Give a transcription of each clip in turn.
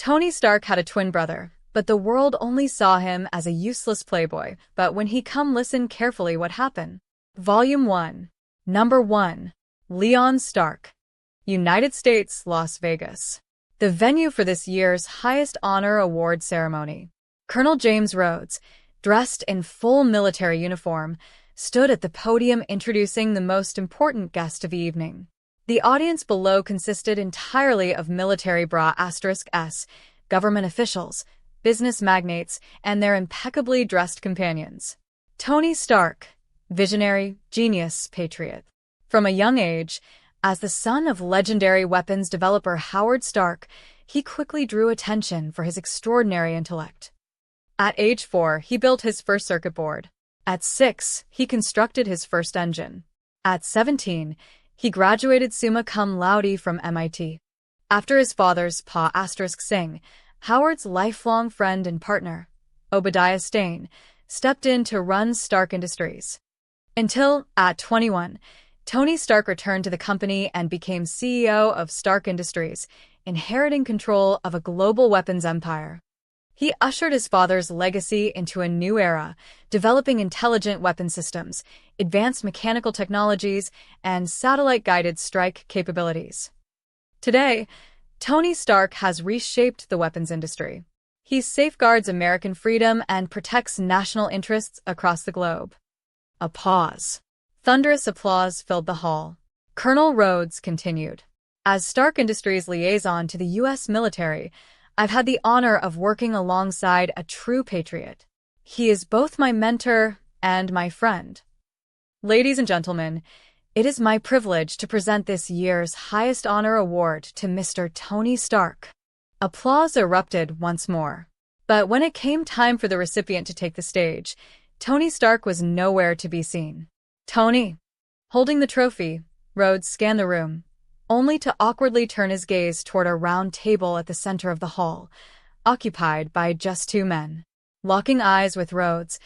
Tony Stark had a twin brother, but the world only saw him as a useless playboy. But when he come listen carefully what happened. Volume 1. Number 1. Leon Stark. United States, Las Vegas. The venue for this year's highest honor award ceremony. Colonel James Rhodes, dressed in full military uniform, stood at the podium introducing the most important guest of the evening. The audience below consisted entirely of military *S, government officials, business magnates, and their impeccably dressed companions. Tony Stark, visionary, genius, patriot. From a young age, as the son of legendary weapons developer Howard Stark, he quickly drew attention for his extraordinary intellect. At age 4, he built his first circuit board. At 6, he constructed his first engine. At 17, he graduated summa cum laude from MIT. After his father's *Singh, Howard's lifelong friend and partner, Obadiah Stane, stepped in to run Stark Industries. Until, at 21, Tony Stark returned to the company and became CEO of Stark Industries, inheriting control of a global weapons empire. He ushered his father's legacy into a new era, developing intelligent weapon systems, advanced mechanical technologies, and satellite-guided strike capabilities. Today, Tony Stark has reshaped the weapons industry. He safeguards American freedom and protects national interests across the globe. A pause. Thunderous applause filled the hall. Colonel Rhodes continued. As Stark Industries liaison to the U.S. military, I've had the honor of working alongside a true patriot. He is both my mentor and my friend. Ladies and gentlemen, it is my privilege to present this year's highest honor award to Mr. Tony Stark. Applause erupted once more. But when it came time for the recipient to take the stage, Tony Stark was nowhere to be seen. Tony. Holding the trophy, Rhodes scanned the room, only to awkwardly turn his gaze toward a round table at the center of the hall, occupied by just 2 men. Locking eyes with Rhodes,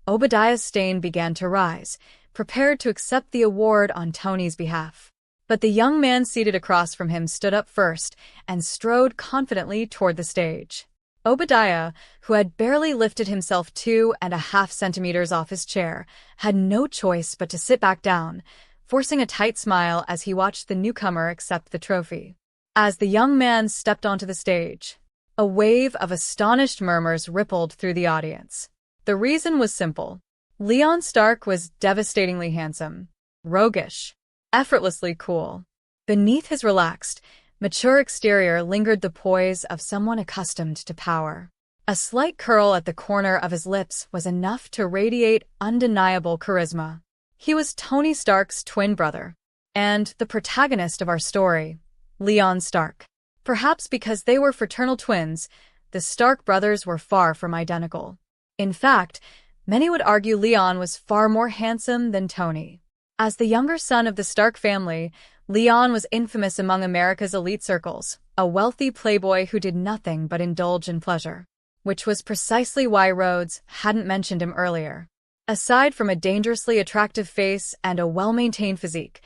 Obadiah Stane began to rise, prepared to accept the award on Tony's behalf. But the young man seated across from him stood up first and strode confidently toward the stage. Obadiah, who had barely lifted himself 2.5 centimeters off his chair, had no choice but to sit back down, forcing a tight smile as he watched the newcomer accept the trophy. As the young man stepped onto the stage, a wave of astonished murmurs rippled through the audience. The reason was simple. Leon Stark was devastatingly handsome, roguish, effortlessly cool. Beneath his relaxed, mature exterior lingered the poise of someone accustomed to power. A slight curl at the corner of his lips was enough to radiate undeniable charisma. He was Tony Stark's twin brother, and the protagonist of our story, Leon Stark. Perhaps because they were fraternal twins, the Stark brothers were far from identical. In fact, many would argue Leon was far more handsome than Tony. As the younger son of the Stark family, Leon was infamous among America's elite circles, a wealthy playboy who did nothing but indulge in pleasure. Which was precisely why Rhodes hadn't mentioned him earlier. Aside from a dangerously attractive face and a well-maintained physique,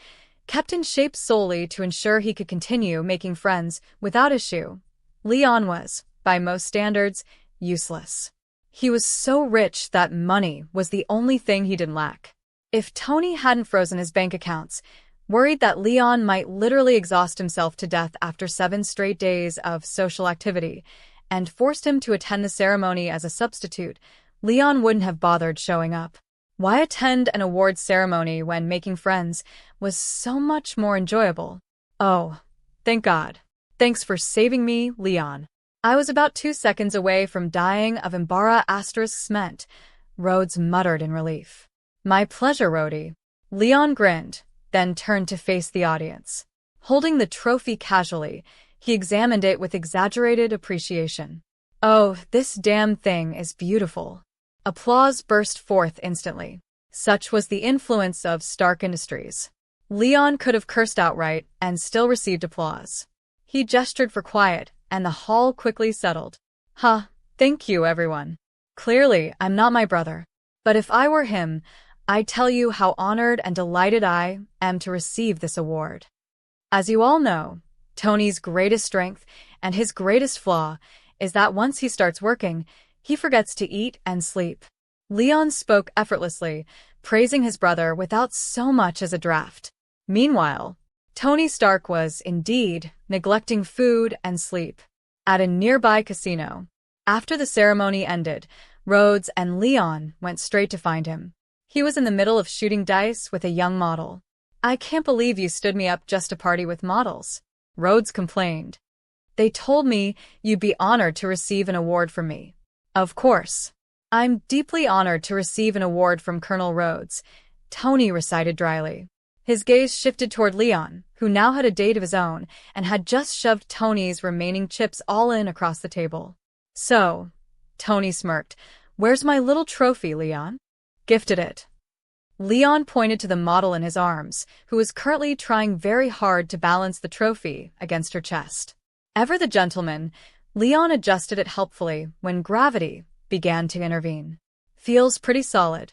kept in shape solely to ensure he could continue making friends without issue, Leon was, by most standards, useless. He was so rich that money was the only thing he didn't lack. If Tony hadn't frozen his bank accounts, worried that Leon might literally exhaust himself to death after 7 straight days of social activity, and forced him to attend the ceremony as a substitute, Leon wouldn't have bothered showing up. Why attend an awards ceremony when making friends was so much more enjoyable? Oh, thank God. Thanks for saving me, Leon. I was about 2 seconds away from dying of embarrassment, Rhodes muttered in relief. My pleasure, Rhodey. Leon grinned, then turned to face the audience. Holding the trophy casually, he examined it with exaggerated appreciation. Oh, this damn thing is beautiful. Applause burst forth instantly. Such was the influence of Stark Industries. Leon could have cursed outright and still received applause. He gestured for quiet, and the hall quickly settled. Thank you, everyone. Clearly, I'm not my brother. But if I were him, I'd tell you how honored and delighted I am to receive this award. As you all know, Tony's greatest strength and his greatest flaw is that once he starts working, he forgets to eat and sleep. Leon spoke effortlessly, praising his brother without so much as a draft. Meanwhile, Tony Stark was, indeed, neglecting food and sleep. At a nearby casino, after the ceremony ended, Rhodes and Leon went straight to find him. He was in the middle of shooting dice with a young model. "I can't believe you stood me up just to party with models," Rhodes complained. "They told me you'd be honored to receive an award from me." "Of course. I'm deeply honored to receive an award from Colonel Rhodes," Tony recited dryly. His gaze shifted toward Leon, who now had a date of his own and had just shoved Tony's remaining chips all in across the table. "So," Tony smirked, "where's my little trophy, Leon?" "Gifted it." Leon pointed to the model in his arms, who was currently trying very hard to balance the trophy against her chest. Ever the gentleman, Leon adjusted it helpfully when gravity began to intervene. "Feels pretty solid."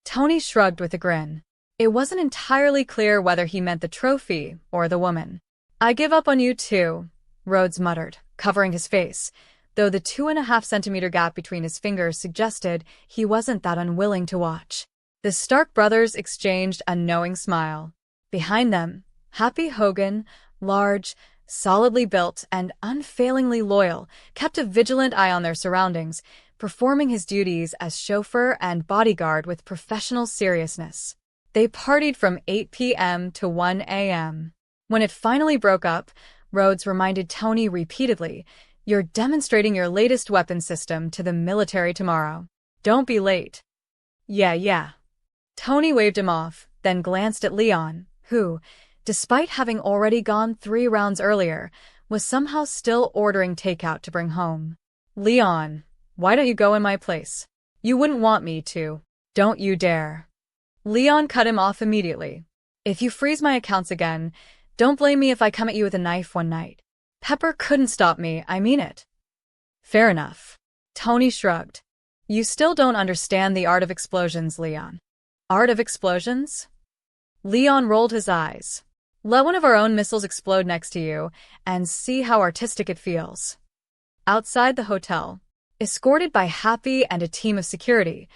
Tony shrugged with a grin. It wasn't entirely clear whether he meant the trophy or the woman. "I give up on you too," Rhodes muttered, covering his face, though the 2.5-centimeter gap between his fingers suggested he wasn't that unwilling to watch. The Stark brothers exchanged a knowing smile. Behind them, Happy Hogan, large, solidly built, and unfailingly loyal, kept a vigilant eye on their surroundings, performing his duties as chauffeur and bodyguard with professional seriousness. They partied from 8 p.m. to 1 a.m. When it finally broke up, Rhodes reminded Tony repeatedly, "You're demonstrating your latest weapon system to the military tomorrow. Don't be late." Yeah. Tony waved him off, then glanced at Leon, who, despite having already gone 3 rounds earlier, was somehow still ordering takeout to bring home. "Leon, why don't you go in my place? You wouldn't want me to. Don't you dare." Leon cut him off immediately. "If you freeze my accounts again, don't blame me if I come at you with a knife one night. Pepper couldn't stop me, I mean it." "Fair enough." Tony shrugged. "You still don't understand the art of explosions, Leon." "Art of explosions?" Leon rolled his eyes. "Let one of our own missiles explode next to you, and see how artistic it feels." Outside the hotel, escorted by Happy and a team of security,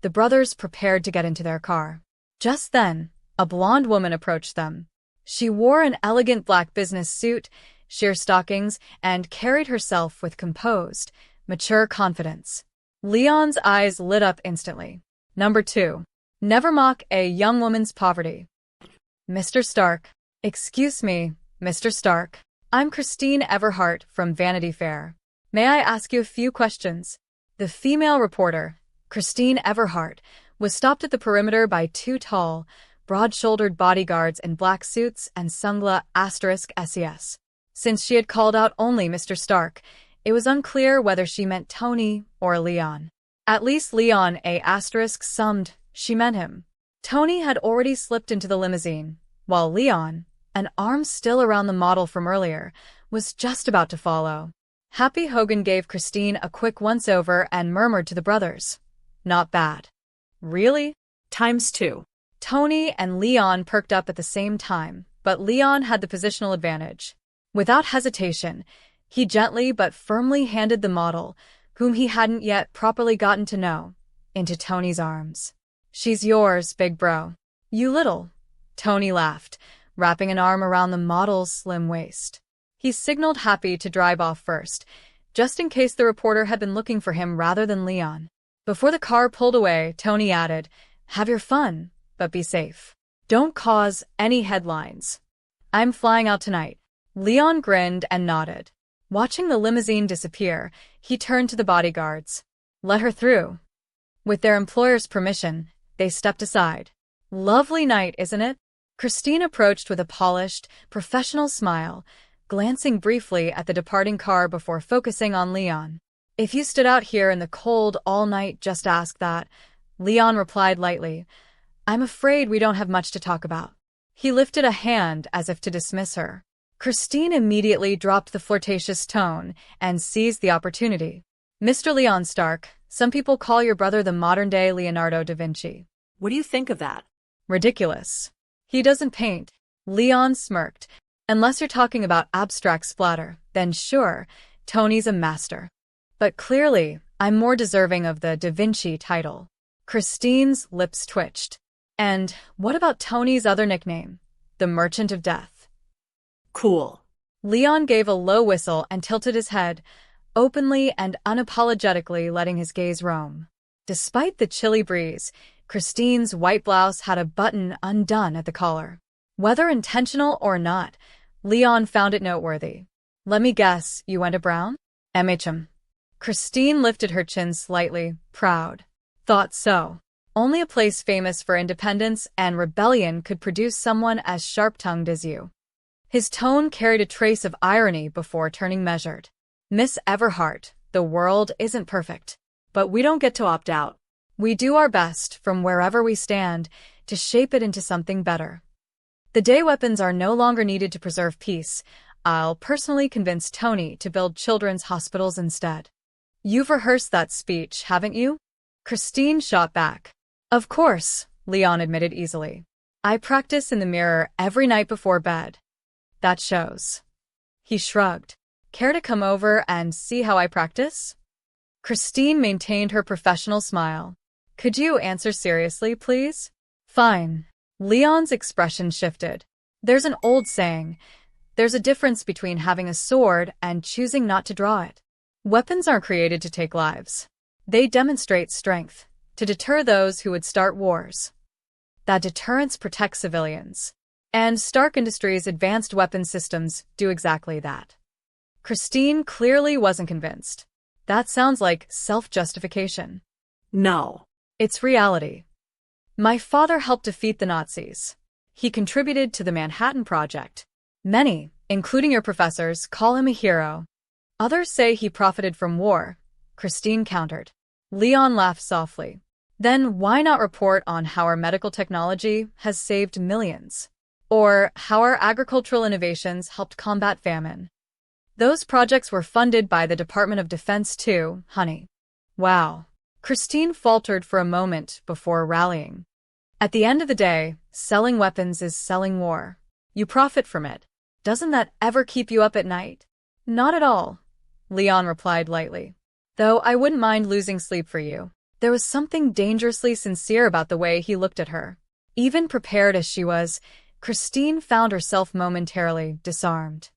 the brothers prepared to get into their car. Just then, a blonde woman approached them. She wore an elegant black business suit, sheer stockings, and carried herself with composed, mature confidence. Leon's eyes lit up instantly. Number 2. Never mock a young woman's poverty. "Mr. Stark." "Excuse me, Mr. Stark. I'm Christine Everhart from Vanity Fair. May I ask you a few questions?" The female reporter, Christine Everhart, was stopped at the perimeter by 2 tall, broad-shouldered bodyguards in black suits and **SES. Since she had called out only Mr. Stark, it was unclear whether she meant Tony or Leon. At least Leon **summed she meant him. Tony had already slipped into the limousine, while Leon, an arm still around the model from earlier, was just about to follow. Happy Hogan gave Christine a quick once-over and murmured to the brothers, "Not bad." "Really?" "×2. Tony and Leon perked up at the same time, but Leon had the positional advantage. Without hesitation, he gently but firmly handed the model, whom he hadn't yet properly gotten to know, into Tony's arms. "She's yours, big bro." "You little." Tony laughed, wrapping an arm around the model's slim waist. He signaled Happy to drive off first, just in case the reporter had been looking for him rather than Leon. Before the car pulled away, Tony added, "Have your fun, but be safe. Don't cause any headlines." "I'm flying out tonight." Leon grinned and nodded. Watching the limousine disappear, he turned to the bodyguards. "Let her through." With their employer's permission, they stepped aside. "Lovely night, isn't it?" Christine approached with a polished, professional smile, glancing briefly at the departing car before focusing on Leon. "If you stood out here in the cold all night, just ask that," Leon replied lightly. "I'm afraid we don't have much to talk about." He lifted a hand as if to dismiss her. Christine immediately dropped the flirtatious tone and seized the opportunity. "Mr. Leon Stark, some people call your brother the modern-day Leonardo da Vinci." "What do you think of that?" "Ridiculous. He doesn't paint." Leon smirked. "Unless you're talking about abstract splatter, then sure, Tony's a master." But clearly, I'm more deserving of the Da Vinci title. Christine's lips twitched. And what about Tony's other nickname? The Merchant of Death. Cool. Leon gave a low whistle and tilted his head, openly and unapologetically letting his gaze roam. Despite the chilly breeze, Christine's white blouse had a button undone at the collar. Whether intentional or not, Leon found it noteworthy. Let me guess, you went a brown? MHM. Christine lifted her chin slightly, proud. Thought so. Only a place famous for independence and rebellion could produce someone as sharp-tongued as you. His tone carried a trace of irony before turning measured. Miss Everhart, the world isn't perfect. But we don't get to opt out. We do our best, from wherever we stand, to shape it into something better. The day weapons are no longer needed to preserve peace. I'll personally convince Tony to build children's hospitals instead. You've rehearsed that speech, haven't you? Christine shot back. Of course, Leon admitted easily. I practice in the mirror every night before bed. That shows. He shrugged. Care to come over and see how I practice? Christine maintained her professional smile. Could you answer seriously, please? Fine. Leon's expression shifted. There's an old saying. There's a difference between having a sword and choosing not to draw it. Weapons aren't created to take lives. They demonstrate strength, to deter those who would start wars. That deterrence protects civilians. And Stark Industries' advanced weapons systems do exactly that. Christine clearly wasn't convinced. That sounds like self-justification. No. It's reality. My father helped defeat the Nazis. He contributed to the Manhattan Project. Many, including your professors, call him a hero. Others say he profited from war, Christine countered. Leon laughed softly. Then why not report on how our medical technology has saved millions? Or how our agricultural innovations helped combat famine? Those projects were funded by the Department of Defense too, honey. Wow. Christine faltered for a moment before rallying. At the end of the day, selling weapons is selling war. You profit from it. Doesn't that ever keep you up at night? Not at all, Leon replied lightly. Though I wouldn't mind losing sleep for you. There was something dangerously sincere about the way he looked at her. Even prepared as she was, Christine found herself momentarily disarmed.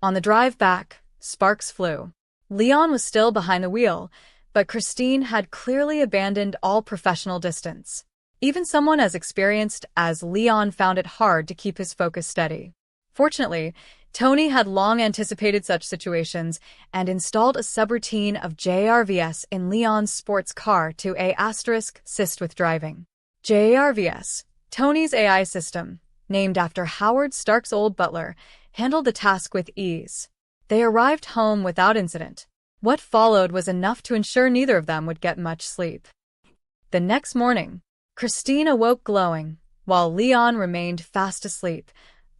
On the drive back, sparks flew. Leon was still behind the wheel, but Christine had clearly abandoned all professional distance. Even someone as experienced as Leon found it hard to keep his focus steady. Fortunately, Tony had long anticipated such situations and installed a subroutine of JRVS in Leon's sports car to assist with driving. JRVS, Tony's AI system, named after Howard Stark's old butler, handled the task with ease. They arrived home without incident. What followed was enough to ensure neither of them would get much sleep. The next morning, Christine awoke glowing, while Leon remained fast asleep,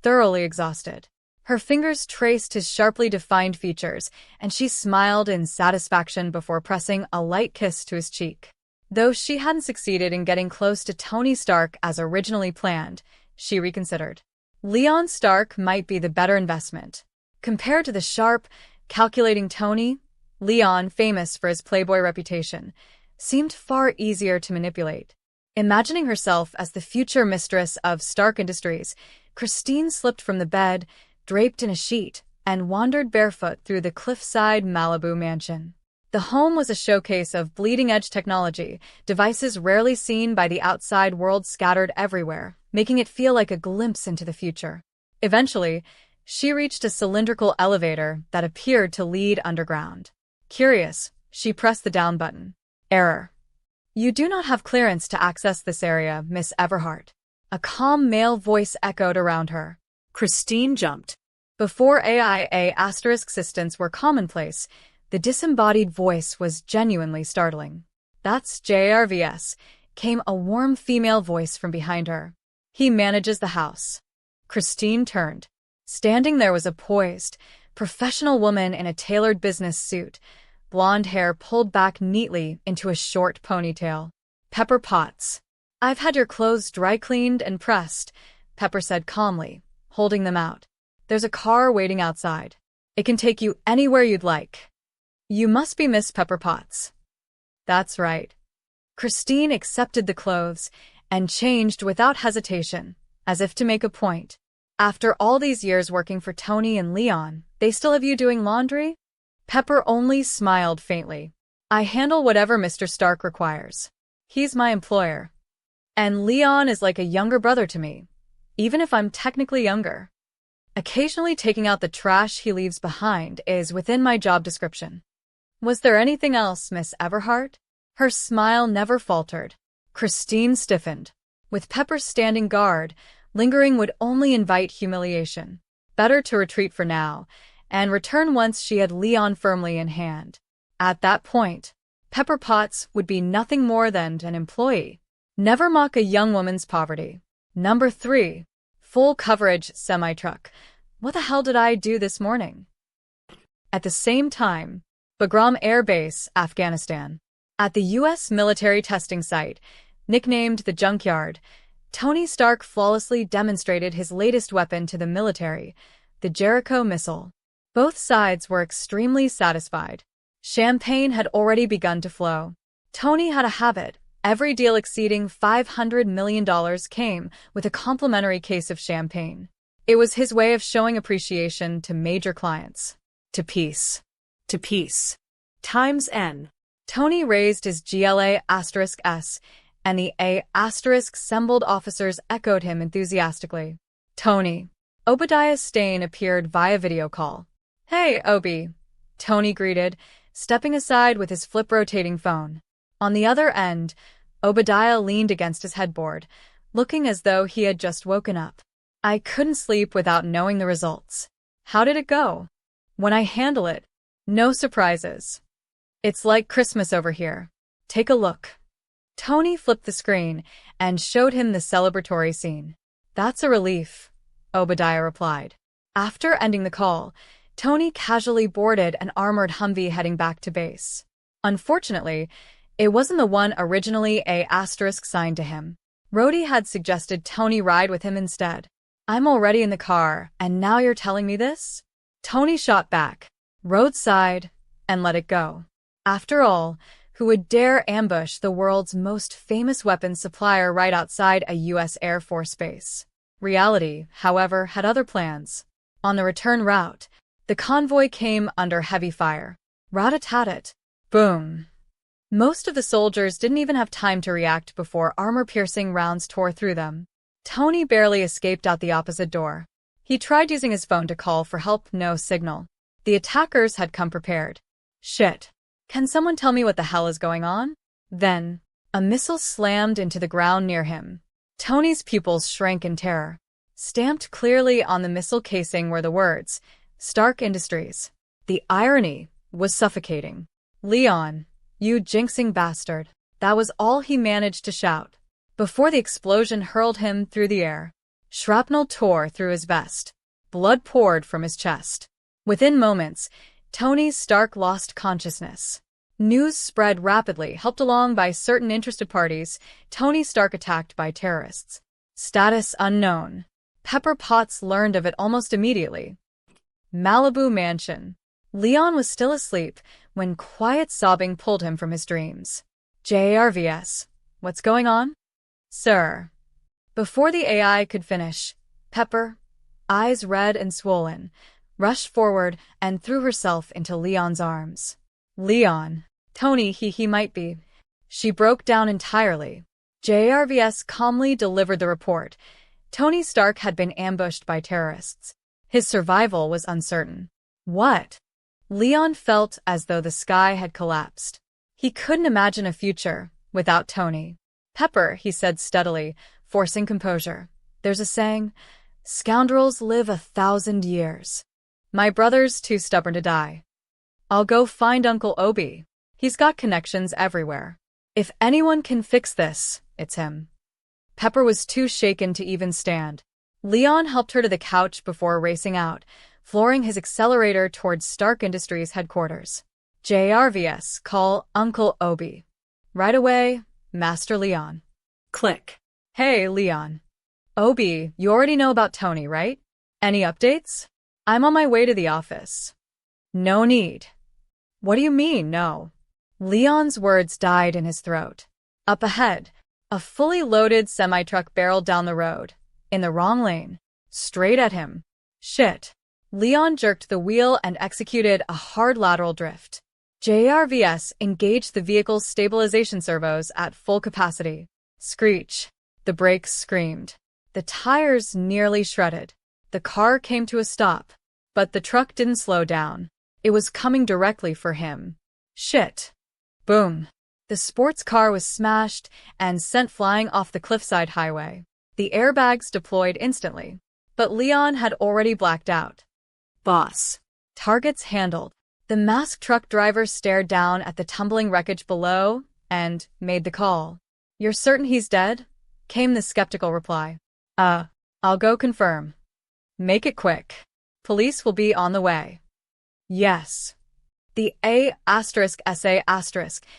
thoroughly exhausted. Her fingers traced his sharply defined features, and she smiled in satisfaction before pressing a light kiss to his cheek. Though she hadn't succeeded in getting close to Tony Stark as originally planned, she reconsidered. Leon Stark might be the better investment. Compared to the sharp, calculating Tony, Leon, famous for his playboy reputation, seemed far easier to manipulate. Imagining herself as the future mistress of Stark Industries, Christine slipped from the bed, draped in a sheet, and wandered barefoot through the cliffside Malibu mansion. The home was a showcase of bleeding-edge technology, devices rarely seen by the outside world scattered everywhere, making it feel like a glimpse into the future. Eventually, she reached a cylindrical elevator that appeared to lead underground. Curious, she pressed the down button. Error. You do not have clearance to access this area, Miss Everhart. A calm male voice echoed around her. Christine jumped. Before AIA assistants were commonplace, the disembodied voice was genuinely startling. That's JRVS, came a warm female voice from behind her. He manages the house. Christine turned. Standing there was a poised, professional woman in a tailored business suit, blonde hair pulled back neatly into a short ponytail. Pepper Potts. I've had your clothes dry cleaned and pressed, Pepper said calmly, holding them out. There's a car waiting outside. It can take you anywhere you'd like. You must be Miss Pepper Potts. That's right. Christine accepted the clothes and changed without hesitation, as if to make a point. After all these years working for Tony and Leon, they still have you doing laundry? Pepper only smiled faintly. I handle whatever Mr. Stark requires. He's my employer. And Leon is like a younger brother to me, even if I'm technically younger. Occasionally taking out the trash he leaves behind is within my job description. Was there anything else, Miss Everhart? Her smile never faltered. Christine stiffened. With Pepper standing guard, lingering would only invite humiliation. Better to retreat for now, and return once she had Leon firmly in hand. At that point, Pepper Potts would be nothing more than an employee. Never mock a young woman's poverty. Number 3. Full coverage semi-truck. What the hell did I do this morning? At the same time, Bagram Air Base, Afghanistan. At the U.S. military testing site, nicknamed the Junkyard, Tony Stark flawlessly demonstrated his latest weapon to the military, the Jericho missile. Both sides were extremely satisfied. Champagne had already begun to flow. Tony had a habit. Every deal exceeding $500 million came with a complimentary case of champagne. It was his way of showing appreciation to major clients. To peace. To peace. Times N. Tony raised his GLA*S, and the A*-assembled officers echoed him enthusiastically. Tony. Obadiah Stane appeared via video call. Hey, Obi. Tony greeted, stepping aside with his flip-rotating phone. On the other end, Obadiah leaned against his headboard, looking as though he had just woken up. I couldn't sleep without knowing the results. How did it go? When I handle it, no surprises. It's like Christmas over here. Take a look. Tony flipped the screen and showed him the celebratory scene. That's a relief, Obadiah replied. After ending the call, Tony casually boarded an armored Humvee heading back to base. Unfortunately, it wasn't the one originally A** signed to him. Rhodey had suggested Tony ride with him instead. I'm already in the car, and now you're telling me this? Tony shot back, roadside, and let it go. After all, who would dare ambush the world's most famous weapons supplier right outside a U.S. Air Force base? Reality, however, had other plans. On the return route, the convoy came under heavy fire. Rat-a-tat-tat. Boom. Most of the soldiers didn't even have time to react before armor-piercing rounds tore through them. Tony barely escaped out the opposite door. He tried using his phone to call for help, no signal. The attackers had come prepared. Shit. Can someone tell me what the hell is going on? Then, a missile slammed into the ground near him. Tony's pupils shrank in terror. Stamped clearly on the missile casing were the words, Stark Industries. The irony was suffocating. Leon, you jinxing bastard. That was all he managed to shout, before the explosion hurled him through the air. Shrapnel tore through his vest. Blood poured from his chest. Within moments, Tony Stark lost consciousness. News spread rapidly, helped along by certain interested parties. Tony Stark attacked by terrorists. Status unknown. Pepper Potts learned of it almost immediately. Malibu Mansion. Leon was still asleep when quiet sobbing pulled him from his dreams. JRVS. What's going on? Sir. Before the AI could finish, Pepper, eyes red and swollen, rushed forward and threw herself into Leon's arms. Leon. Tony, he might be. She broke down entirely. JRVS calmly delivered the report. Tony Stark had been ambushed by terrorists. His survival was uncertain. What? Leon felt as though the sky had collapsed. He couldn't imagine a future without Tony. Pepper, he said steadily, forcing composure. There's a saying, scoundrels live 1,000 years. My brother's too stubborn to die. I'll go find Uncle Obi. He's got connections everywhere. If anyone can fix this, it's him. Pepper was too shaken to even stand. Leon helped her to the couch before racing out, flooring his accelerator towards Stark Industries headquarters. JRVS, call Uncle Obi. Right away, Master Leon. Click. Hey, Leon. Obi, you already know about Tony, right? Any updates? I'm on my way to the office. No need. What do you mean, no? Leon's words died in his throat. Up ahead, a fully loaded semi-truck barreled down the road, in the wrong lane, straight at him. Shit. Leon jerked the wheel and executed a hard lateral drift. JRVS engaged the vehicle's stabilization servos at full capacity. Screech. The brakes screamed. The tires nearly shredded. The car came to a stop. But the truck didn't slow down. It was coming directly for him. Shit. Boom. The sports car was smashed and sent flying off the cliffside highway. The airbags deployed instantly. But Leon had already blacked out. Boss. Targets handled. The masked truck driver stared down at the tumbling wreckage below and made the call. You're certain he's dead? Came the skeptical reply. I'll go confirm. Make it quick. Police will be on the way. Yes. The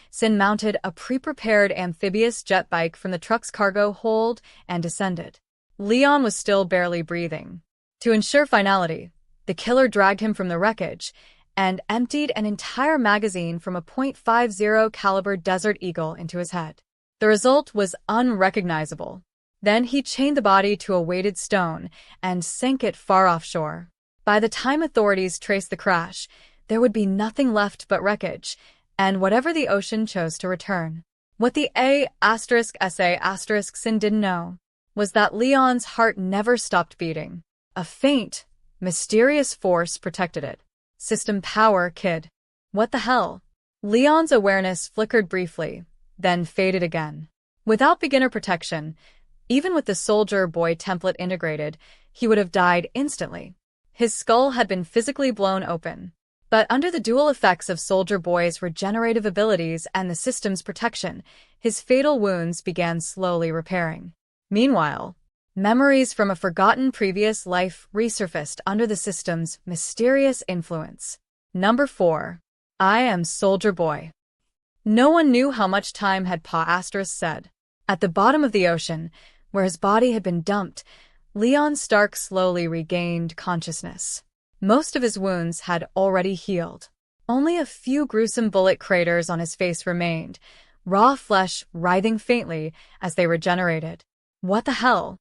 Sin mounted a pre-prepared amphibious jet bike from the truck's cargo hold and descended. Leon was still barely breathing. To ensure finality, the killer dragged him from the wreckage and emptied an entire magazine from a .50 caliber Desert Eagle into his head. The result was unrecognizable. Then he chained the body to a weighted stone and sank it far offshore. By the time authorities traced the crash, there would be nothing left but wreckage, and whatever the ocean chose to return. What the Sin didn't know was that Leon's heart never stopped beating. A faint, mysterious force protected it. System power, kid. What the hell? Leon's awareness flickered briefly, then faded again. Without beginner protection, even with the soldier boy template integrated, he would have died instantly. His skull had been physically blown open. But under the dual effects of Soldier Boy's regenerative abilities and the system's protection, his fatal wounds began slowly repairing. Meanwhile, memories from a forgotten previous life resurfaced under the system's mysterious influence. Number 4. I am Soldier Boy. No one knew how much time had said. At the bottom of the ocean, where his body had been dumped, Leon Stark slowly regained consciousness. Most of his wounds had already healed. Only a few gruesome bullet craters on his face remained, raw flesh writhing faintly as they regenerated. What the hell?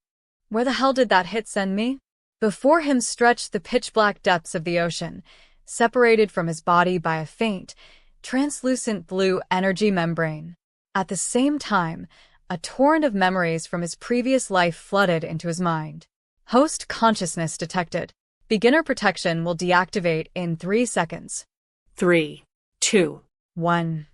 Where the hell did that hit send me? Before him stretched the pitch-black depths of the ocean, separated from his body by a faint, translucent blue energy membrane. At the same time, a torrent of memories from his previous life flooded into his mind. Host consciousness detected. Beginner protection will deactivate in 3 seconds. 3, 2, 1.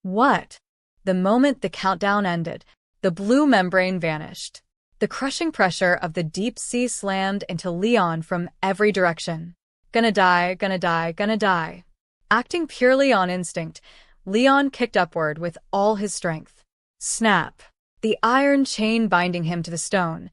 What? The moment the countdown ended, the blue membrane vanished. The crushing pressure of the deep sea slammed into Leon from every direction. Gonna die, gonna die, gonna die. Acting purely on instinct, Leon kicked upward with all his strength. Snap. The iron chain binding him to the stone,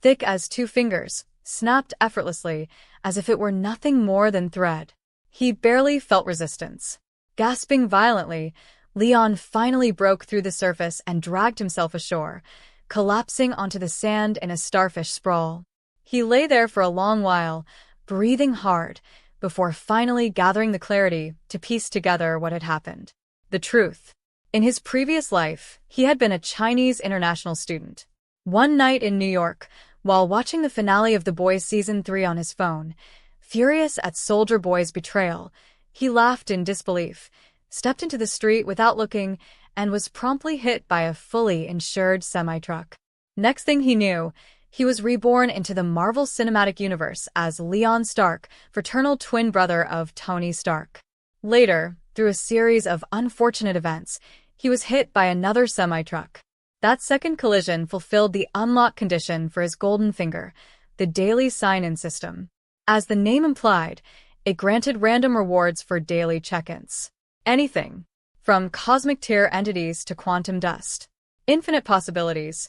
thick as 2 fingers, snapped effortlessly, as if it were nothing more than thread. He barely felt resistance. Gasping violently, Leon finally broke through the surface and dragged himself ashore, collapsing onto the sand in a starfish sprawl. He lay there for a long while, breathing hard, before finally gathering the clarity to piece together what had happened. The truth. In his previous life, he had been a Chinese international student. One night in New York, while watching the finale of The Boys Season 3 on his phone, furious at Soldier Boy's betrayal, he laughed in disbelief, stepped into the street without looking, and was promptly hit by a fully insured semi-truck. Next thing he knew, he was reborn into the Marvel Cinematic Universe as Leon Stark, fraternal twin brother of Tony Stark. Later, through a series of unfortunate events, he was hit by another semi-truck. That second collision fulfilled the unlock condition for his golden finger, the daily sign-in system. As the name implied, it granted random rewards for daily check-ins. Anything, from cosmic tier entities to quantum dust. Infinite possibilities.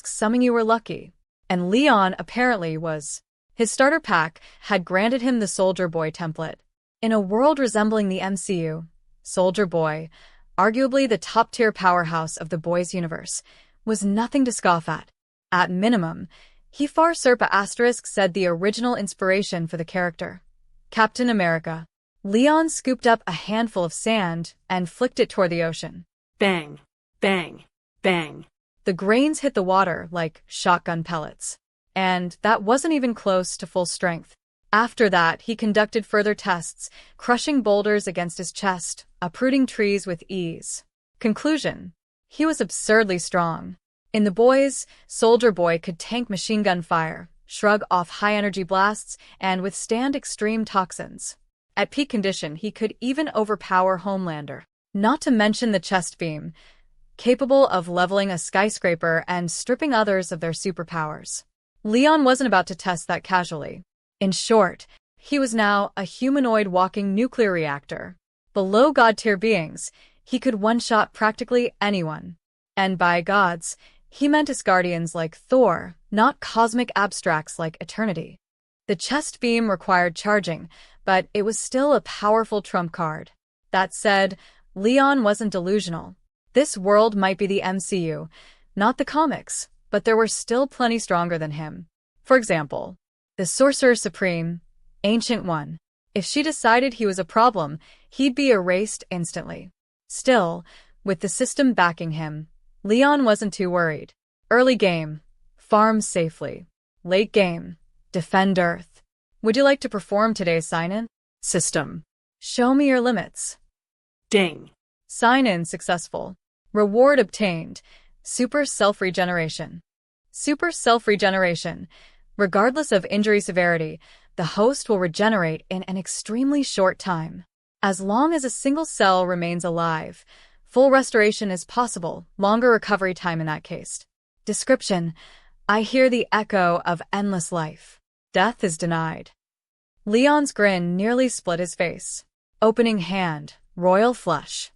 Summing you were lucky. And Leon apparently was. His starter pack had granted him the Soldier Boy template. In a world resembling the MCU, Soldier Boy, arguably the top-tier powerhouse of the boys' universe, was nothing to scoff at. At minimum, he said the original inspiration for the character. Captain America. Leon scooped up a handful of sand and flicked it toward the ocean. Bang, bang, bang. The grains hit the water like shotgun pellets. And that wasn't even close to full strength. After that, he conducted further tests, crushing boulders against his chest, uprooting trees with ease. Conclusion: he was absurdly strong. In the boys, Soldier Boy could tank machine gun fire, shrug off high-energy blasts, and withstand extreme toxins. At peak condition, he could even overpower Homelander. Not to mention the chest beam, capable of leveling a skyscraper and stripping others of their superpowers. Leon wasn't about to test that casually. In short, he was now a humanoid walking nuclear reactor. Below god-tier beings, he could one-shot practically anyone. And by gods, he meant Asgardians like Thor, not cosmic abstracts like Eternity. The chest beam required charging, but it was still a powerful trump card. That said, Leon wasn't delusional. This world might be the MCU, not the comics, but there were still plenty stronger than him. For example, the Sorcerer Supreme, Ancient One. If she decided he was a problem, he'd be erased instantly. Still, with the system backing him, Leon wasn't too worried. Early game, farm safely. Late game, defend Earth. Would you like to perform today's sign-in? System. Show me your limits. Ding. Sign-in successful. Reward obtained. Super self-regeneration. Super self-regeneration. Regardless of injury severity, the host will regenerate in an extremely short time. As long as a single cell remains alive, full restoration is possible, longer recovery time in that case. Description: I hear the echo of endless life. Death is denied. Leon's grin nearly split his face. Opening hand, royal flush.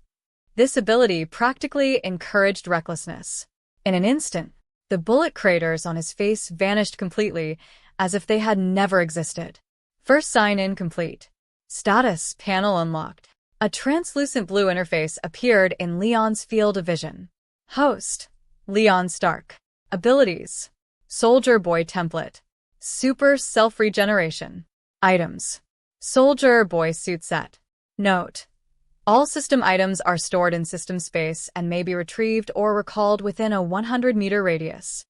This ability practically encouraged recklessness. In an instant, the bullet craters on his face vanished completely, as if they had never existed. First sign-in complete. Status panel unlocked. A translucent blue interface appeared in Leon's field of vision. Host: Leon Stark. Abilities: Soldier Boy template. Super self-regeneration. Items: Soldier Boy suit set. Note: all system items are stored in system space and may be retrieved or recalled within a 100-meter radius.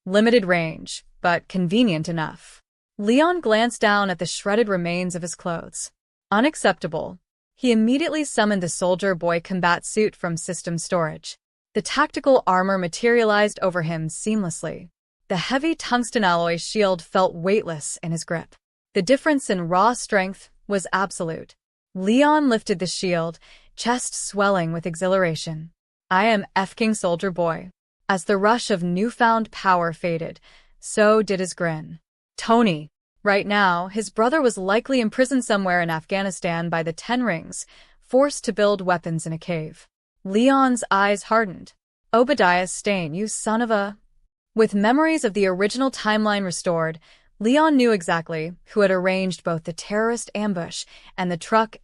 Limited range, but convenient enough. Leon glanced down at the shredded remains of his clothes. Unacceptable. He immediately summoned the Soldier Boy combat suit from system storage. The tactical armor materialized over him seamlessly. The heavy tungsten alloy shield felt weightless in his grip. The difference in raw strength was absolute. Leon lifted the shield, chest swelling with exhilaration. I am F-King Soldier Boy. As the rush of newfound power faded, so did his grin. Tony. Right now, his brother was likely imprisoned somewhere in Afghanistan by the Ten Rings, forced to build weapons in a cave. Leon's eyes hardened. Obadiah Stane, you son of a... With memories of the original timeline restored, Leon knew exactly who had arranged both the terrorist ambush and the truck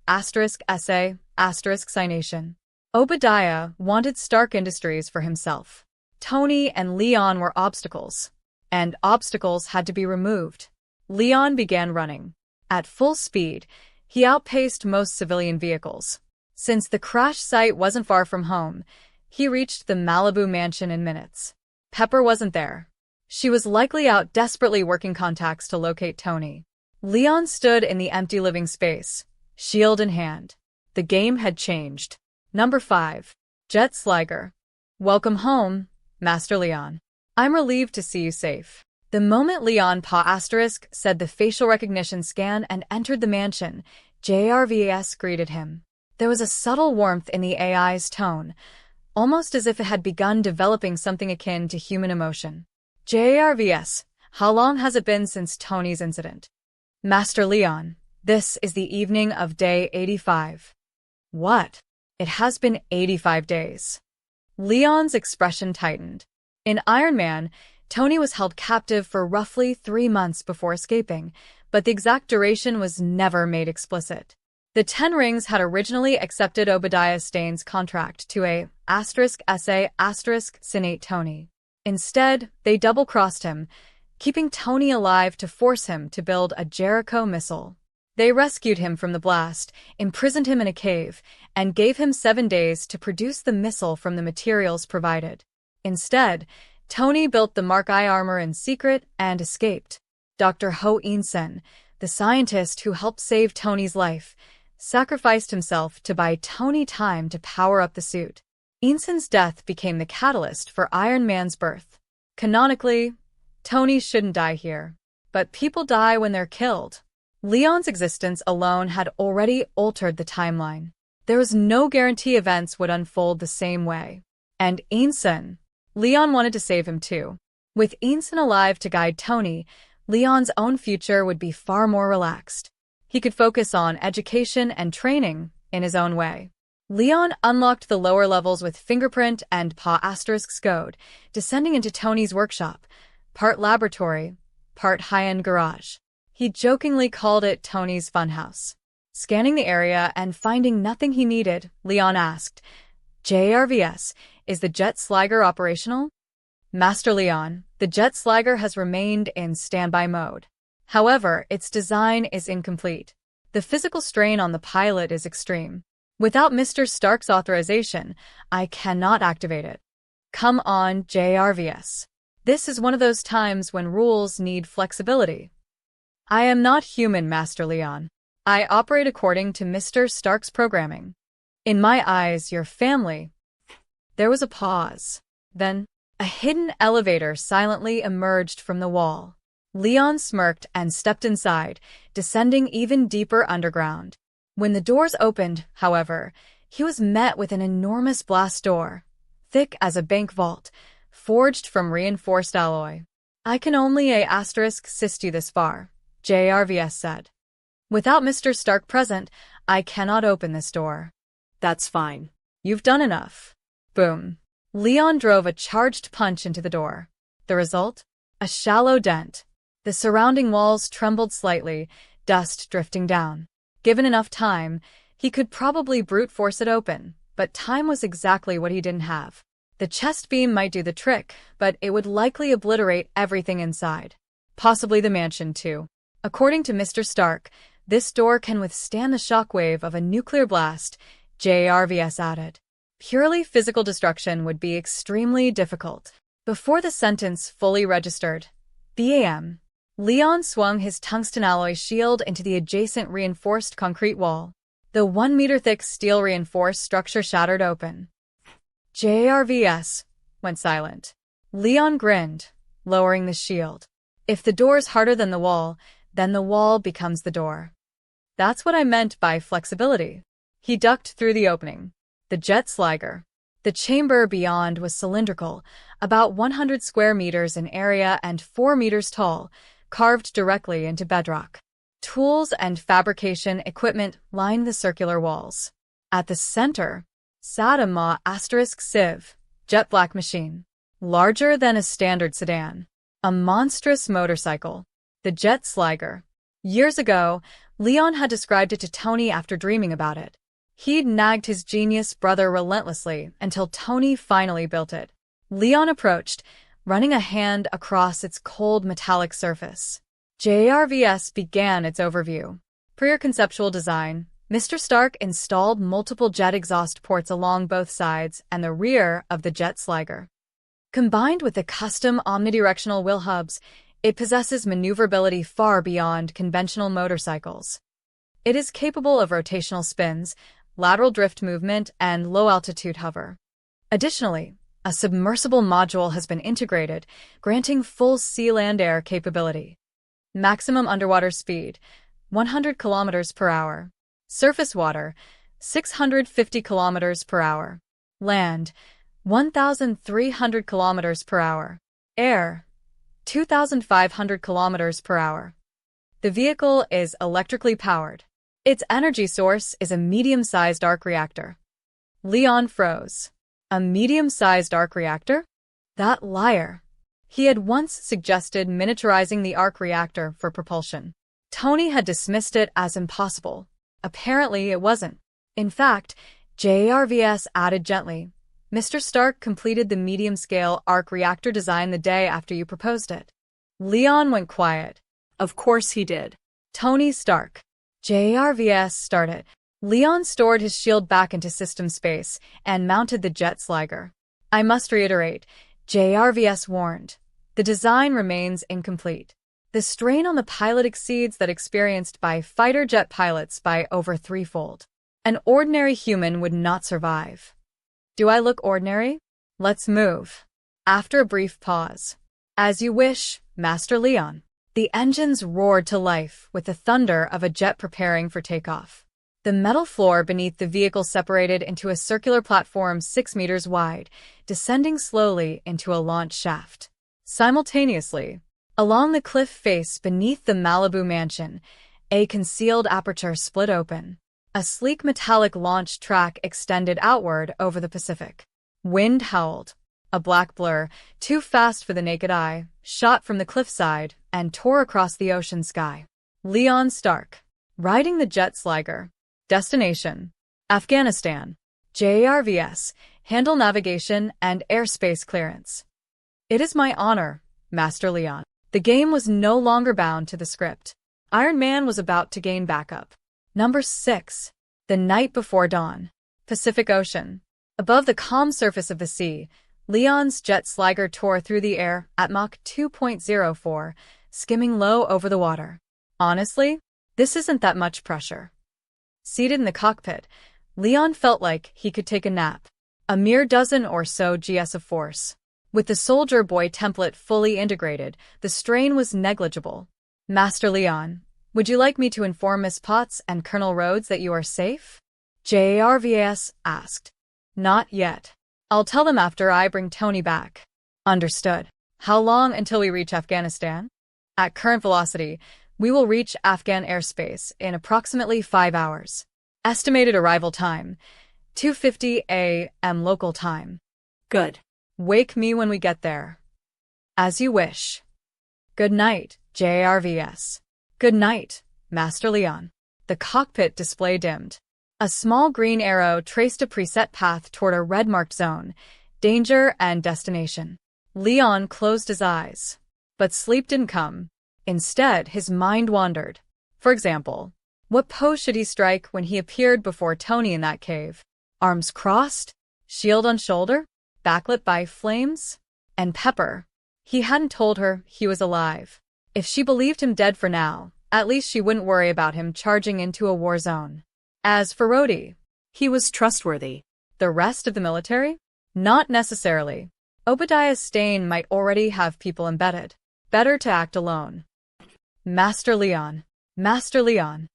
assassination. Obadiah wanted Stark Industries for himself. Tony and Leon were obstacles, and obstacles had to be removed. Leon began running. At full speed, he outpaced most civilian vehicles. Since the crash site wasn't far from home, he reached the Malibu mansion in minutes. Pepper wasn't there. She was likely out desperately working contacts to locate Tony. Leon stood in the empty living space, shield in hand. The game had changed. Number 5. Jet Sliger. Welcome home, Master Leon. I'm relieved to see you safe. The moment Leon said the facial recognition scan and entered the mansion, JRVS greeted him. There was a subtle warmth in the AI's tone, almost as if it had begun developing something akin to human emotion. JRVS, how long has it been since Tony's incident? Master Leon, this is the evening of day 85. What? It has been 85 days. Leon's expression tightened. In Iron Man, Tony was held captive for roughly 3 months before escaping, but the exact duration was never made explicit. The Ten Rings had originally accepted Obadiah Stane's contract to a *SA*Sinate Tony. Instead, they double-crossed him, keeping Tony alive to force him to build a Jericho missile. They rescued him from the blast, imprisoned him in a cave, and gave him 7 days to produce the missile from the materials provided. Instead, Tony built the Mark I armor in secret and escaped. Dr. Ho In-sen, the scientist who helped save Tony's life, sacrificed himself to buy Tony time to power up the suit. In-sen's death became the catalyst for Iron Man's birth. Canonically, Tony shouldn't die here. But people die when they're killed. Leon's existence alone had already altered the timeline. There was no guarantee events would unfold the same way. And In-sen, Leon wanted to save him too. With In-sen alive to guide Tony, Leon's own future would be far more relaxed. He could focus on education and training in his own way. Leon unlocked the lower levels with fingerprint and paw asterisk code, descending into Tony's workshop, part laboratory, part high-end garage. He jokingly called it Tony's funhouse. Scanning the area and finding nothing he needed, Leon asked, "JRVS, is the jet slagger operational?" "Master Leon, the jet slagger has remained in standby mode. However, its design is incomplete. The physical strain on the pilot is extreme. Without Mr. Stark's authorization, I cannot activate it." "Come on, JRVS. This is one of those times when rules need flexibility." "I am not human, Master Leon. I operate according to Mr. Stark's programming. In my eyes, your family—" There was a pause. Then, a hidden elevator silently emerged from the wall. Leon smirked and stepped inside, descending even deeper underground. When the doors opened, however, he was met with an enormous blast door, thick as a bank vault, forged from reinforced alloy. "I can only assist you this far," JRVS said. "Without Mr. Stark present, I cannot open this door." That's fine. "You've done enough." Boom. Leon drove a charged punch into the door. The result? A shallow dent. The surrounding walls trembled slightly, dust drifting down. Given enough time, he could probably brute force it open, but time was exactly what he didn't have. The chest beam might do the trick, but it would likely obliterate everything inside. Possibly the mansion, too. According to Mr. Stark, this door can withstand the shockwave of a nuclear blast, JRVS added. Purely physical destruction would be extremely difficult. Before the sentence fully registered, BAM, Leon swung his tungsten alloy shield into the adjacent reinforced concrete wall. The 1-meter-thick steel-reinforced structure shattered open. JRVS went silent. Leon grinned, lowering the shield. If the door's harder than the wall, then the wall becomes the door. That's what I meant by flexibility. He ducked through the opening. The jet slagger. The chamber beyond was cylindrical, about 100 square meters in area and 4 meters tall, carved directly into bedrock. Tools and fabrication equipment lined the circular walls. At the center sat a *sieve, jet black machine, larger than a standard sedan. A monstrous motorcycle. The jet slagger. Years ago, Leon had described it to Tony after dreaming about it. He'd nagged his genius brother relentlessly until Tony finally built it. Leon approached, running a hand across its cold metallic surface. JRVS began its overview. Pre-conceptual design, Mr. Stark installed multiple jet exhaust ports along both sides and the rear of the jet slagger. Combined with the custom omnidirectional wheel hubs, it possesses maneuverability far beyond conventional motorcycles. It is capable of rotational spins, lateral drift movement, and low-altitude hover. Additionally, a submersible module has been integrated, granting full sea-land-air capability. Maximum underwater speed, 100 km per hour. Surface water, 650 km per hour. Land, 1,300 km per hour. Air, 2,500 km per hour. The vehicle is electrically powered. Its energy source is a medium-sized arc reactor. Leon froze. A medium-sized arc reactor? That liar. He had once suggested miniaturizing the arc reactor for propulsion. Tony had dismissed it as impossible. Apparently it wasn't. In fact, JRVS added gently, "Mr. Stark completed the medium-scale arc reactor design the day after you proposed it." Leon went quiet. Of course he did. Tony Stark. JRVS started. Leon stored his shield back into system space and mounted the jet Sliger. I must reiterate, JRVS warned. The design remains incomplete. The strain on the pilot exceeds that experienced by fighter jet pilots by over threefold. An ordinary human would not survive. Do I look ordinary? Let's move. After a brief pause. As you wish, Master Leon. The engines roared to life with the thunder of a jet preparing for takeoff. The metal floor beneath the vehicle separated into a circular platform 6 meters wide, descending slowly into a launch shaft. Simultaneously, along the cliff face beneath the Malibu mansion, a concealed aperture split open. A sleek metallic launch track extended outward over the Pacific. Wind howled. A black blur, too fast for the naked eye, shot from the cliffside and tore across the ocean sky. Leon Stark, riding the jet Sliger. Destination: Afghanistan. JRVS, handle navigation and airspace clearance. It is my honor, Master Leon. The game was no longer bound to the script. Iron Man was about to gain backup. Number 6. The night before dawn. Pacific Ocean. Above the calm surface of the sea, Leon's jet Sliger tore through the air at Mach 2.04, skimming low over the water. Honestly, this isn't that much pressure. Seated in the cockpit, Leon felt like he could take a nap. A mere dozen or so GS of force. With the Soldier Boy template fully integrated, the strain was negligible. Master Leon, would you like me to inform Miss Potts and Colonel Rhodes that you are safe? JRVS asked. Not yet. I'll tell them after I bring Tony back. Understood. How long until we reach Afghanistan? At current velocity, we will reach Afghan airspace in approximately 5 hours. Estimated arrival time, 2:50 a.m. local time. Good. Wake me when we get there. As you wish. Good night, JRVS. Good night, Master Leon. The cockpit display dimmed. A small green arrow traced a preset path toward a red-marked zone, danger and destination. Leon closed his eyes. But sleep didn't come. Instead, his mind wandered. For example, what pose should he strike when he appeared before Tony in that cave? Arms crossed? Shield on shoulder? Backlit by flames? And Pepper. He hadn't told her he was alive. If she believed him dead for now, at least she wouldn't worry about him charging into a war zone. As for Rhodey, He was trustworthy. the rest of the military? Not necessarily. Obadiah Stane might already have people embedded. Better to act alone. Master Leon. Master Leon.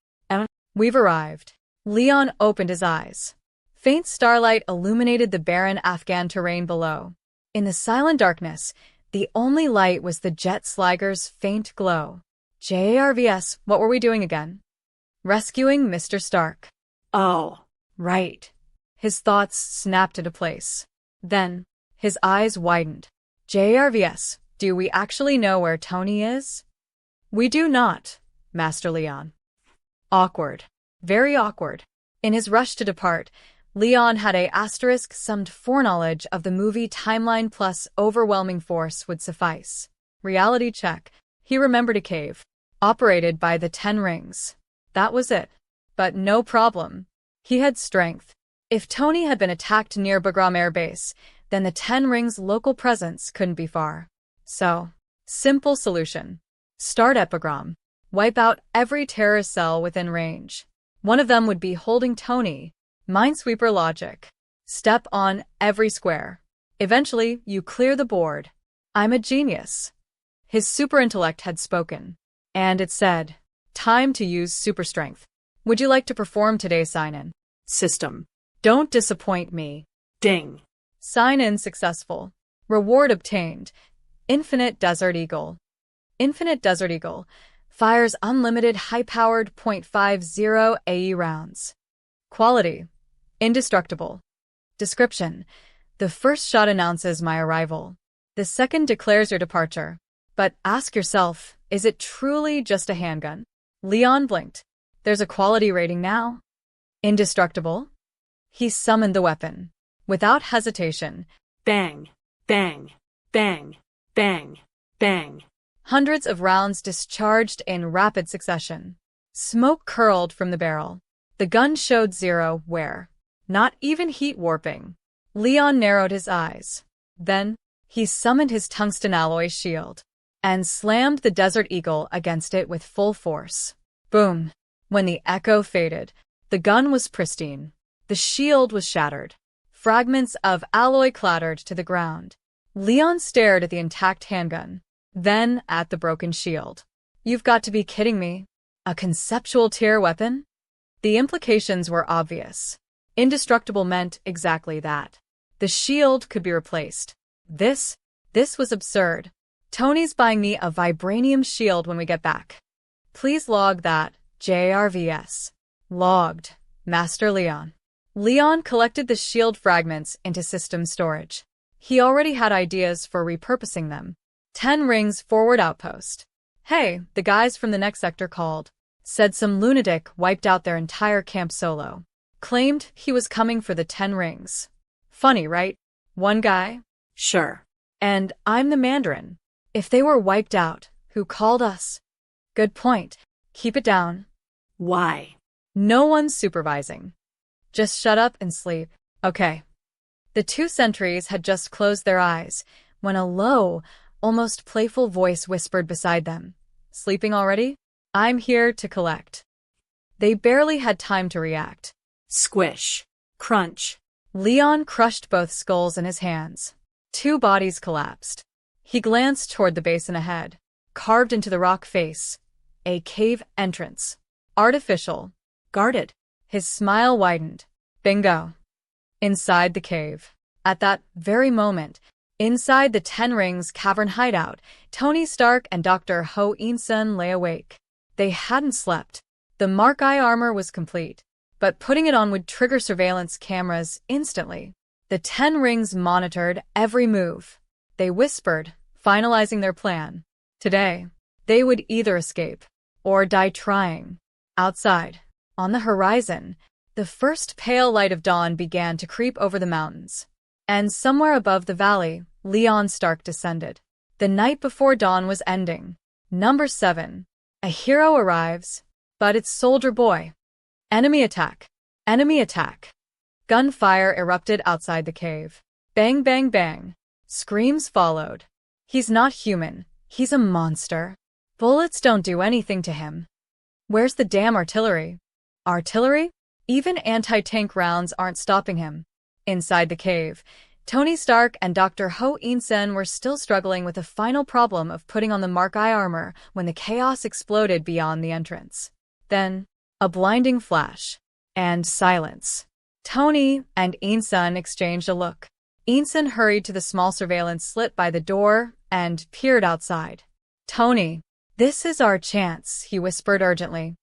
We've arrived. Leon opened his eyes. Faint starlight illuminated the barren Afghan terrain below. In the silent darkness, the only light was the jet Sliger's faint glow. JRVS, what were we doing again? Rescuing Mr. Stark. Oh. Right. His thoughts snapped into place. Then, his eyes widened. JRVS, do we actually know where Tony is? We do not, Master Leon. Awkward. Very awkward. In his rush to depart, Leon had a *summed foreknowledge of the movie timeline plus overwhelming force would suffice. Reality check. He remembered a cave. Operated by the 10 Rings. That was it. But no problem. He had strength. If Tony had been attacked near Bagram Air Base, then the 10 Rings' local presence couldn't be far. So, simple solution. Start at Bagram. Wipe out every terrorist cell within range. One of them would be holding Tony. Minesweeper logic. Step on every square. Eventually, you clear the board. I'm a genius. His superintellect had spoken. And it said, time to use super strength. Would you like to perform today's sign-in? System. Don't disappoint me. Ding. Sign-in successful. Reward obtained. Infinite Desert Eagle. Infinite Desert Eagle fires unlimited high-powered .50 AE rounds. Quality. Indestructible. Description. The first shot announces my arrival. The second declares your departure. But ask yourself, is it truly just a handgun? Leon blinked. There's a quality rating now. Indestructible? He summoned the weapon. Without hesitation. Bang. Bang. Bang. Bang. Bang. Hundreds of rounds discharged in rapid succession. Smoke curled from the barrel. The gun showed zero wear. Not even heat warping. Leon narrowed his eyes. Then, he summoned his tungsten alloy shield and slammed the Desert Eagle against it with full force. Boom! When the echo faded, the gun was pristine. The shield was shattered. Fragments of alloy clattered to the ground. Leon stared at the intact handgun, then at the broken shield. You've got to be kidding me. A conceptual tier weapon? The implications were obvious. Indestructible meant exactly that. The shield could be replaced. This was absurd. Tony's buying me a vibranium shield when we get back. Please log that, JRVS. Logged. Master Leon. Leon collected the shield fragments into system storage. He already had ideas for repurposing them. 10 rings forward outpost. Hey, the guys from the next sector called. Said some lunatic wiped out their entire camp solo. Claimed he was coming for the 10 rings. Funny, right? One guy? Sure. And I'm the Mandarin. If they were wiped out, who called us? Good point. Keep it down. Why? No one's supervising. Just shut up and sleep. Okay. The 2 sentries had just closed their eyes when a low, almost playful voice whispered beside them. Sleeping already? I'm here to collect. They barely had time to react. Squish. Crunch. Leon crushed both skulls in his hands. 2 bodies collapsed. He glanced toward the basin ahead. Carved into the rock face. A cave entrance. Artificial. Guarded. His smile widened. Bingo. Inside the cave. At that very moment, inside the 10 Rings cavern hideout, Tony Stark and Dr. Ho In-sun lay awake. They hadn't slept. The Mark I armor was complete, but putting it on would trigger surveillance cameras instantly. The 10 Rings monitored every move. They whispered, finalizing their plan. Today, they would either escape or die trying. Outside, on the horizon, the first pale light of dawn began to creep over the mountains. And somewhere above the valley, Leon Stark descended. The night before dawn was ending. Number 7. A hero arrives, but it's Soldier Boy. Enemy attack. Enemy attack. Gunfire erupted outside the cave. Bang, bang, bang. Screams followed. He's not human. He's a monster. Bullets don't do anything to him. Where's the damn artillery? Artillery? Even anti-tank rounds aren't stopping him. Inside the cave, Tony Stark and Dr. Ho In-sun were still struggling with the final problem of putting on the Mark I armor when the chaos exploded beyond the entrance. Then, a blinding flash. And silence. Tony and In-sun exchanged a look. In-sun hurried to the small surveillance slit by the door and peered outside. Tony, this is our chance, he whispered urgently.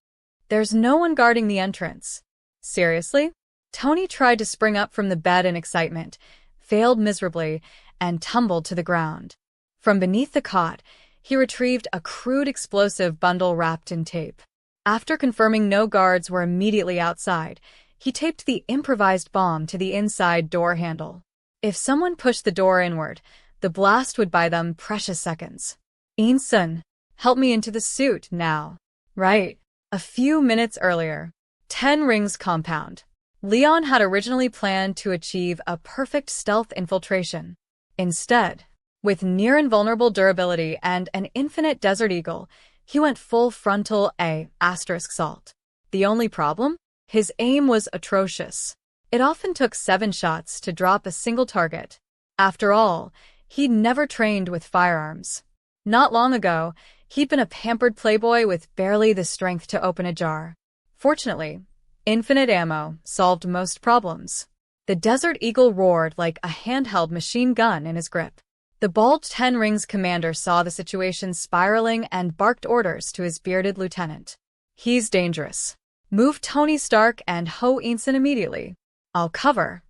There's no one guarding the entrance. Seriously? Tony tried to spring up from the bed in excitement, failed miserably, and tumbled to the ground. From beneath the cot, he retrieved a crude explosive bundle wrapped in tape. After confirming no guards were immediately outside, he taped the improvised bomb to the inside door handle. If someone pushed the door inward, the blast would buy them precious seconds. In-sun, help me into the suit now. Right. A few minutes earlier. 10 Rings compound. Leon had originally planned to achieve a perfect stealth infiltration. Instead, with near invulnerable durability and an infinite Desert Eagle, he went full frontal assault. The only problem? His aim was atrocious. It often took 7 shots to drop a single target. After all, he'd never trained with firearms. Not long ago, he'd been a pampered playboy with barely the strength to open a jar. Fortunately, infinite ammo solved most problems. The Desert Eagle roared like a handheld machine gun in his grip. The bald 10 Rings commander saw the situation spiraling and barked orders to his bearded lieutenant. He's dangerous. Move Tony Stark and Ho In-sun immediately. I'll cover.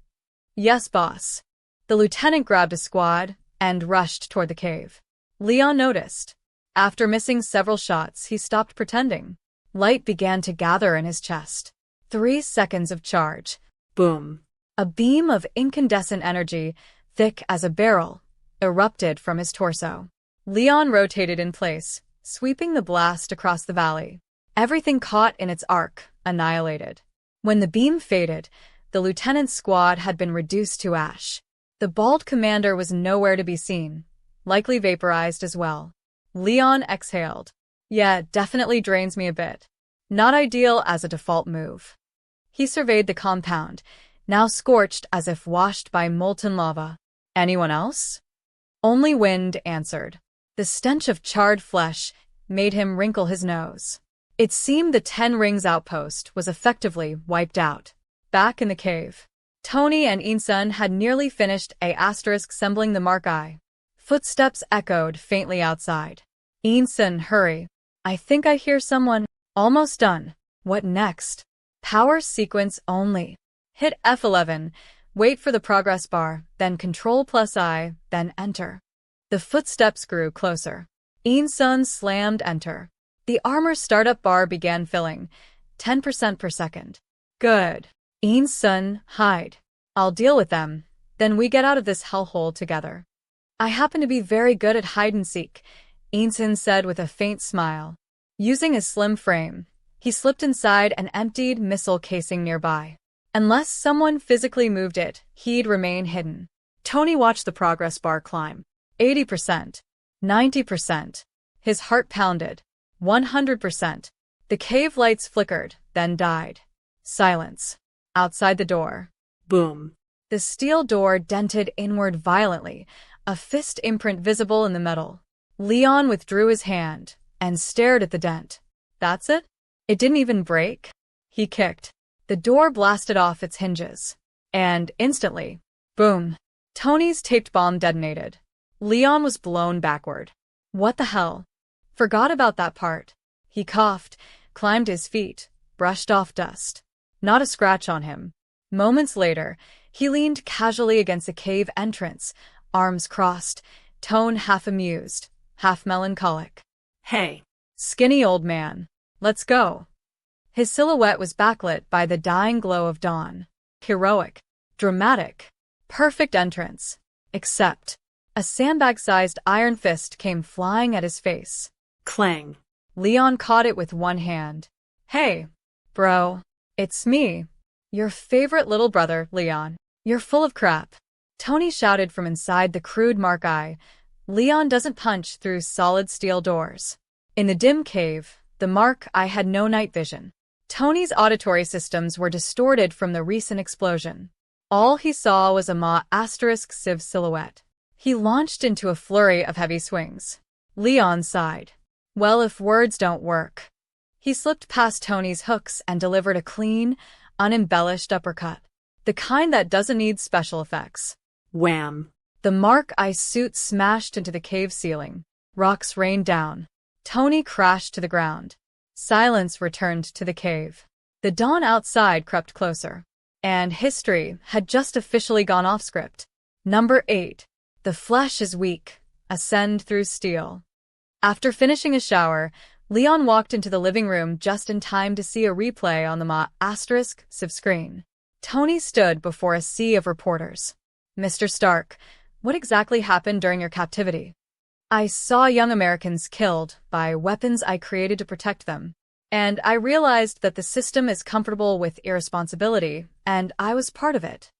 Yes, boss. The lieutenant grabbed a squad and rushed toward the cave. Leon noticed. After missing several shots, he stopped pretending. Light began to gather in his chest. 3 seconds of charge. Boom. A beam of incandescent energy, thick as a barrel, erupted from his torso. Leon rotated in place, sweeping the blast across the valley. Everything caught in its arc, annihilated. When the beam faded, the lieutenant's squad had been reduced to ash. The bald commander was nowhere to be seen, likely vaporized as well. Leon exhaled. Yeah, definitely drains me a bit. Not ideal as a default move. He surveyed the compound, now scorched as if washed by molten lava. Anyone else? Only Wind answered. The stench of charred flesh made him wrinkle his nose. It seemed the 10 Rings outpost was effectively wiped out. Back in the cave, Tony and Insun had nearly finished assembling the Mark I. Footsteps echoed faintly outside. Insun, hurry. I think I hear someone. Almost done. What next? Power sequence only. Hit F11, wait for the progress bar, then Control+I, then enter. The footsteps grew closer. Insun slammed enter. The armor startup bar began filling, 10% per second. Good. Insun, hide. I'll deal with them, then we get out of this hellhole together. I happen to be very good at hide-and-seek, Insun said with a faint smile. Using his slim frame, he slipped inside an emptied missile casing nearby. Unless someone physically moved it, he'd remain hidden. Tony watched the progress bar climb. 80%. 90%. His heart pounded. 100%. The cave lights flickered, then died. Silence. Outside the door. Boom. The steel door dented inward violently, a fist imprint visible in the metal. Leon withdrew his hand and stared at the dent. That's it? It didn't even break? He kicked. The door blasted off its hinges. And instantly, boom. Tony's taped bomb detonated. Leon was blown backward. What the hell? Forgot about that part. He coughed, climbed his feet, brushed off dust. Not a scratch on him. Moments later, he leaned casually against a cave entrance, arms crossed, tone half amused, half melancholic. Hey. Skinny old man. Let's go. His silhouette was backlit by the dying glow of dawn. Heroic. Dramatic. Perfect entrance. Except, a sandbag-sized iron fist came flying at his face. Clang. Leon caught it with one hand. Hey, bro. It's me. Your favorite little brother, Leon. You're full of crap. Tony shouted from inside the crude Mark I. Leon doesn't punch through solid steel doors. In the dim cave, the Mark I had no night vision. Tony's auditory systems were distorted from the recent explosion. All he saw was a *Civ silhouette. He launched into a flurry of heavy swings. Leon sighed. Well, if words don't work. He slipped past Tony's hooks and delivered a clean, unembellished uppercut. The kind that doesn't need special effects. Wham! The Mark I suit smashed into the cave ceiling. Rocks rained down. Tony crashed to the ground. Silence returned to the cave. The dawn outside crept closer. And history had just officially gone off script. Number 8. The flesh is weak. Ascend through steel. After finishing a shower, Leon walked into the living room just in time to see a replay on the *Civ screen. Tony stood before a sea of reporters. Mr. Stark, what exactly happened during your captivity? I saw young Americans killed by weapons I created to protect them. And I realized that the system is comfortable with irresponsibility, and I was part of it.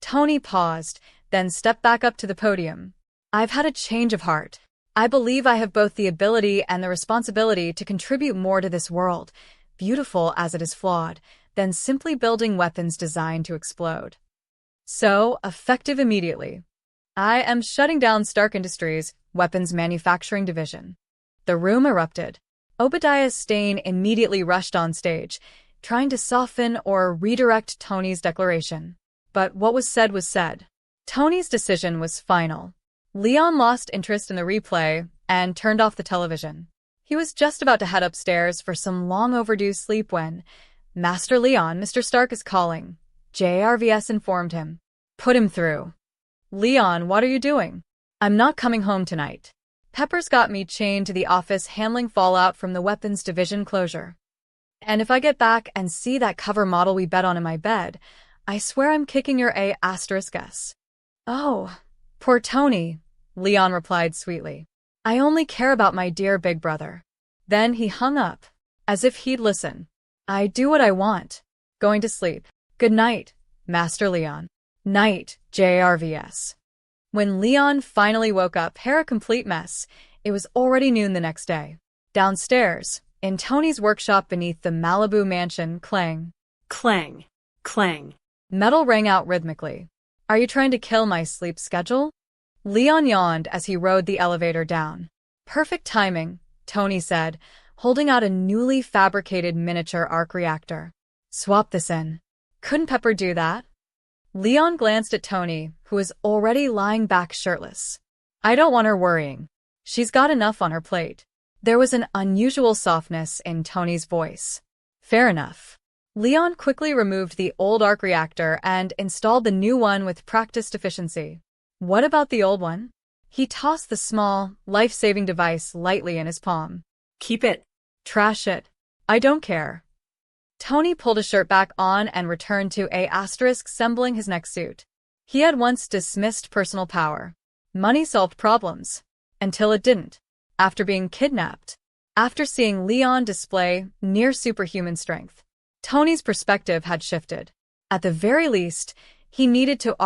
Tony paused, then stepped back up to the podium. I've had a change of heart. I believe I have both the ability and the responsibility to contribute more to this world, beautiful as it is flawed, than simply building weapons designed to explode. So, effective immediately. I am shutting down Stark Industries' weapons manufacturing division. The room erupted. Obadiah Stane immediately rushed on stage, trying to soften or redirect Tony's declaration. But what was said. Tony's decision was final. Leon lost interest in the replay and turned off the television. He was just about to head upstairs for some long overdue sleep when, Master Leon, Mr. Stark is calling, JRVS informed him. Put him through. Leon, what are you doing? I'm not coming home tonight. Pepper's got me chained to the office handling fallout from the weapons division closure. And if I get back and see that cover model we bet on in my bed, I swear I'm kicking your *S. Oh, poor Tony, Leon replied sweetly. I only care about my dear big brother. Then he hung up. as if he'd listen. I do what I want. Going to sleep. Good night, Master Leon. Night, JRVS. When Leon finally woke up, hair a complete mess, it was already noon the next day. Downstairs, in Tony's workshop beneath the Malibu mansion, clang. Clang. Clang. Metal rang out rhythmically. Are you trying to kill my sleep schedule? Leon yawned as he rode the elevator down. Perfect timing, Tony said, holding out a newly fabricated miniature arc reactor. Swap this in. Couldn't Pepper do that? Leon glanced at Tony, who was already lying back shirtless. I don't want her worrying. She's got enough on her plate. There was an unusual softness in Tony's voice. Fair enough. Leon quickly removed the old arc reactor and installed the new one with practiced efficiency. What about the old one? He tossed the small, life-saving device lightly in his palm. Keep it. Trash it. I don't care. Tony pulled his shirt back on and returned to a asterisk resembling his neck suit. He had once dismissed personal power. Money solved problems. Until it didn't. After being kidnapped. After seeing Leon display near superhuman strength. Tony's perspective had shifted. At the very least, he needed to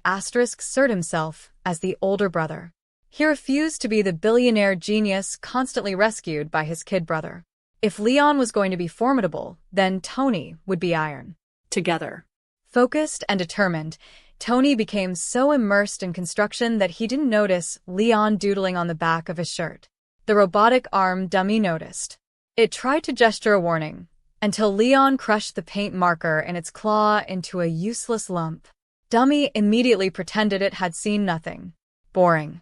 assert himself as the older brother. He refused to be the billionaire genius constantly rescued by his kid brother. If Leon was going to be formidable, then Tony would be iron. Together. Focused and determined, Tony became so immersed in construction that he didn't notice Leon doodling on the back of his shirt. The robotic arm dummy noticed. It tried to gesture a warning, until Leon crushed the paint marker in its claw into a useless lump. Dummy immediately pretended it had seen nothing. Boring.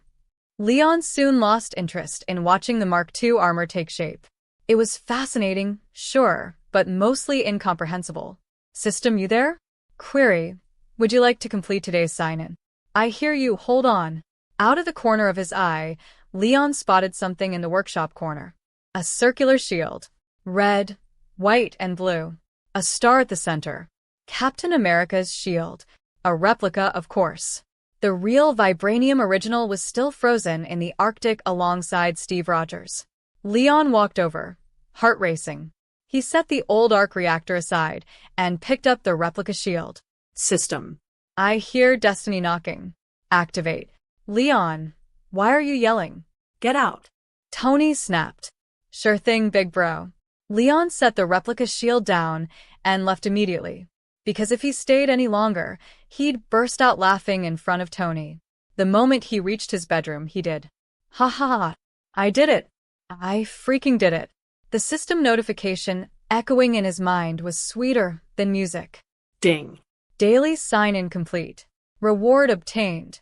Leon soon lost interest in watching the Mark II armor take shape. It was fascinating, sure, but mostly incomprehensible. System, you there? Query. Would you like to complete today's sign-in? I hear you, hold on. Out of the corner of his eye, Leon spotted something in the workshop corner. A circular shield. Red, white, and blue. A star at the center. Captain America's shield. A replica, of course. The real vibranium original was still frozen in the Arctic alongside Steve Rogers. Leon walked over, heart racing. He set the old arc reactor aside and picked up the replica shield. System. I hear destiny knocking. Activate. Leon, why are you yelling? Get out. Tony snapped. Sure thing, big bro. Leon set the replica shield down and left immediately. Because if he stayed any longer, he'd burst out laughing in front of Tony. The moment he reached his bedroom, he did. Ha ha ha. I did it. I freaking did it. The system notification echoing in his mind was sweeter than music. Ding. Daily sign-in complete. Reward obtained.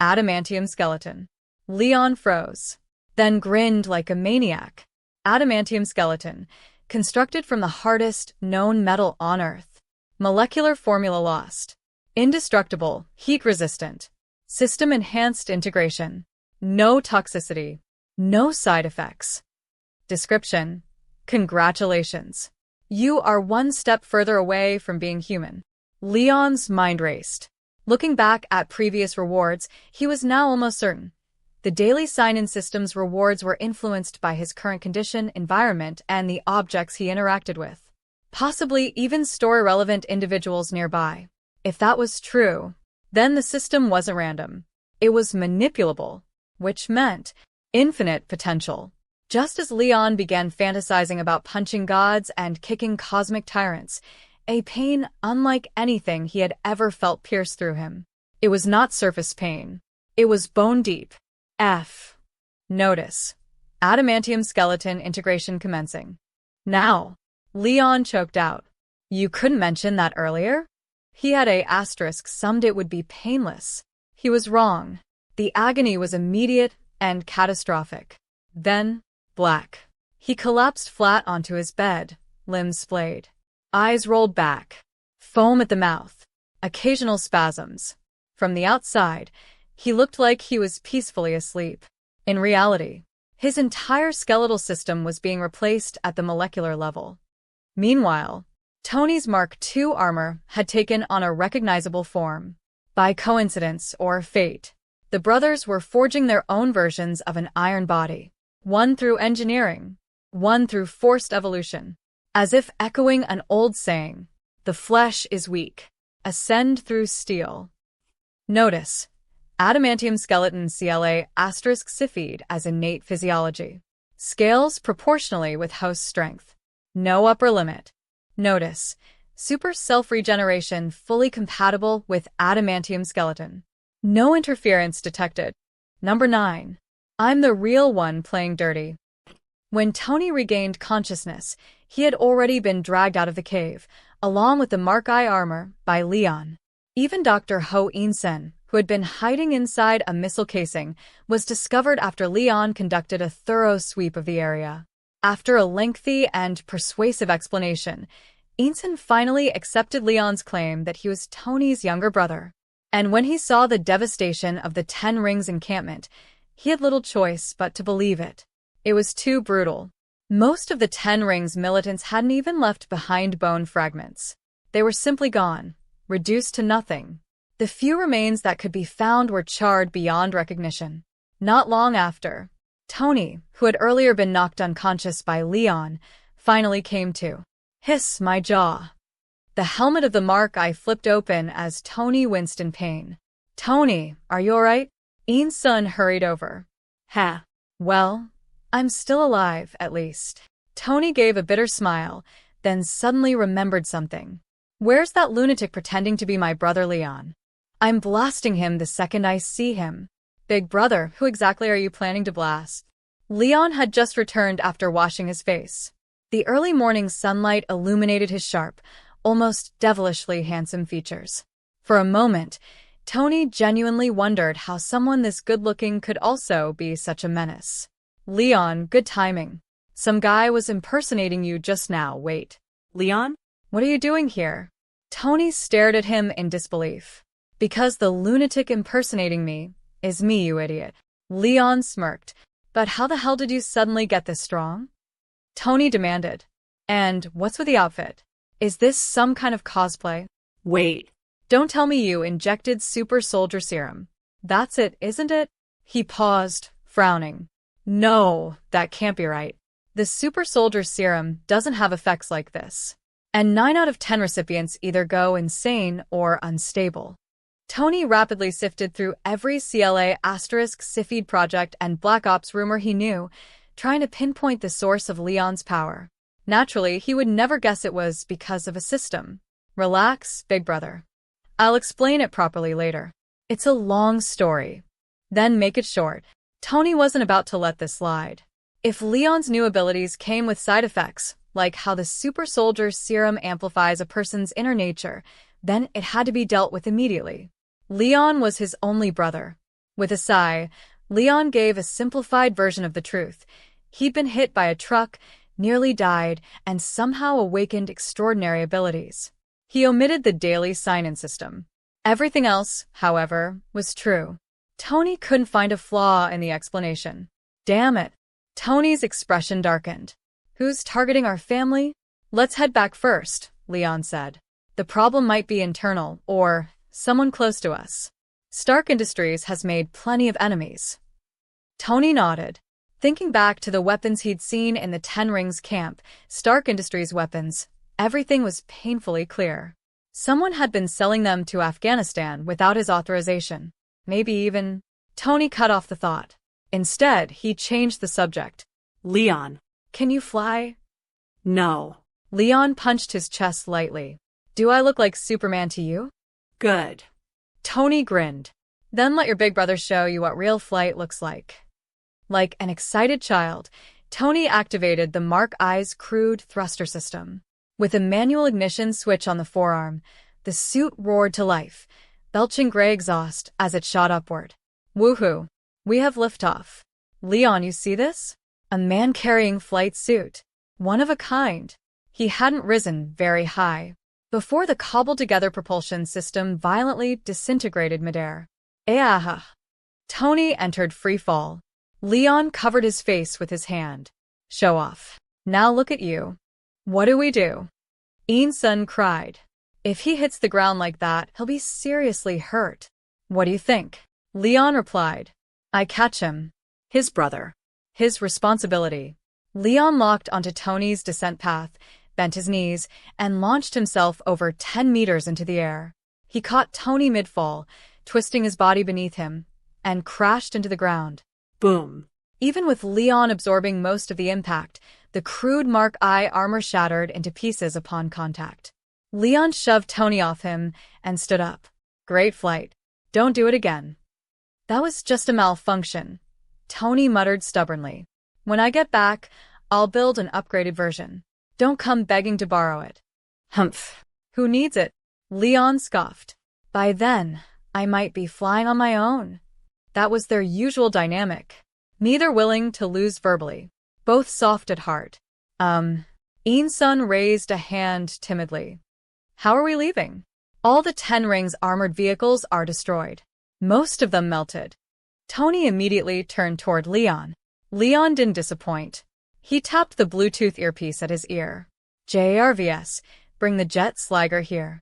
Adamantium skeleton. Leon froze. Then grinned like a maniac. Adamantium skeleton. Constructed from the hardest known metal on Earth. Molecular formula lost. Indestructible, heat-resistant. System-enhanced integration. No toxicity. No side effects. Description. Congratulations. You are one step further away from being human. Leon's mind raced. Looking back at previous rewards, he was now almost certain. The daily sign-in system's rewards were influenced by his current condition, environment, and the objects he interacted with. Possibly even story-relevant individuals nearby. If that was true, then the system wasn't random. It was manipulable, which meant infinite potential. Just as Leon began fantasizing about punching gods and kicking cosmic tyrants, a pain unlike anything he had ever felt pierced through him. It was not surface pain. It was bone-deep. Notice. Adamantium skeleton integration commencing. Now. Leon choked out. You couldn't mention that earlier? He had summed it would be painless. He was wrong. The agony was immediate and catastrophic. Then, black. He collapsed flat onto his bed, limbs splayed. Eyes rolled back. Foam at the mouth. Occasional spasms. From the outside, he looked like he was peacefully asleep. In reality, his entire skeletal system was being replaced at the molecular level. Meanwhile, Tony's Mark II armor had taken on a recognizable form. By coincidence or fate, the brothers were forging their own versions of an iron body. One through engineering, won through forced evolution. As if echoing an old saying, the flesh is weak. Ascend through steel. Notice, adamantium skeleton CLA asterisk Sifid as innate physiology. Scales proportionally with host strength. No upper limit. Notice, super self-regeneration fully compatible with adamantium skeleton. No interference detected. Number 9. I'm the real one playing dirty. When Tony regained consciousness, he had already been dragged out of the cave, along with the Mark I armor, by Leon. Even Dr. Ho In-sen, who had been hiding inside a missile casing, was discovered after Leon conducted a thorough sweep of the area. After a lengthy and persuasive explanation, In-sen finally accepted Leon's claim that he was Tony's younger brother. And when he saw the devastation of the Ten Rings encampment, he had little choice but to believe it. It was too brutal. Most of the Ten Rings militants hadn't even left behind bone fragments. They were simply gone, reduced to nothing. The few remains that could be found were charred beyond recognition. Not long after, Tony, who had earlier been knocked unconscious by Leon, finally came to. Hiss, my jaw. The helmet of the Mark I flipped open as Tony winced in pain. Tony, are you alright? In-sun hurried over. Ha. Well, I'm still alive, at least. Tony gave a bitter smile, then suddenly remembered something. Where's that lunatic pretending to be my brother Leon? I'm blasting him the second I see him. Big brother, who exactly are you planning to blast? Leon had just returned after washing his face. The early morning sunlight illuminated his sharp, almost devilishly handsome features. For a moment, Tony genuinely wondered how someone this good-looking could also be such a menace. Leon, good timing. Some guy was impersonating you just now, wait. Leon? What are you doing here? Tony stared at him in disbelief. Because the lunatic impersonating me is me, you idiot. Leon smirked. But how the hell did you suddenly get this strong? Tony demanded. And what's with the outfit? Is this some kind of cosplay? Wait. Don't tell me you injected super soldier serum. That's it, isn't it? He paused, frowning. No, that can't be right. The super soldier serum doesn't have effects like this. And 9 out of 10 recipients either go insane or unstable. Tony rapidly sifted through every CLA asterisk Sifid project and Black Ops rumor he knew, trying to pinpoint the source of Leon's power. Naturally, he would never guess it was because of a system. Relax, big brother. I'll explain it properly later. It's a long story. Then make it short. Tony wasn't about to let this slide. If Leon's new abilities came with side effects, like how the super soldier serum amplifies a person's inner nature, then it had to be dealt with immediately. Leon was his only brother. With a sigh, Leon gave a simplified version of the truth. He'd been hit by a truck, nearly died, and somehow awakened extraordinary abilities. He omitted the daily sign-in system. Everything else, however, was true. Tony couldn't find a flaw in the explanation. Damn it. Tony's expression darkened. Who's targeting our family? Let's head back first, Leon said. The problem might be internal, or someone close to us. Stark Industries has made plenty of enemies. Tony nodded. Thinking back to the weapons he'd seen in the Ten Rings camp, Stark Industries weapons, everything was painfully clear. Someone had been selling them to Afghanistan without his authorization. Maybe even... Tony cut off the thought. Instead, he changed the subject. Leon. Can you fly? No. Leon punched his chest lightly. Do I look like Superman to you? Good. Tony grinned. Then let your big brother show you what real flight looks like. Like an excited child, Tony activated the Mark I's crude thruster system. With a manual ignition switch on the forearm, the suit roared to life, belching gray exhaust as it shot upward. Woohoo! We have liftoff. Leon, you see this? A man-carrying flight suit. One of a kind. He hadn't risen very high before the cobbled-together propulsion system violently disintegrated midair. Eaha! Tony entered free fall. Leon covered his face with his hand. Show off. Now look at you. What do we do? In-sun cried. If he hits the ground like that, he'll be seriously hurt. What do you think? Leon replied. I catch him. His brother. His responsibility. Leon locked onto Tony's descent path, bent his knees, and launched himself over 10 meters into the air. He caught Tony mid-fall, twisting his body beneath him, and crashed into the ground. Boom. Even with Leon absorbing most of the impact, the crude Mark I armor shattered into pieces upon contact. Leon shoved Tony off him and stood up. Great flight. Don't do it again. That was just a malfunction, Tony muttered stubbornly. When I get back, I'll build an upgraded version. Don't come begging to borrow it. Humph. Who needs it? Leon scoffed. By then, I might be flying on my own. That was their usual dynamic. Neither willing to lose verbally. Both soft at heart. Eun-sun raised a hand timidly. How are we leaving? All the 10 Rings armored vehicles are destroyed. Most of them melted. Tony immediately turned toward Leon. Leon didn't disappoint. He tapped the Bluetooth earpiece at his ear. JRVS, bring the jet Sliger here.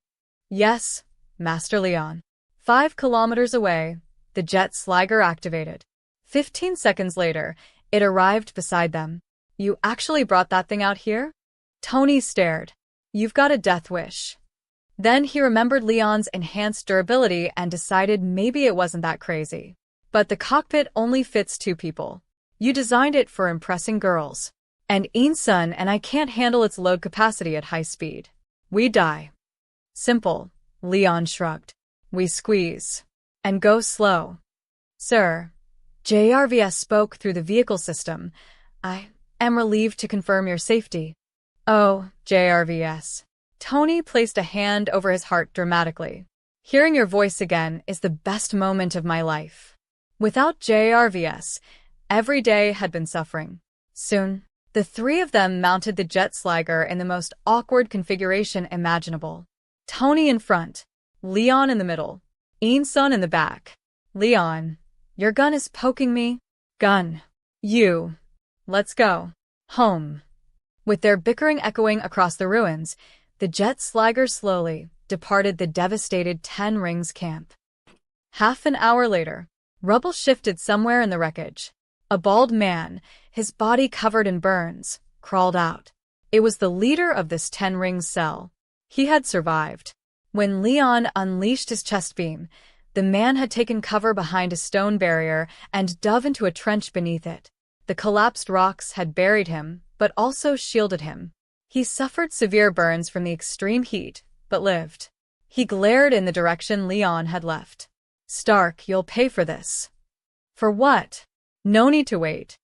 Yes, Master Leon. 5 kilometers away, the jet Sliger activated. 15 seconds later, it arrived beside them. You actually brought that thing out here? Tony stared. You've got a death wish. Then he remembered Leon's enhanced durability and decided maybe it wasn't that crazy. But the cockpit only fits 2 people. You designed it for impressing girls. And Eun-sun and I can't handle its load capacity at high speed. We die. Simple, Leon shrugged. We squeeze. And go slow. Sir, JRVS spoke through the vehicle system. I am relieved to confirm your safety. Oh, JRVS. Tony placed a hand over his heart dramatically. Hearing your voice again is the best moment of my life. Without JRVS, every day had been suffering. Soon, the 3 of them mounted the jet Sliger in the most awkward configuration imaginable. Tony in front, Leon in the middle, Eun-sun in the back. Leon, your gun is poking me. Gun. You. Let's go. Home. With their bickering echoing across the ruins, the jet Sliger slowly departed the devastated 10 Rings camp. Half an hour later, rubble shifted somewhere in the wreckage. A bald man, his body covered in burns, crawled out. It was the leader of this 10 Rings cell. He had survived. When Leon unleashed his chest beam, the man had taken cover behind a stone barrier and dove into a trench beneath it. The collapsed rocks had buried him, but also shielded him. He suffered severe burns from the extreme heat, but lived. He glared in the direction Leon had left. Stark, you'll pay for this. For what? No need to wait.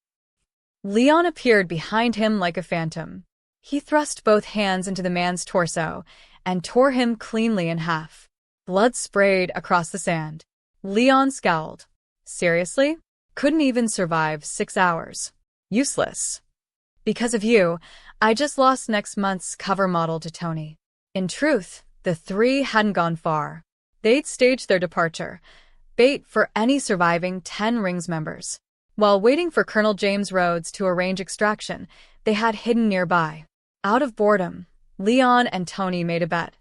Leon appeared behind him like a phantom. He thrust both hands into the man's torso and tore him cleanly in half. Blood sprayed across the sand. Leon scowled. Seriously? Couldn't even survive 6 hours. Useless. Because of you, I just lost next month's cover model to Tony. In truth, the 3 hadn't gone far. They'd staged their departure, bait for any surviving 10 Rings members. While waiting for Colonel James Rhodes to arrange extraction, they had hidden nearby. Out of boredom, Leon and Tony made a bet.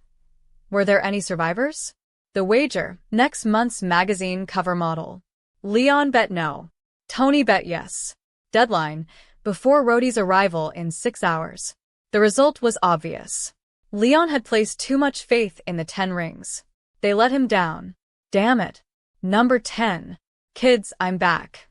Were there any survivors? The wager, next month's magazine cover model. Leon bet no. Tony bet yes. Deadline, before Rhodey's arrival in 6 hours. The result was obvious. Leon had placed too much faith in the 10 Rings. They let him down. Damn it. Number 10. Kids, I'm back.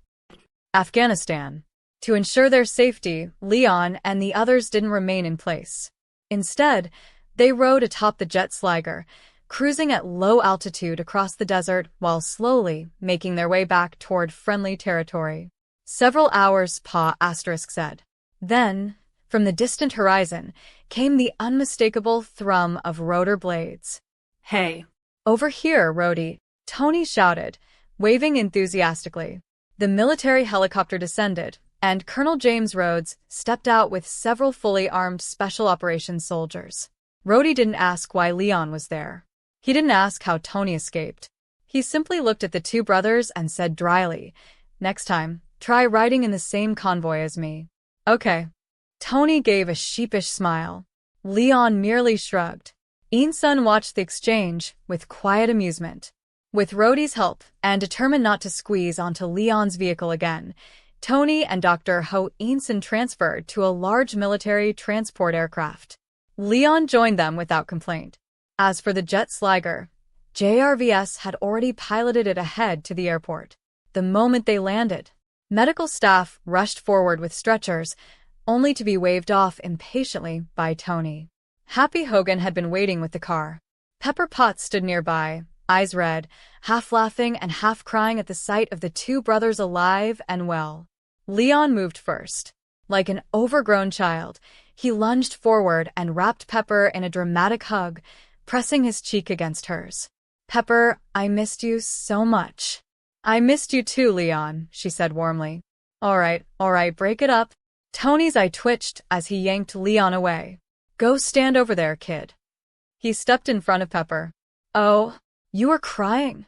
Afghanistan. To ensure their safety, Leon and the others didn't remain in place. Instead, they rode atop the jet Sliger, cruising at low altitude across the desert while slowly making their way back toward friendly territory. Several hours, Pa Asterisk said. Then, from the distant horizon, came the unmistakable thrum of rotor blades. Hey. Over here, Rhodey, Tony shouted, waving enthusiastically. The military helicopter descended, and Colonel James Rhodes stepped out with several fully armed special operations soldiers. Rhodey didn't ask why Leon was there. He didn't ask how Tony escaped. He simply looked at the 2 brothers and said dryly, next time, try riding in the same convoy as me. Okay. Tony gave a sheepish smile. Leon merely shrugged. Eun-sun watched the exchange with quiet amusement. With Rhodey's help, and determined not to squeeze onto Leon's vehicle again, Tony and Dr. Ho Einson transferred to a large military transport aircraft. Leon joined them without complaint. As for the jet Sliger, JRVS had already piloted it ahead to the airport. The moment they landed, medical staff rushed forward with stretchers, only to be waved off impatiently by Tony. Happy Hogan had been waiting with the car. Pepper Potts stood nearby, eyes red, half laughing and half crying at the sight of the two brothers alive and well. Leon moved first. Like an overgrown child, he lunged forward and wrapped Pepper in a dramatic hug, pressing his cheek against hers. "Pepper, I missed you so much." "I missed you too, Leon," she said warmly. All right, break it up." Tony's eye twitched as he yanked Leon away. "Go stand over there, kid." He stepped in front of Pepper. "Oh, you were crying?"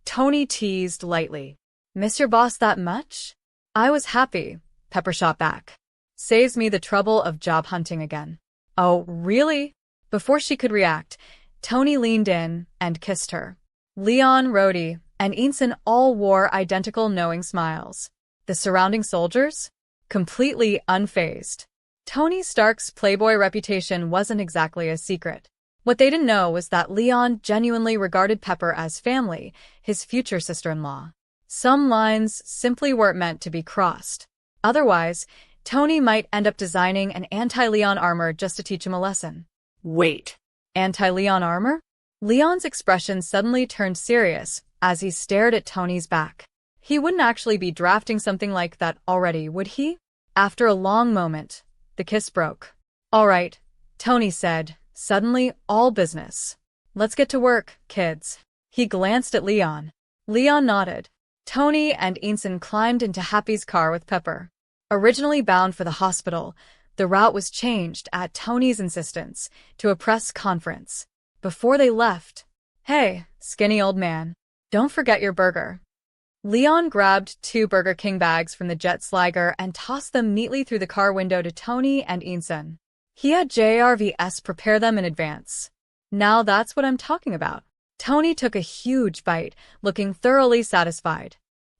Tony teased lightly. "Miss your boss that much?" "I was happy," Pepper shot back. "Saves me the trouble of job hunting again." "Oh, really?" Before she could react, Tony leaned in and kissed her. Leon, Rhodey, and Einson all wore identical knowing smiles. The surrounding soldiers? Completely unfazed. Tony Stark's playboy reputation wasn't exactly a secret. What they didn't know was that Leon genuinely regarded Pepper as family, his future sister-in-law. Some lines simply weren't meant to be crossed. Otherwise, Tony might end up designing an anti-Leon armor just to teach him a lesson. Wait. Anti-Leon armor? Leon's expression suddenly turned serious as he stared at Tony's back. He wouldn't actually be drafting something like that already, would he? After a long moment, the kiss broke. "All right," Tony said, suddenly all business. "Let's get to work, kids." He glanced at Leon. Leon nodded. Tony and Einson climbed into Happy's car with Pepper. Originally bound for the hospital, the route was changed at Tony's insistence to a press conference. Before they left, "Hey, skinny old man, don't forget your burger." Leon grabbed 2 Burger King bags from the jet Sliger and tossed them neatly through the car window to Tony and Einson. He had JRVS prepare them in advance. "Now that's what I'm talking about." Tony took a huge bite, looking thoroughly satisfied.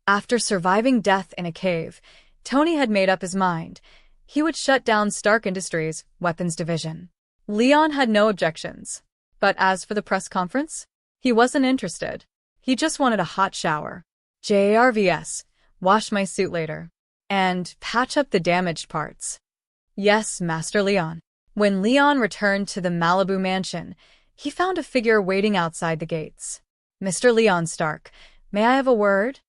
After surviving death in a cave, Tony had made up his mind. He would shut down Stark Industries' weapons division. Leon had no objections. But as for the press conference, he wasn't interested. He just wanted a hot shower. JRVS, wash my suit later. And patch up the damaged parts. Yes, Master Leon. When Leon returned to the Malibu mansion, he found a figure waiting outside the gates. "Mr. Leon Stark, may I have a word?"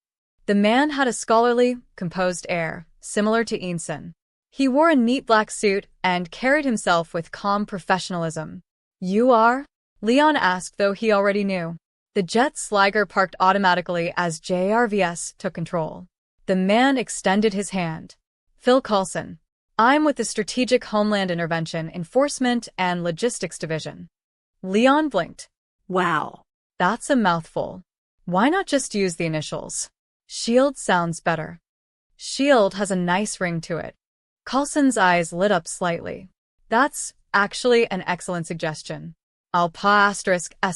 The man had a scholarly, composed air, similar to Einson. He wore a neat black suit and carried himself with calm professionalism. "You are?" Leon asked, though he already knew. The jet Sliger parked automatically as JRVS took control. The man extended his hand. "Phil Coulson. I'm with the Strategic Homeland Intervention, Enforcement, and Logistics Division." Leon blinked. Wow. That's a mouthful. Why not just use the initials? SHIELD sounds better. SHIELD has a nice ring to it. Coulson's eyes lit up slightly. That's actually an excellent suggestion. I'll **s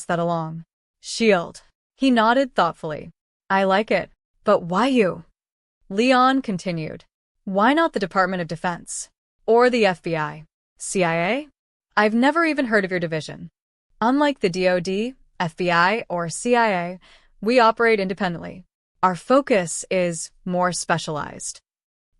that along. SHIELD. He nodded thoughtfully. I like it. But why you? Leon continued. Why not the Department of Defense? Or the FBI? CIA? I've never even heard of your division. Unlike the DoD, FBI, or CIA, we operate independently. Our focus is more specialized.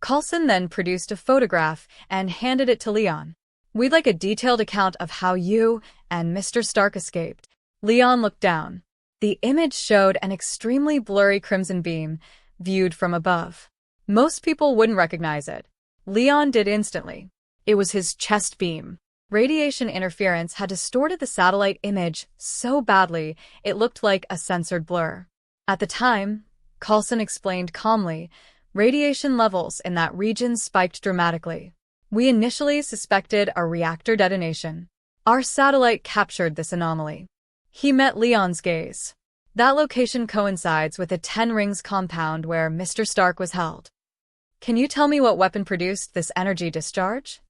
Coulson then produced a photograph and handed it to Leon. We'd like a detailed account of how you and Mr. Stark escaped. Leon looked down. The image showed an extremely blurry crimson beam, viewed from above. Most people wouldn't recognize it. Leon did instantly. It was his chest beam. Radiation interference had distorted the satellite image so badly it looked like a censored blur. At the time, Coulson explained calmly, radiation levels in that region spiked dramatically. We initially suspected a reactor detonation. Our satellite captured this anomaly. He met Leon's gaze. That location coincides with the 10 Rings compound where Mr. Stark was held. Can you tell me what weapon produced this energy discharge?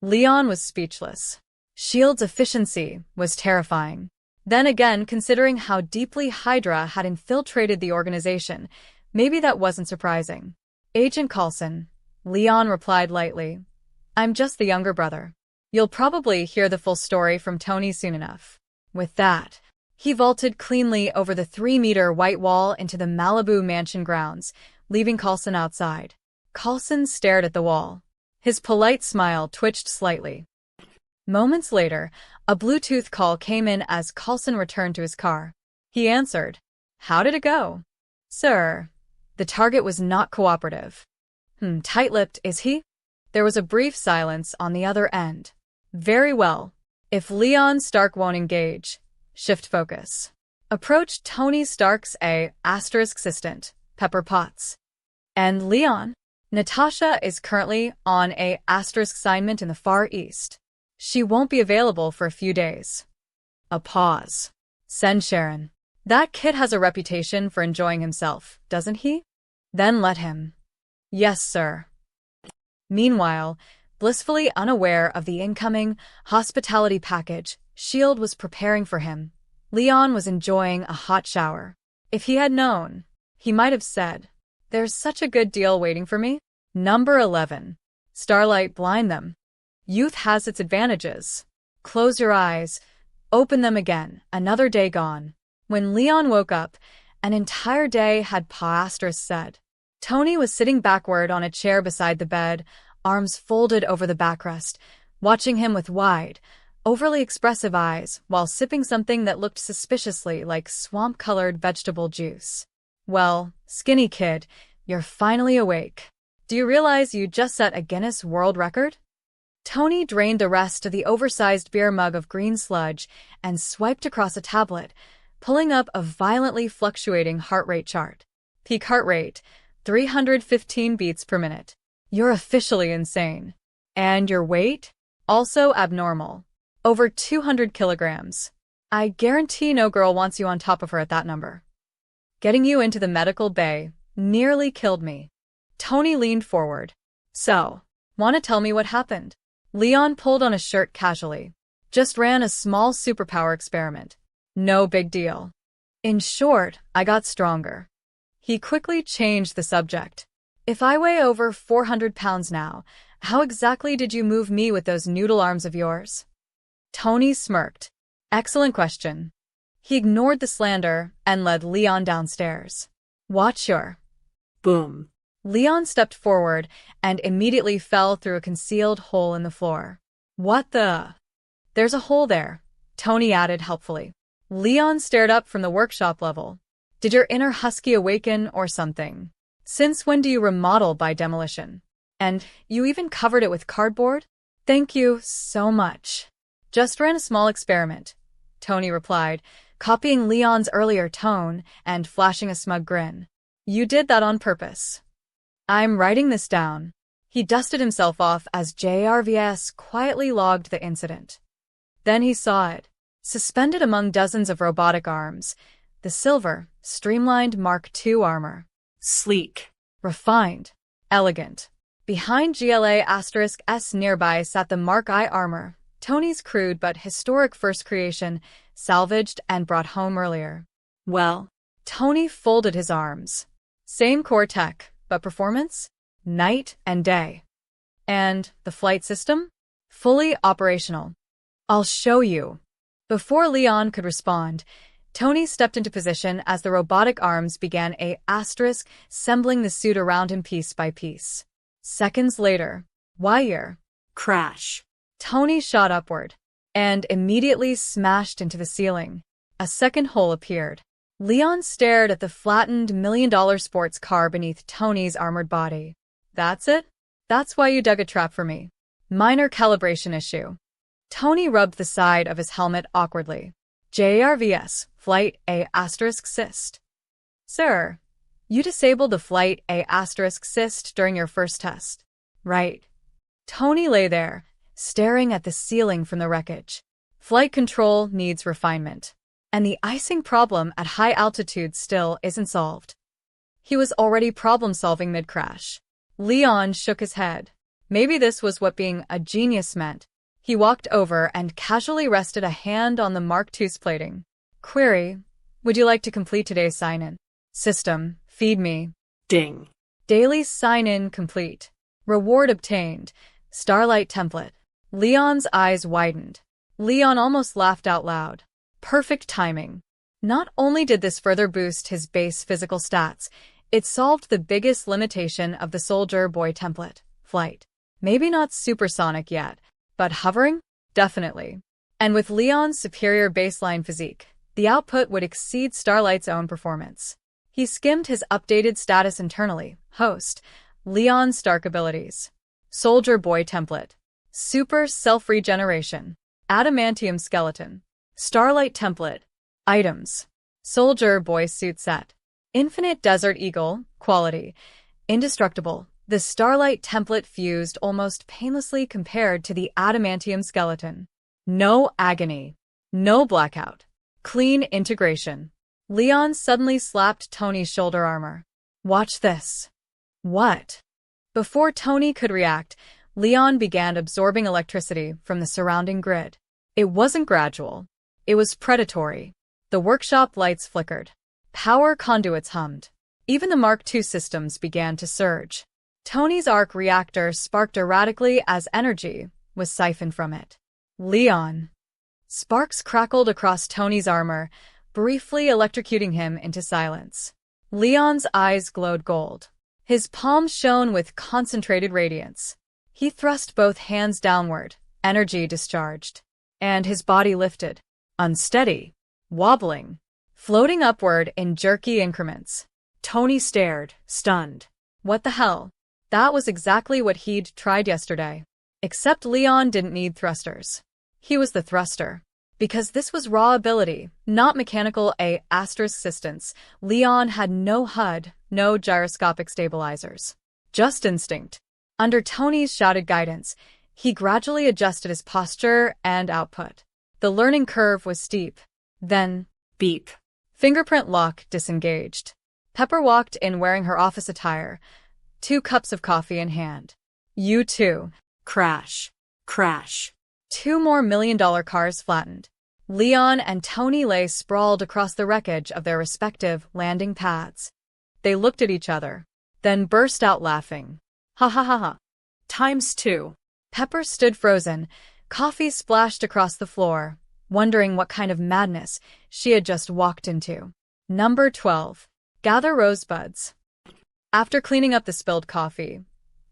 Leon was speechless. SHIELD's efficiency was terrifying. Then again, considering how deeply Hydra had infiltrated the organization, maybe that wasn't surprising. Agent Coulson, Leon replied lightly. I'm just the younger brother. You'll probably hear the full story from Tony soon enough. With that, he vaulted cleanly over the 3-meter white wall into the Malibu mansion grounds, leaving Coulson outside. Coulson stared at the wall. His polite smile twitched slightly. Moments later, a Bluetooth call came in as Coulson returned to his car. He answered. How did it go? Sir. The target was not cooperative. Tight-lipped, is he? There was a brief silence on the other end. Very well. If Leon Stark won't engage, shift focus. Approach Tony Stark's assistant, Pepper Potts. And Leon? Natasha is currently on a assignment in the Far East. She won't be available for a few days. A pause. Send Sharon. That kid has a reputation for enjoying himself, doesn't he? Then let him. Yes, sir. Meanwhile, blissfully unaware of the incoming hospitality package S.H.I.E.L.D. was preparing for him, Leon was enjoying a hot shower. If he had known, he might have said, There's such a good deal waiting for me. Number 11. Starlight blind them. Youth has its advantages. Close your eyes. Open them again. Another day gone. When Leon woke up, an entire day had passed. Said. Tony was sitting backward on a chair beside the bed, arms folded over the backrest, watching him with wide, overly expressive eyes while sipping something that looked suspiciously like swamp-colored vegetable juice. Well, skinny kid, you're finally awake. Do you realize you just set a Guinness World Record? Tony drained the rest of the oversized beer mug of green sludge and swiped across a tablet, pulling up a violently fluctuating heart rate chart. Peak heart rate, 315 beats per minute. You're officially insane. And your weight? Also abnormal. Over 200 kilograms. I guarantee no girl wants you on top of her at that number. Getting you into the medical bay nearly killed me. Tony leaned forward. So, want to tell me what happened? Leon pulled on his shirt casually. Just ran a small superpower experiment. No big deal. In short, I got stronger. He quickly changed the subject. If I weigh over 400 pounds now, how exactly did you move me with those noodle arms of yours? Tony smirked. Excellent question. He ignored the slander and led Leon downstairs. Watch your... Boom. Leon stepped forward and immediately fell through a concealed hole in the floor. What the... There's a hole there, Tony added helpfully. Leon stared up from the workshop level. Did your inner husky awaken or something? Since when do you remodel by demolition? And you even covered it with cardboard? Thank you so much. Just ran a small experiment, Tony replied, copying Leon's earlier tone and flashing a smug grin. You did that on purpose. I'm writing this down. He dusted himself off as JRVS quietly logged the incident. Then he saw it, suspended among dozens of robotic arms, the silver, streamlined Mark II armor. Sleek. Refined. Elegant. Behind GLA*S nearby sat the Mark I armor, Tony's crude but historic first creation, salvaged and brought home earlier. Well, Tony folded his arms. Same core tech, but performance? Night and day. And the flight system? Fully operational. I'll show you. Before Leon could respond, Tony stepped into position as the robotic arms began assembling the suit around him piece by piece. Seconds later, wire. Crash. Tony shot upward and immediately smashed into the ceiling. A second hole appeared. Leon stared at the flattened million-dollar sports car beneath Tony's armored body. That's it? That's why you dug a trap for me. Minor calibration issue. Tony rubbed the side of his helmet awkwardly. JRVS, Flight A**Syst. Sir, you disabled the Flight A**Syst during your first test. Right. Tony lay there, staring at the ceiling from the wreckage. Flight control needs refinement. And the icing problem at high altitude still isn't solved. He was already problem-solving mid-crash. Leon shook his head. Maybe this was what being a genius meant. He walked over and casually rested a hand on the Mark II's plating. Query, would you like to complete today's sign-in? System, feed me. Ding. Daily sign-in complete. Reward obtained. Starlight template. Leon's eyes widened. Leon almost laughed out loud. Perfect timing. Not only did this further boost his base physical stats, it solved the biggest limitation of the soldier boy template: flight. Maybe not supersonic yet, but hovering? Definitely. And with Leon's superior baseline physique, the output would exceed Starlight's own performance. He skimmed his updated status internally. Host. Leon Stark abilities. Soldier boy template. Super self-regeneration. Adamantium skeleton. Starlight template. Items. Soldier boy suit set. Infinite desert eagle. Quality. Indestructible. The Starlight template fused almost painlessly compared to the adamantium skeleton. No agony. No blackout. Clean integration. Leon suddenly slapped Tony's shoulder armor. Watch this. What? Before Tony could react, Leon began absorbing electricity from the surrounding grid. It wasn't gradual. It was predatory. The workshop lights flickered. Power conduits hummed. Even the Mark II systems began to surge. Tony's arc reactor sparked erratically as energy was siphoned from it. Leon. Sparks crackled across Tony's armor, briefly electrocuting him into silence. Leon's eyes glowed gold. His palms shone with concentrated radiance. He thrust both hands downward, energy discharged. And his body lifted. Unsteady. Wobbling. Floating upward in jerky increments. Tony stared, stunned. What the hell? That was exactly what he'd tried yesterday. Except Leon didn't need thrusters. He was the thruster. Because this was raw ability, not mechanical assistance, Leon had no HUD, no gyroscopic stabilizers. Just instinct. Under Tony's shouted guidance, he gradually adjusted his posture and output. The learning curve was steep. Then, Beep. Fingerprint lock disengaged. Pepper walked in wearing her office attire, 2 cups of coffee in hand. You too. Crash. Crash. 2 more million-dollar cars flattened. Leon and Tony lay sprawled across the wreckage of their respective landing pads. They looked at each other, then burst out laughing. Ha ha ha ha. ×2. Pepper stood frozen, coffee splashed across the floor, wondering what kind of madness she had just walked into. Number 12. Gather rosebuds. After cleaning up the spilled coffee,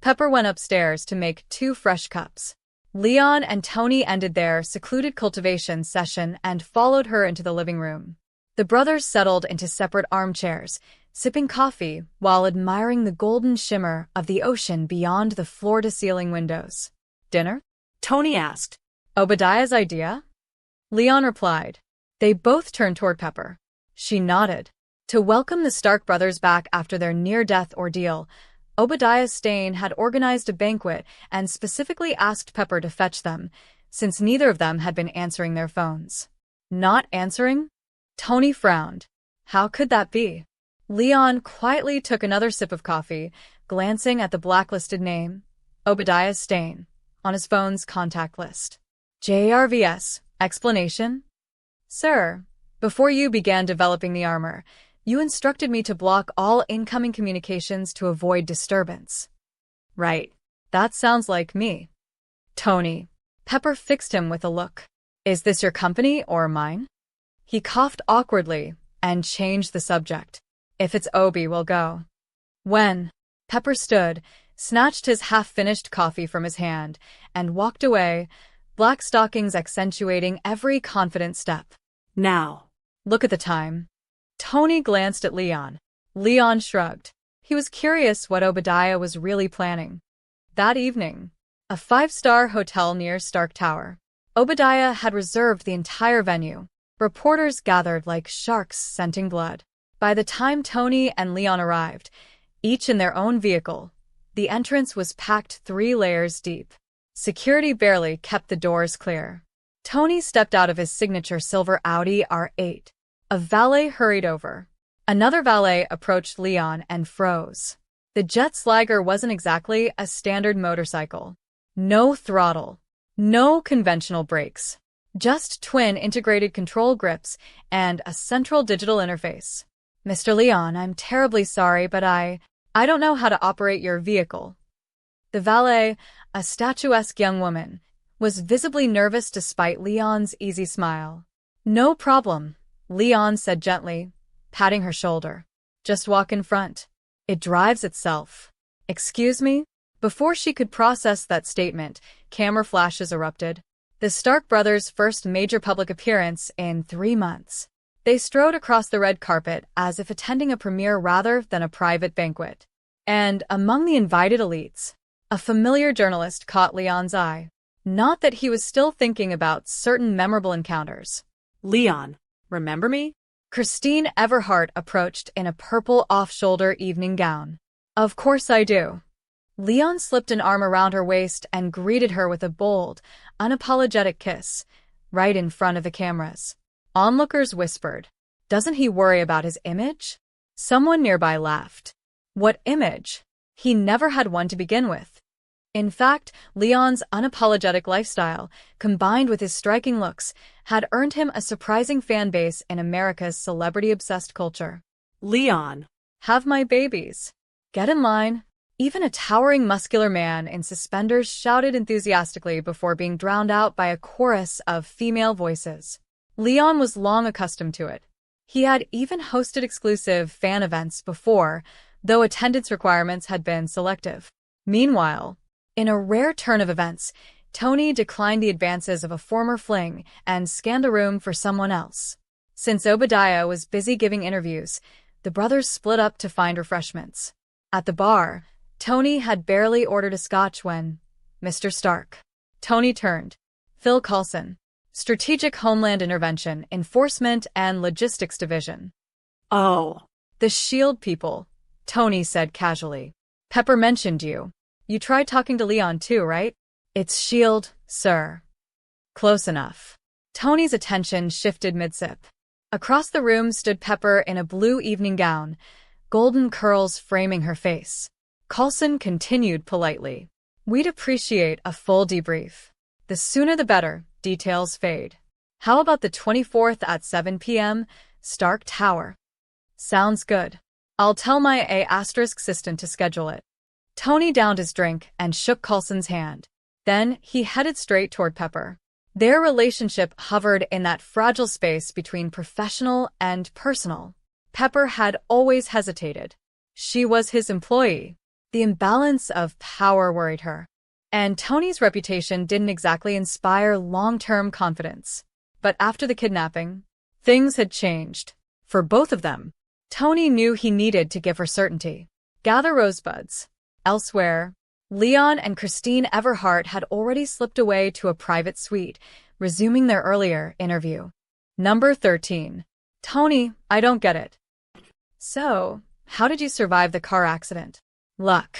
Pepper went upstairs to make 2 fresh cups. Leon and Tony ended their secluded cultivation session and followed her into the living room. The brothers settled into separate armchairs, sipping coffee while admiring the golden shimmer of the ocean beyond the floor-to-ceiling windows. Dinner? Tony asked. Obadiah's idea? Leon replied. They both turned toward Pepper. She nodded. To welcome the Stark brothers back after their near-death ordeal, Obadiah Stane had organized a banquet and specifically asked Pepper to fetch them, since neither of them had been answering their phones. Not answering? Tony frowned. How could that be? Leon quietly took another sip of coffee, glancing at the blacklisted name, Obadiah Stane, on his phone's contact list. JRVS. Explanation? Sir, before you began developing the armor, you instructed me to block all incoming communications to avoid disturbance. Right. That sounds like me. Tony. Pepper fixed him with a look. Is this your company or mine? He coughed awkwardly and changed the subject. If it's Obi, we'll go. When? Pepper stood, snatched his half-finished coffee from his hand, and walked away, black stockings accentuating every confident step. Now. Look at the time. Tony glanced at Leon. Leon shrugged. He was curious what Obadiah was really planning. That evening, a 5-star hotel near Stark Tower. Obadiah had reserved the entire venue. Reporters gathered like sharks scenting blood. By the time Tony and Leon arrived, each in their own vehicle, the entrance was packed 3 layers deep. Security barely kept the doors clear. Tony stepped out of his signature silver Audi R8. A valet hurried over. Another valet approached Leon and froze. The Jet Slagger wasn't exactly a standard motorcycle. No throttle. No conventional brakes. Just twin integrated control grips and a central digital interface. Mr. Leon, I'm terribly sorry, but I I don't know how to operate your vehicle. The valet, a statuesque young woman, was visibly nervous despite Leon's easy smile. No problem, Leon said gently, patting her shoulder. Just walk in front. It drives itself. Excuse me? Before she could process that statement, camera flashes erupted. The Stark brothers' first major public appearance in 3 months. They strode across the red carpet as if attending a premiere rather than a private banquet. And among the invited elites, a familiar journalist caught Leon's eye. Not that he was still thinking about certain memorable encounters. Leon, remember me? Christine Everhart approached in a purple off-shoulder evening gown. Of course I do. Leon slipped an arm around her waist and greeted her with a bold, unapologetic kiss, right in front of the cameras. Onlookers whispered, "Doesn't he worry about his image?" Someone nearby laughed. What image? He never had one to begin with. In fact, Leon's unapologetic lifestyle, combined with his striking looks, had earned him a surprising fan base in America's celebrity-obsessed culture. Leon. Have my babies. Get in line. Even a towering muscular man in suspenders shouted enthusiastically before being drowned out by a chorus of female voices. Leon was long accustomed to it. He had even hosted exclusive fan events before, though attendance requirements had been selective. Meanwhile, in a rare turn of events, Tony declined the advances of a former fling and scanned the room for someone else. Since Obadiah was busy giving interviews, the brothers split up to find refreshments. At the bar, Tony had barely ordered a scotch when Mr. Stark. Tony turned. Phil Coulson, Strategic Homeland Intervention, Enforcement and Logistics Division. Oh. The SHIELD people, Tony said casually. Pepper mentioned you. You tried talking to Leon too, right? It's SHIELD, sir. Close enough. Tony's attention shifted mid-sip. Across the room stood Pepper in a blue evening gown, golden curls framing her face. Coulson continued politely. We'd appreciate a full debrief. The sooner the better, details fade. How about the 24th at 7 p.m., Stark Tower? Sounds good. I'll tell my assistant to schedule it. Tony downed his drink and shook Coulson's hand. Then he headed straight toward Pepper. Their relationship hovered in that fragile space between professional and personal. Pepper had always hesitated. She was his employee. The imbalance of power worried her. And Tony's reputation didn't exactly inspire long-term confidence. But after the kidnapping, things had changed. For both of them. Tony knew he needed to give her certainty. Gather rosebuds. Elsewhere, Leon and Christine Everhart had already slipped away to a private suite, resuming their earlier interview. Number 13. Tony, I don't get it. So, how did you survive the car accident? Luck.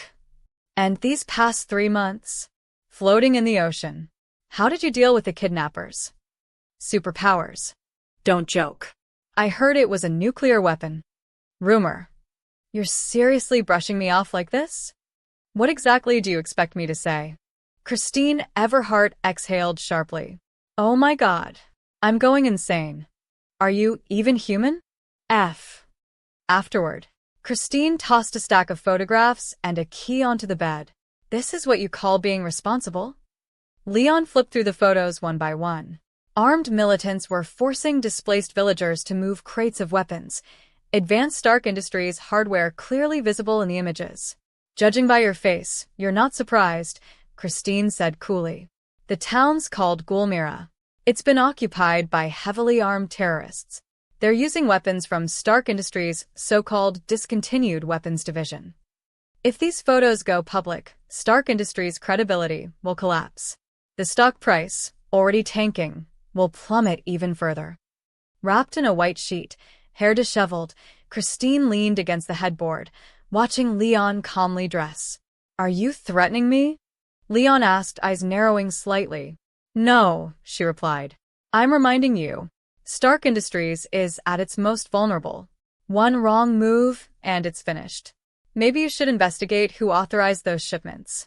And these past 3 months? Floating in the ocean. How did you deal with the kidnappers? Superpowers. Don't joke. I heard it was a nuclear weapon. Rumor. You're seriously brushing me off like this? What exactly do you expect me to say? Christine Everhart exhaled sharply. Oh my God. I'm going insane. Are you even human? Afterward, Christine tossed a stack of photographs and a key onto the bed. This is what you call being responsible? Leon flipped through the photos one by one. Armed militants were forcing displaced villagers to move crates of weapons. Advanced Stark Industries hardware clearly visible in the images. Judging by your face, you're not surprised, Christine said coolly. The town's called Gulmira. It's been occupied by heavily armed terrorists. They're using weapons from Stark Industries' so-called discontinued weapons division. If these photos go public, Stark Industries' credibility will collapse. The stock price, already tanking, will plummet even further. Wrapped in a white sheet, hair disheveled, Christine leaned against the headboard, watching Leon calmly dress. Are you threatening me? Leon asked, eyes narrowing slightly. No, she replied. I'm reminding you. Stark Industries is at its most vulnerable. One wrong move, and it's finished. Maybe you should investigate who authorized those shipments.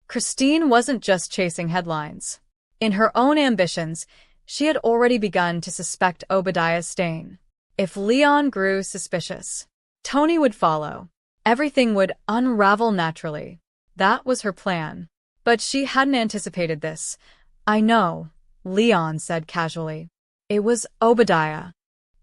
Christine wasn't just chasing headlines. In her own ambitions, she had already begun to suspect Obadiah's stain. If Leon grew suspicious, Tony would follow. Everything would unravel naturally. That was her plan. But she hadn't anticipated this. I know, Leon said casually. It was Obadiah.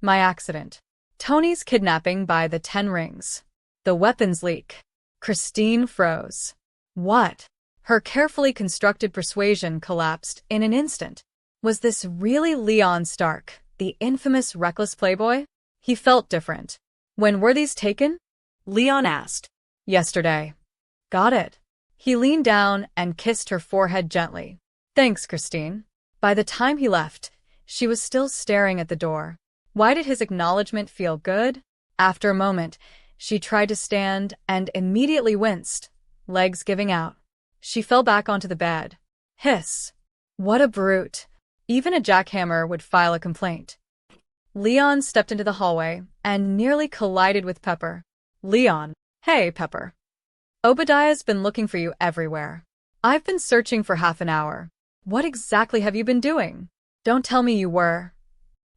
My accident. Tony's kidnapping by the 10 rings. The weapons leak. Christine froze. What? Her carefully constructed persuasion collapsed in an instant. Was this really Leon Stark, the infamous reckless playboy? He felt different. When were these taken? Leon asked. Yesterday. Got it. He leaned down and kissed her forehead gently. Thanks, Christine. By the time he left, she was still staring at the door. Why did his acknowledgement feel good? After a moment, she tried to stand and immediately winced, legs giving out. She fell back onto the bed. Hiss. What a brute. Even a jackhammer would file a complaint. Leon stepped into the hallway and nearly collided with Pepper. Leon. Hey, Pepper. Obadiah's been looking for you everywhere. I've been searching for half an hour. What exactly have you been doing? Don't tell me you were.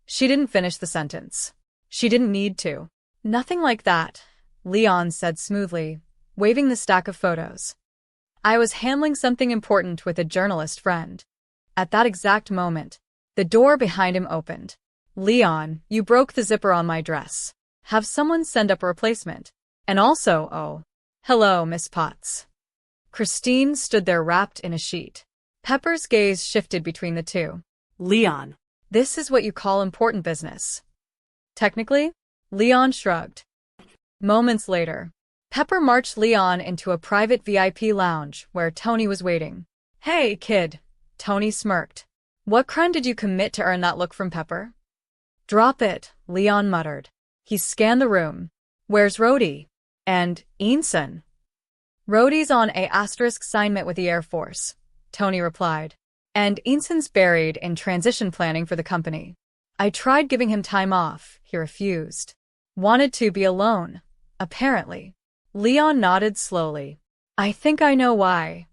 She didn't finish the sentence. She didn't need to. Nothing like that, Leon said smoothly, waving the stack of photos. I was handling something important with a journalist friend. At that exact moment, the door behind him opened. Leon, you broke the zipper on my dress. Have someone send up a replacement. And also, oh, hello, Miss Potts. Christine stood there wrapped in a sheet. Pepper's gaze shifted between the two. Leon. This is what you call important business. Technically, Leon shrugged. Moments later, Pepper marched Leon into a private VIP lounge where Tony was waiting. Hey, kid, Tony smirked. What crime did you commit to earn that look from Pepper? Drop it, Leon muttered. He scanned the room. Where's Rhodey? And Ensign? Rhodey's on a *assignment with the Air Force, Tony replied. And Ensign's buried in transition planning for the company. I tried giving him time off, he refused. Wanted to be alone, apparently. Leon nodded slowly. I think I know why.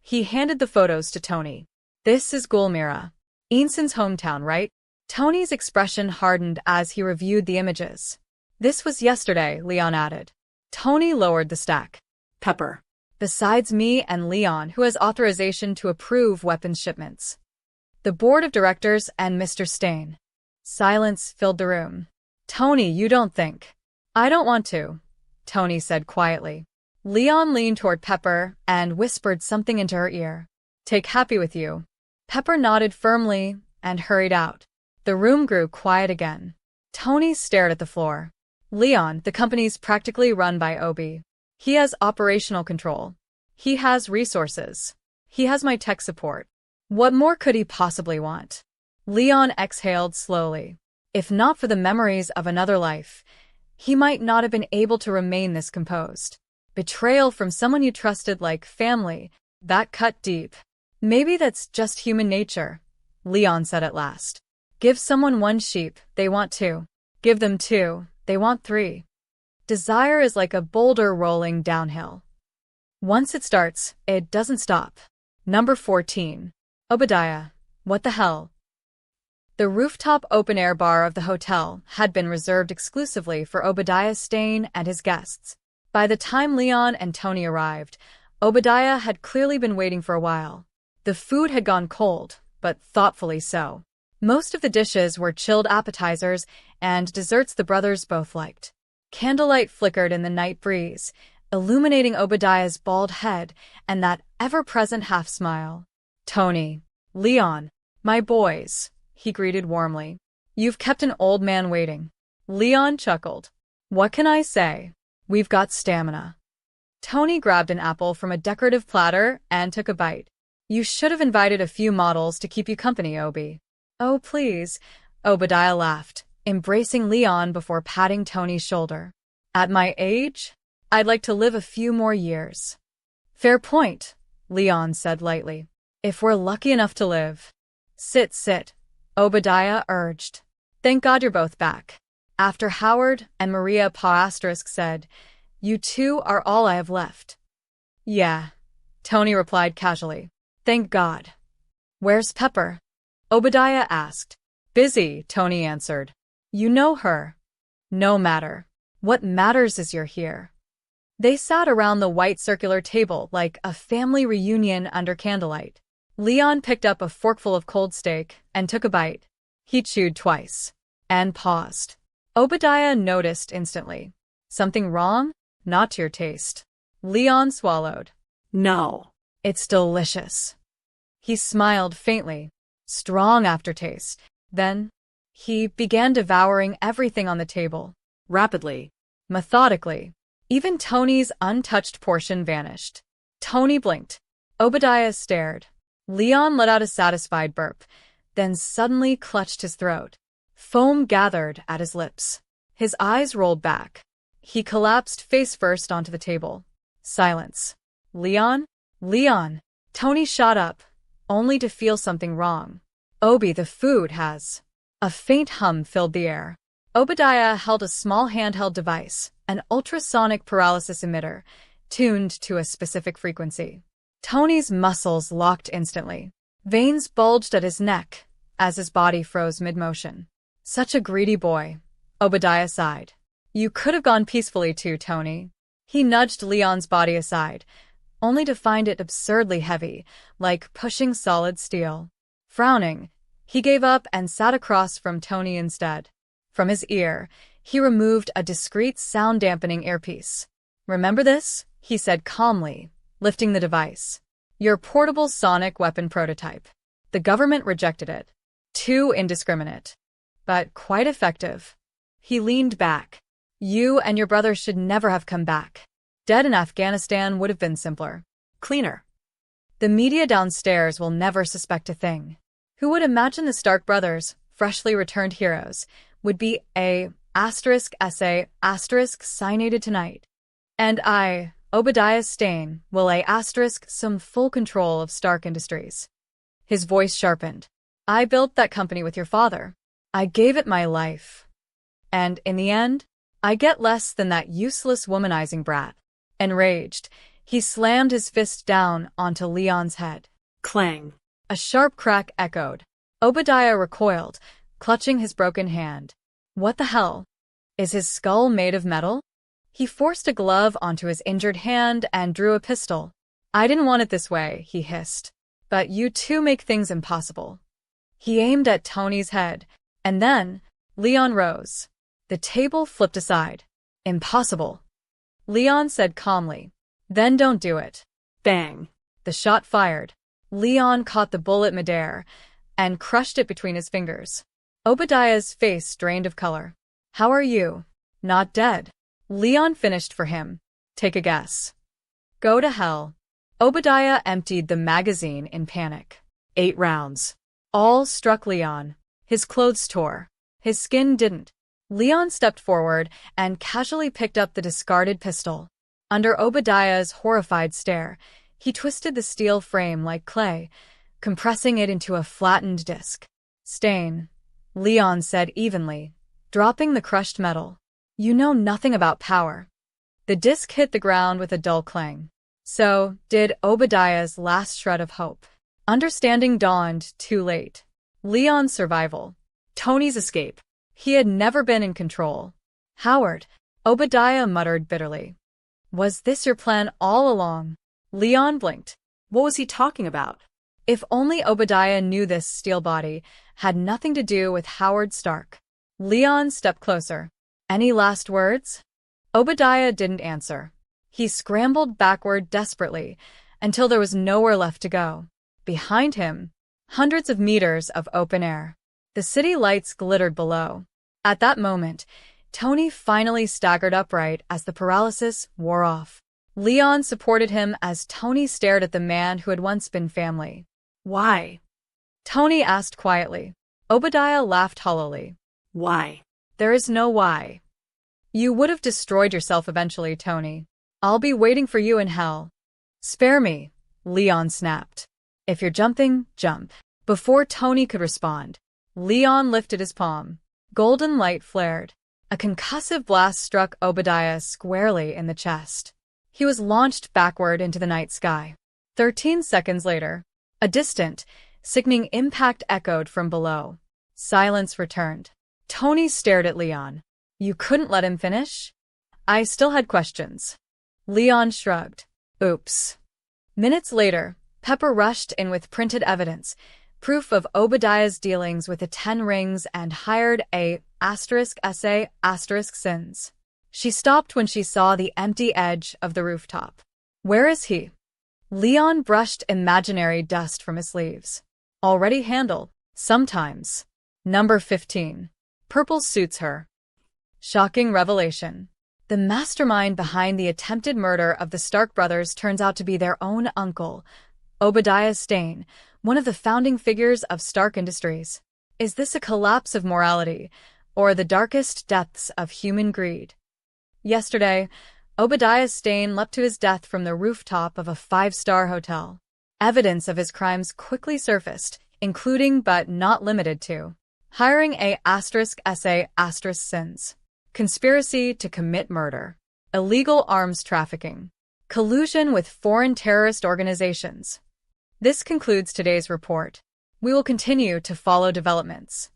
He handed the photos to Tony. This is Gulmira, Ensign's hometown, right? Tony's expression hardened as he reviewed the images. This was yesterday, Leon added. Tony lowered the stack. Pepper. Besides me and Leon, who has authorization to approve weapons shipments. The board of directors and Mr. Stain. Silence filled the room. Tony, you don't think. I don't want to, Tony said quietly. Leon leaned toward Pepper and whispered something into her ear. Take Happy with you. Pepper nodded firmly and hurried out. The room grew quiet again. Tony stared at the floor. Leon, the company's practically run by Obi. He has operational control. He has resources. He has my tech support. What more could he possibly want? Leon exhaled slowly. If not for the memories of another life, he might not have been able to remain this composed. Betrayal from someone you trusted like family, that cut deep. Maybe that's just human nature, Leon said at last. Give someone 1 sheep, they want 2. Give them 2, they want 3. Desire is like a boulder rolling downhill. Once it starts, it doesn't stop. Number 14. Obadiah. What the hell? The rooftop open-air bar of the hotel had been reserved exclusively for Obadiah Stane and his guests. By the time Leon and Tony arrived, Obadiah had clearly been waiting for a while. The food had gone cold, but thoughtfully so. Most of the dishes were chilled appetizers and desserts the brothers both liked. Candlelight flickered in the night breeze, illuminating Obadiah's bald head and that ever-present half-smile. Tony, Leon, my boys, he greeted warmly. You've kept an old man waiting. Leon chuckled. What can I say? We've got stamina. Tony grabbed an apple from a decorative platter and took a bite. You should have invited a few models to keep you company, Obi. Oh, please, Obadiah laughed, embracing Leon before patting Tony's shoulder. At my age, I'd like to live a few more years. Fair point, Leon said lightly. If we're lucky enough to live. Sit, Obadiah urged. Thank God you're both back. After Howard and Maria Pa** said, you two are all I have left. Yeah, Tony replied casually. Thank God. Where's Pepper? Obadiah asked. Busy, Tony answered. You know her. No matter. What matters is you're here. They sat around the white circular table like a family reunion under candlelight. Leon picked up a forkful of cold steak and took a bite. He chewed twice and paused. Obadiah noticed instantly. Something wrong? Not to your taste. Leon swallowed. No. It's delicious. He smiled faintly. Strong aftertaste. Then, he began devouring everything on the table. Rapidly. Methodically. Even Tony's untouched portion vanished. Tony blinked. Obadiah stared. Leon let out a satisfied burp, then suddenly clutched his throat. Foam gathered at his lips. His eyes rolled back. He collapsed face first onto the table. Silence. Leon? Leon! Tony shot up, only to feel something wrong. Obi, the food has. A faint hum filled the air. Obadiah held a small handheld device, an ultrasonic paralysis emitter, tuned to a specific frequency. Tony's muscles locked instantly. Veins bulged at his neck as his body froze mid-motion. Such a greedy boy. Obadiah sighed. You could have gone peacefully too, Tony. He nudged Leon's body aside, only to find it absurdly heavy, like pushing solid steel. Frowning, he gave up and sat across from Tony instead. From his ear, he removed a discreet sound-dampening earpiece. Remember this? He said calmly, lifting the device. Your portable sonic weapon prototype. The government rejected it. Too indiscriminate. But quite effective. He leaned back. You and your brother should never have come back. Dead in Afghanistan would have been simpler. Cleaner. The media downstairs will never suspect a thing. Who would imagine the Stark brothers, freshly returned heroes, would be cynated tonight? And I, Obadiah Stane, will some full control of Stark Industries. His voice sharpened. I built that company with your father. I gave it my life. And in the end, I get less than that useless womanizing brat. Enraged, he slammed his fist down onto Leon's head. Clang. A sharp crack echoed. Obadiah recoiled, clutching his broken hand. What the hell? Is his skull made of metal? He forced a glove onto his injured hand and drew a pistol. I didn't want it this way, he hissed. But you two make things impossible. He aimed at Tony's head, and then Leon rose. The table flipped aside. Impossible. Leon said calmly. Then don't do it. Bang. The shot fired. Leon caught the bullet midair and crushed it between his fingers. Obadiah's face drained of color. How are you? Not dead. Leon finished for him. Take a guess. Go to hell. Obadiah emptied the magazine in panic. 8 rounds. All struck Leon. His clothes tore. His skin didn't. Leon stepped forward and casually picked up the discarded pistol. Under Obadiah's horrified stare, he twisted the steel frame like clay, compressing it into a flattened disc. Stane, Leon said evenly, dropping the crushed metal. You know nothing about power. The disc hit the ground with a dull clang. So did Obadiah's last shred of hope. Understanding dawned too late. Leon's survival. Tony's escape. He had never been in control. Howard, Obadiah muttered bitterly. Was this your plan all along? Leon blinked. What was he talking about? If only Obadiah knew this steel body had nothing to do with Howard Stark. Leon stepped closer. Any last words? Obadiah didn't answer. He scrambled backward desperately until there was nowhere left to go. Behind him, hundreds of meters of open air. The city lights glittered below. At that moment, Tony finally staggered upright as the paralysis wore off. Leon supported him as Tony stared at the man who had once been family. Why? Tony asked quietly. Obadiah laughed hollowly. Why? There is no why. You would have destroyed yourself eventually, Tony. I'll be waiting for you in hell. Spare me, Leon snapped. If you're jumping, jump. Before Tony could respond, Leon lifted his palm. Golden light flared. A concussive blast struck Obadiah squarely in the chest. He was launched backward into the night sky. 13 seconds later, a distant, sickening impact echoed from below. Silence returned. Tony stared at Leon. You couldn't let him finish? I still had questions. Leon shrugged. Oops. Minutes later, Pepper rushed in with printed evidence, proof of Obadiah's dealings with the 10 rings, and hired a *sins. She stopped when she saw the empty edge of the rooftop. Where is he? Leon brushed imaginary dust from his sleeves. Already handled. Sometimes. Number 15. Purple suits her. Shocking revelation. The mastermind behind the attempted murder of the Stark brothers turns out to be their own uncle, Obadiah Stane, one of the founding figures of Stark Industries. Is this a collapse of morality, or the darkest depths of human greed? Yesterday, Obadiah Stane leapt to his death from the rooftop of a 5-star hotel. Evidence of his crimes quickly surfaced, including but not limited to hiring a *sins, conspiracy to commit murder, illegal arms trafficking, collusion with foreign terrorist organizations. This concludes today's report. We will continue to follow developments.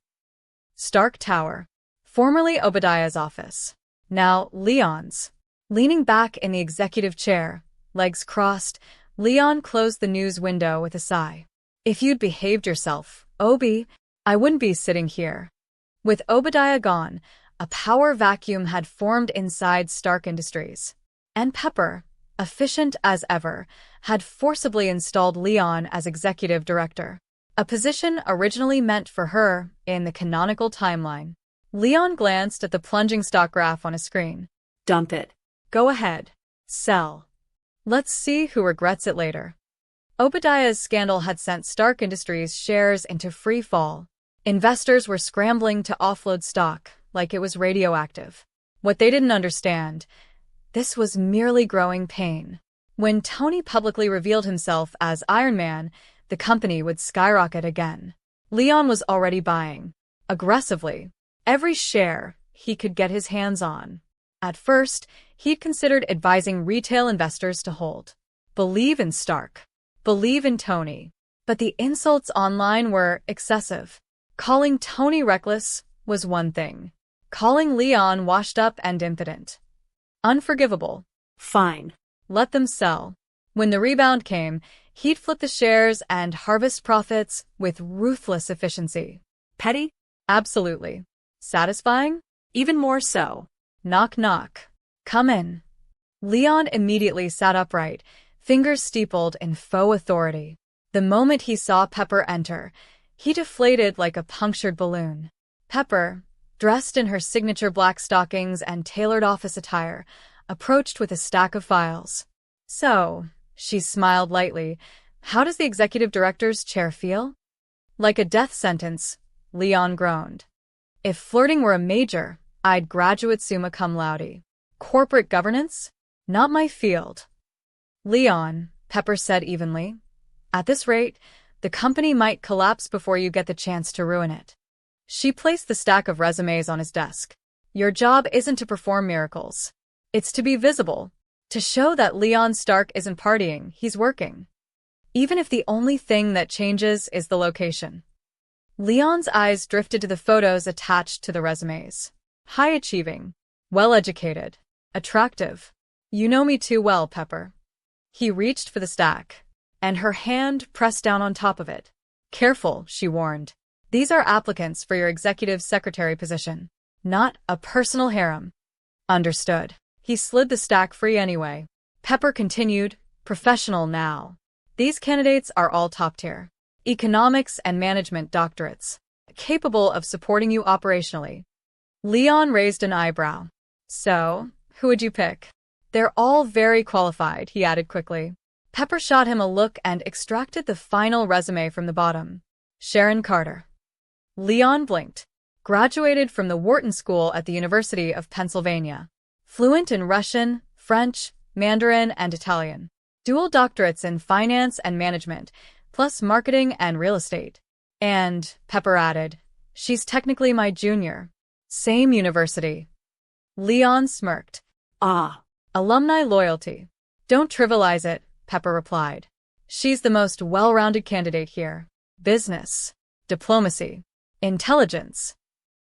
Stark Tower, formerly Obadiah's office, now Leon's. Leaning back in the executive chair, legs crossed, Leon closed the news window with a sigh. If you'd behaved yourself, Obi, I wouldn't be sitting here. With Obadiah gone, a power vacuum had formed inside Stark Industries. And Pepper, efficient as ever, had forcibly installed Leon as executive director, a position originally meant for her in the canonical timeline. Leon glanced at the plunging stock graph on his screen. Dump it. Go ahead. Sell. Let's see who regrets it later. Obadiah's scandal had sent Stark Industries shares into free fall. Investors were scrambling to offload stock like it was radioactive. What they didn't understand, this was merely growing pain. When Tony publicly revealed himself as Iron Man, the company would skyrocket again. Leon was already buying, aggressively, every share he could get his hands on. At first, he'd considered advising retail investors to hold. Believe in Stark. Believe in Tony. But the insults online were excessive. Calling Tony reckless was one thing. Calling Leon washed up and impotent. Unforgivable. Fine. Let them sell. When the rebound came, he'd flip the shares and harvest profits with ruthless efficiency. Petty? Absolutely. Satisfying? Even more so. Knock knock. Come in. Leon immediately sat upright, fingers steepled in faux authority. The moment he saw Pepper enter, he deflated like a punctured balloon. Pepper, dressed in her signature black stockings and tailored office attire, approached with a stack of files. So, she smiled lightly, how does the executive director's chair feel? Like a death sentence, Leon groaned. If flirting were a major, I'd graduate summa cum laude. Corporate governance? Not my field. Leon, Pepper said evenly. At this rate, the company might collapse before you get the chance to ruin it. She placed the stack of resumes on his desk. Your job isn't to perform miracles. It's to be visible, to show that Leon Stark isn't partying, he's working. Even if the only thing that changes is the location. Leon's eyes drifted to the photos attached to the resumes. High-achieving, well-educated, attractive. You know me too well, Pepper. He reached for the stack, and her hand pressed down on top of it. Careful, she warned. These are applicants for your executive secretary position, not a personal harem. Understood. He slid the stack free anyway. Pepper continued, professional now. These candidates are all top-tier. Economics and management doctorates, capable of supporting you operationally. Leon raised an eyebrow. So, who would you pick? They're all very qualified, he added quickly. Pepper shot him a look and extracted the final resume from the bottom. Sharon Carter. Leon blinked. Graduated from the Wharton School at the University of Pennsylvania. Fluent in Russian, French, Mandarin, and Italian. Dual doctorates in finance and management, plus marketing and real estate. And, Pepper added, she's technically my junior. Same university. Leon smirked. Ah. Alumni loyalty. Don't trivialize it, Pepper replied. She's the most well-rounded candidate here. Business. Diplomacy. Intelligence.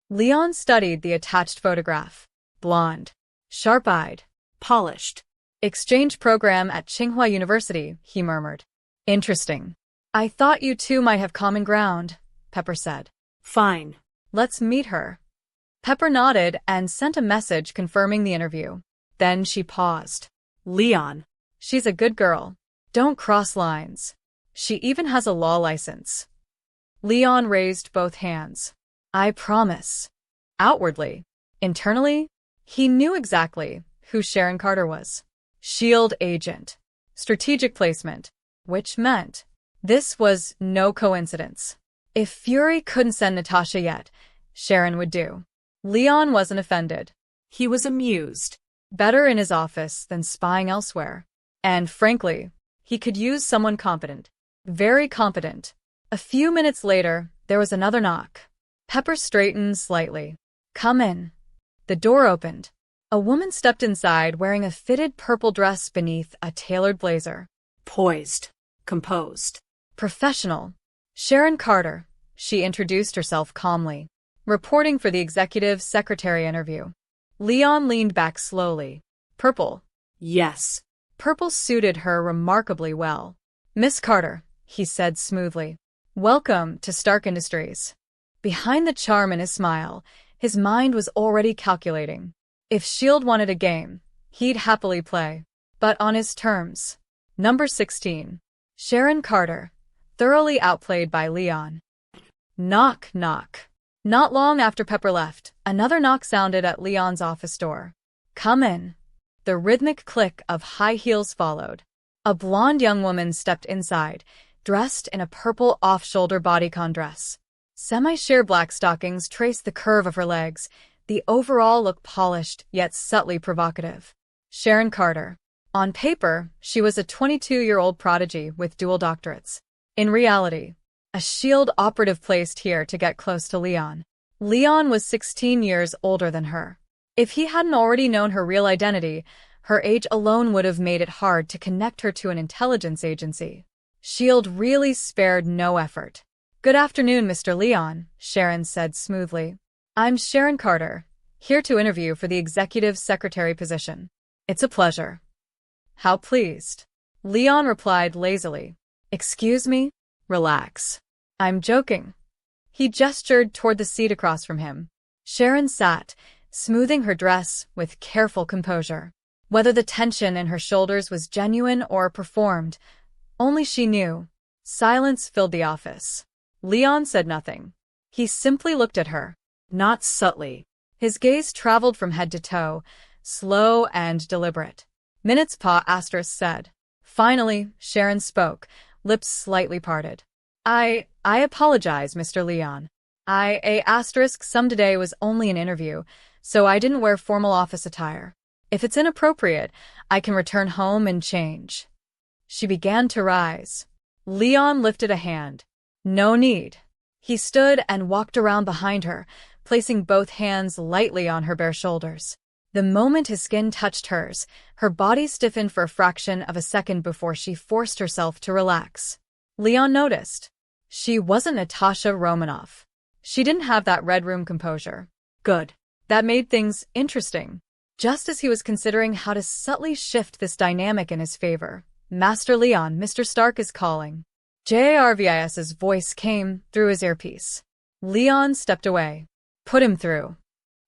Leon studied the attached photograph. Blonde. Sharp-eyed. Polished. Exchange program at Tsinghua University, he murmured. Interesting. I thought you two might have common ground, Pepper said. Fine. Let's meet her. Pepper nodded and sent a message confirming the interview. Then she paused. Leon. She's a good girl. Don't cross lines. She even has a law license. Leon raised both hands. I promise. Outwardly. Internally, he knew exactly who Sharon Carter was. SHIELD agent. Strategic placement. Which meant this was no coincidence. If Fury couldn't send Natasha yet, Sharon would do. Leon wasn't offended. He was amused. Better in his office than spying elsewhere. And frankly, he could use someone competent. Very competent. A few minutes later, there was another knock. Pepper straightened slightly. Come in. The door opened. A woman stepped inside wearing a fitted purple dress beneath a tailored blazer. Poised. Composed. Professional. Sharon Carter, she introduced herself calmly. Reporting for the executive secretary interview. Leon leaned back slowly. Purple. Yes. Purple suited her remarkably well. Miss Carter, he said smoothly. Welcome to Stark Industries. Behind the charm in his smile, his mind was already calculating. If S.H.I.E.L.D. wanted a game, he'd happily play. But on his terms. Number 16. Sharon Carter, thoroughly outplayed by Leon. Knock, knock. Not long after Pepper left, another knock sounded at Leon's office door. Come in. The rhythmic click of high heels followed. A blonde young woman stepped inside, dressed in a purple off-shoulder bodycon dress. Semi-sheer black stockings traced the curve of her legs, the overall look polished yet subtly provocative. Sharon Carter. On paper, she was a 22-year-old prodigy with dual doctorates. In reality, a S.H.I.E.L.D. operative placed here to get close to Leon. Leon was 16 years older than her. If he hadn't already known her real identity, her age alone would have made it hard to connect her to an intelligence agency. S.H.I.E.L.D. really spared no effort. Good afternoon, Mr. Leon, Sharon said smoothly. I'm Sharon Carter, here to interview for the executive secretary position. It's a pleasure. How pleased. Leon replied lazily. Excuse me? Relax. I'm joking. He gestured toward the seat across from him. Sharon sat, smoothing her dress with careful composure. Whether the tension in her shoulders was genuine or performed, only she knew. Silence filled the office. Leon said nothing. He simply looked at her. Not subtly. His gaze traveled from head to toe, slow and deliberate. Minutes said. Finally, Sharon spoke, lips slightly parted. I apologize, Mr. Leon. Some today was only an interview, so I didn't wear formal office attire. If it's inappropriate, I can return home and change. She began to rise. Leon lifted a hand. No need. He stood and walked around behind her, placing both hands lightly on her bare shoulders. The moment his skin touched hers, her body stiffened for a fraction of a second before she forced herself to relax. Leon noticed. She wasn't Natasha Romanoff. She didn't have that Red Room composure. Good. That made things interesting. Just as he was considering how to subtly shift this dynamic in his favor, Master Leon, Mr. Stark is calling. Jarvis's voice came through his earpiece. Leon stepped away. Put him through.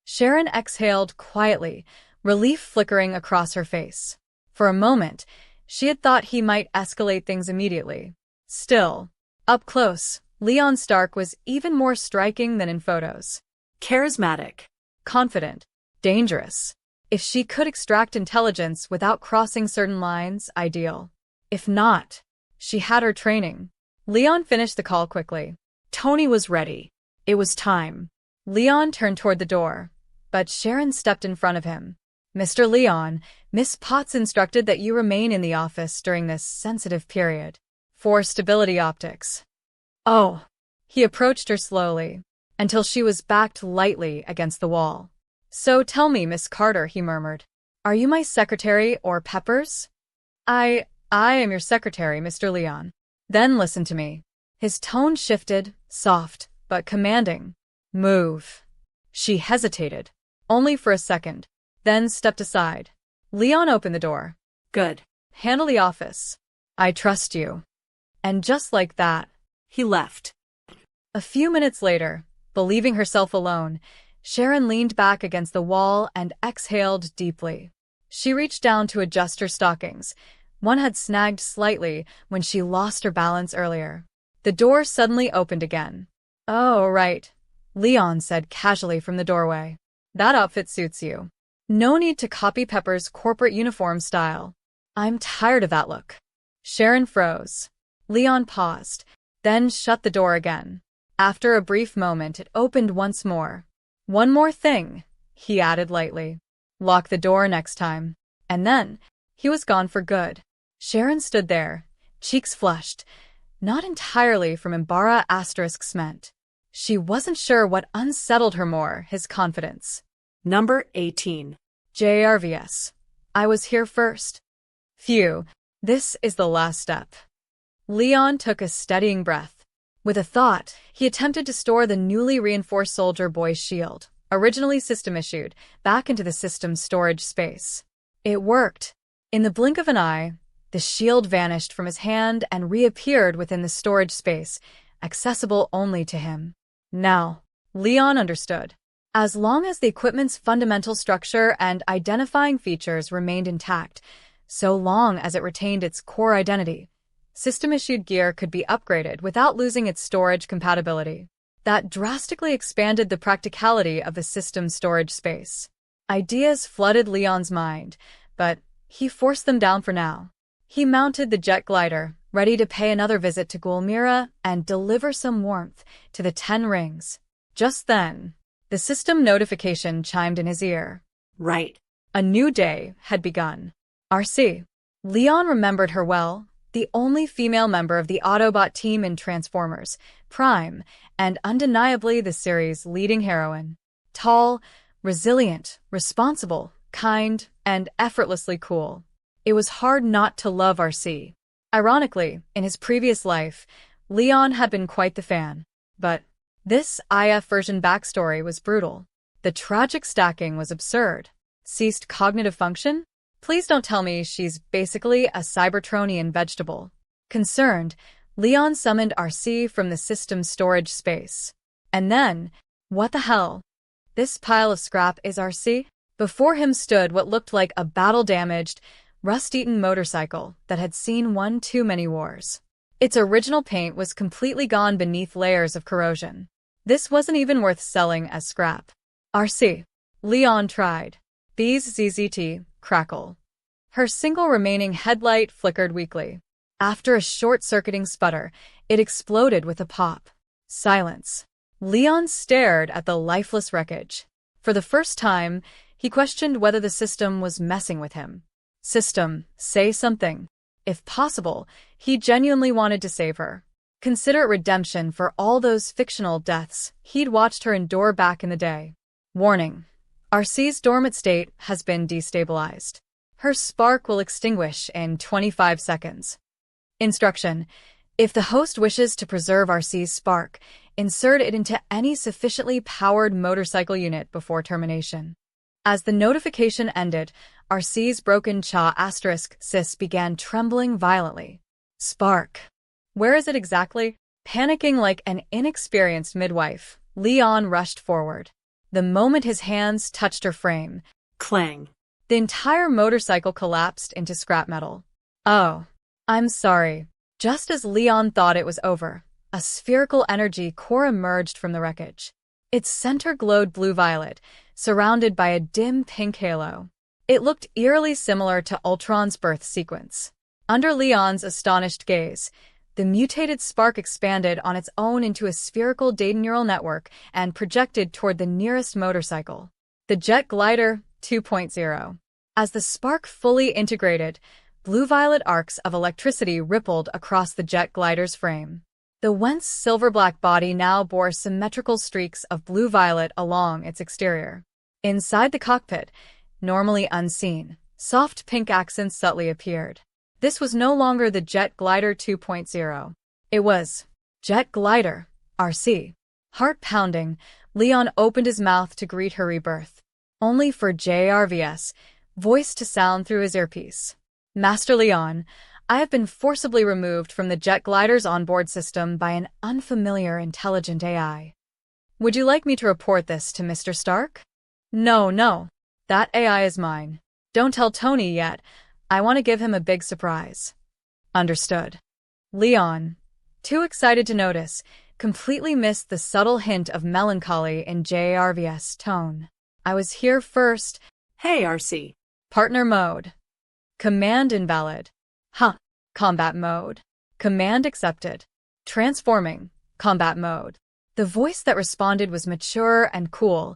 Sharon exhaled quietly, relief flickering across her face. For a moment, she had thought he might escalate things immediately. Still, up close, Leon Stark was even more striking than in photos. Charismatic. Confident. Dangerous. If she could extract intelligence without crossing certain lines, ideal. If not, she had her training. Leon finished the call quickly. Tony was ready. It was time. Leon turned toward the door, but Sharon stepped in front of him. Mr. Leon, Miss Potts instructed that you remain in the office during this sensitive period. For stability optics. Oh. He approached her slowly, until she was backed lightly against the wall. So tell me, Miss Carter, he murmured. Are you my secretary or Pepper's? I am your secretary, Mr. Leon. Then listen to me. His tone shifted, soft, but commanding. Move. She hesitated, only for a second, then stepped aside. Leon opened the door. Good. Handle the office. I trust you. And just like that, He left. a few minutes later, believing herself alone, Sharon leaned back against the wall and exhaled deeply. She reached down to adjust her stockings. One had snagged slightly when she lost her balance earlier. The door suddenly opened again. "Oh, right," Leon said casually from the doorway. "That outfit suits you. No need to copy Pepper's corporate uniform style. I'm tired of that look." Sharon froze. Leon paused, then shut the door again. After a brief moment, it opened once more. "One more thing," he added lightly. "Lock the door next time." And then, he was gone for good. Sharon stood there, cheeks flushed, not entirely from embarrassed meant. She wasn't sure what unsettled her more, his confidence. Number 18. JRVS. I was here first. Phew, this is the last step. Leon took a steadying breath. With a thought, he attempted to store the newly reinforced soldier boy's shield, originally system-issued, back into the system's storage space. It worked. In the blink of an eye, the shield vanished from his hand and reappeared within the storage space, accessible only to him. Now, Leon understood. As long as the equipment's fundamental structure and identifying features remained intact, so long as it retained its core identity, system-issued gear could be upgraded without losing its storage compatibility. That drastically expanded the practicality of the system's storage space. Ideas flooded Leon's mind, but he forced them down for now. He mounted the jet glider, ready to pay another visit to Gulmira and deliver some warmth to the 10 rings. Just then, the system notification chimed in his ear. Right. A new day had begun. RC. Leon remembered her well, the only female member of the Autobot team in Transformers, Prime, and undeniably the series' leading heroine. Tall, resilient, responsible, kind, and effortlessly cool. It was hard not to love RC. Ironically, in his previous life, Leon had been quite the fan. But this IF version backstory was brutal. The tragic stacking was absurd. Ceased cognitive function? Please don't tell me she's basically a Cybertronian vegetable. Concerned, Leon summoned RC from the system's storage space. And then, what the hell? This pile of scrap is RC? Before him stood what looked like a battle-damaged, rust-eaten motorcycle that had seen one too many wars. Its original paint was completely gone beneath layers of corrosion. This wasn't even worth selling as scrap. RC. Leon tried. Bees ZZT, crackle. Her single remaining headlight flickered weakly. After a short-circuiting sputter, it exploded with a pop. Silence. Leon stared at the lifeless wreckage. For the first time, he questioned whether the system was messing with him. System, say something. If possible, he genuinely wanted to save her. Consider it redemption for all those fictional deaths he'd watched her endure back in the day. Warning. RC's dormant state has been destabilized. Her spark will extinguish in 25 seconds. Instruction. If the host wishes to preserve RC's spark, insert it into any sufficiently powered motorcycle unit before termination. As the notification ended, RC's broken jaw *sys began trembling violently. Spark. Where is it exactly? Panicking like an inexperienced midwife, Leon rushed forward. The moment his hands touched her frame, Clang. the entire motorcycle collapsed into scrap metal. Oh, I'm sorry. Just as Leon thought it was over, a spherical energy core emerged from the wreckage. Its center glowed blue-violet, surrounded by a dim pink halo. It looked eerily similar to Ultron's birth sequence. Under Leon's astonished gaze, the mutated spark expanded on its own into a spherical data neural network and projected toward the nearest motorcycle. The Jet Glider 2.0. As the spark fully integrated, blue-violet arcs of electricity rippled across the jet glider's frame. The once silver-black body now bore symmetrical streaks of blue-violet along its exterior. Inside the cockpit, normally unseen, soft pink accents subtly appeared. This was no longer the Jet Glider 2.0. It was Jet Glider, RC. Heart pounding, Leon opened his mouth to greet her rebirth, only for JRVS, voice to sound through his earpiece. Master Leon, I have been forcibly removed from the jet glider's onboard system by an unfamiliar intelligent AI. Would you like me to report this to Mr. Stark? No. That AI is mine. Don't tell Tony yet. I want to give him a big surprise. Understood. Leon, too excited to notice, completely missed the subtle hint of melancholy in JRV's tone. I was here first. Hey, RC. Partner mode. Command invalid. Combat mode. Command accepted. Transforming. Combat mode. The voice that responded was mature and cool,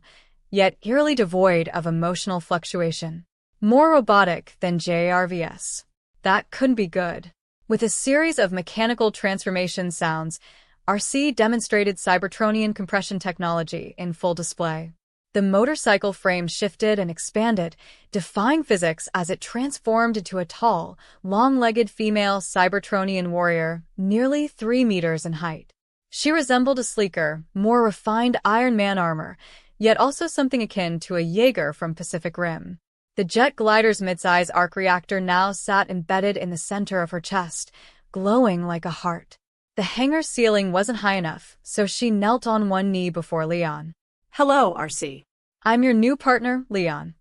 yet eerily devoid of emotional fluctuation. More robotic than JRV's. That couldn't be good. With a series of mechanical transformation sounds, RC demonstrated Cybertronian compression technology in full display. The motorcycle frame shifted and expanded, defying physics as it transformed into a tall, long-legged female Cybertronian warrior, nearly 3 meters in height. She resembled a sleeker, more refined Iron Man armor, yet also something akin to a Jaeger from Pacific Rim. The jet glider's midsize arc reactor now sat embedded in the center of her chest, glowing like a heart. The hangar ceiling wasn't high enough, so she knelt on one knee before Leon. Hello, RC. I'm your new partner, Leon.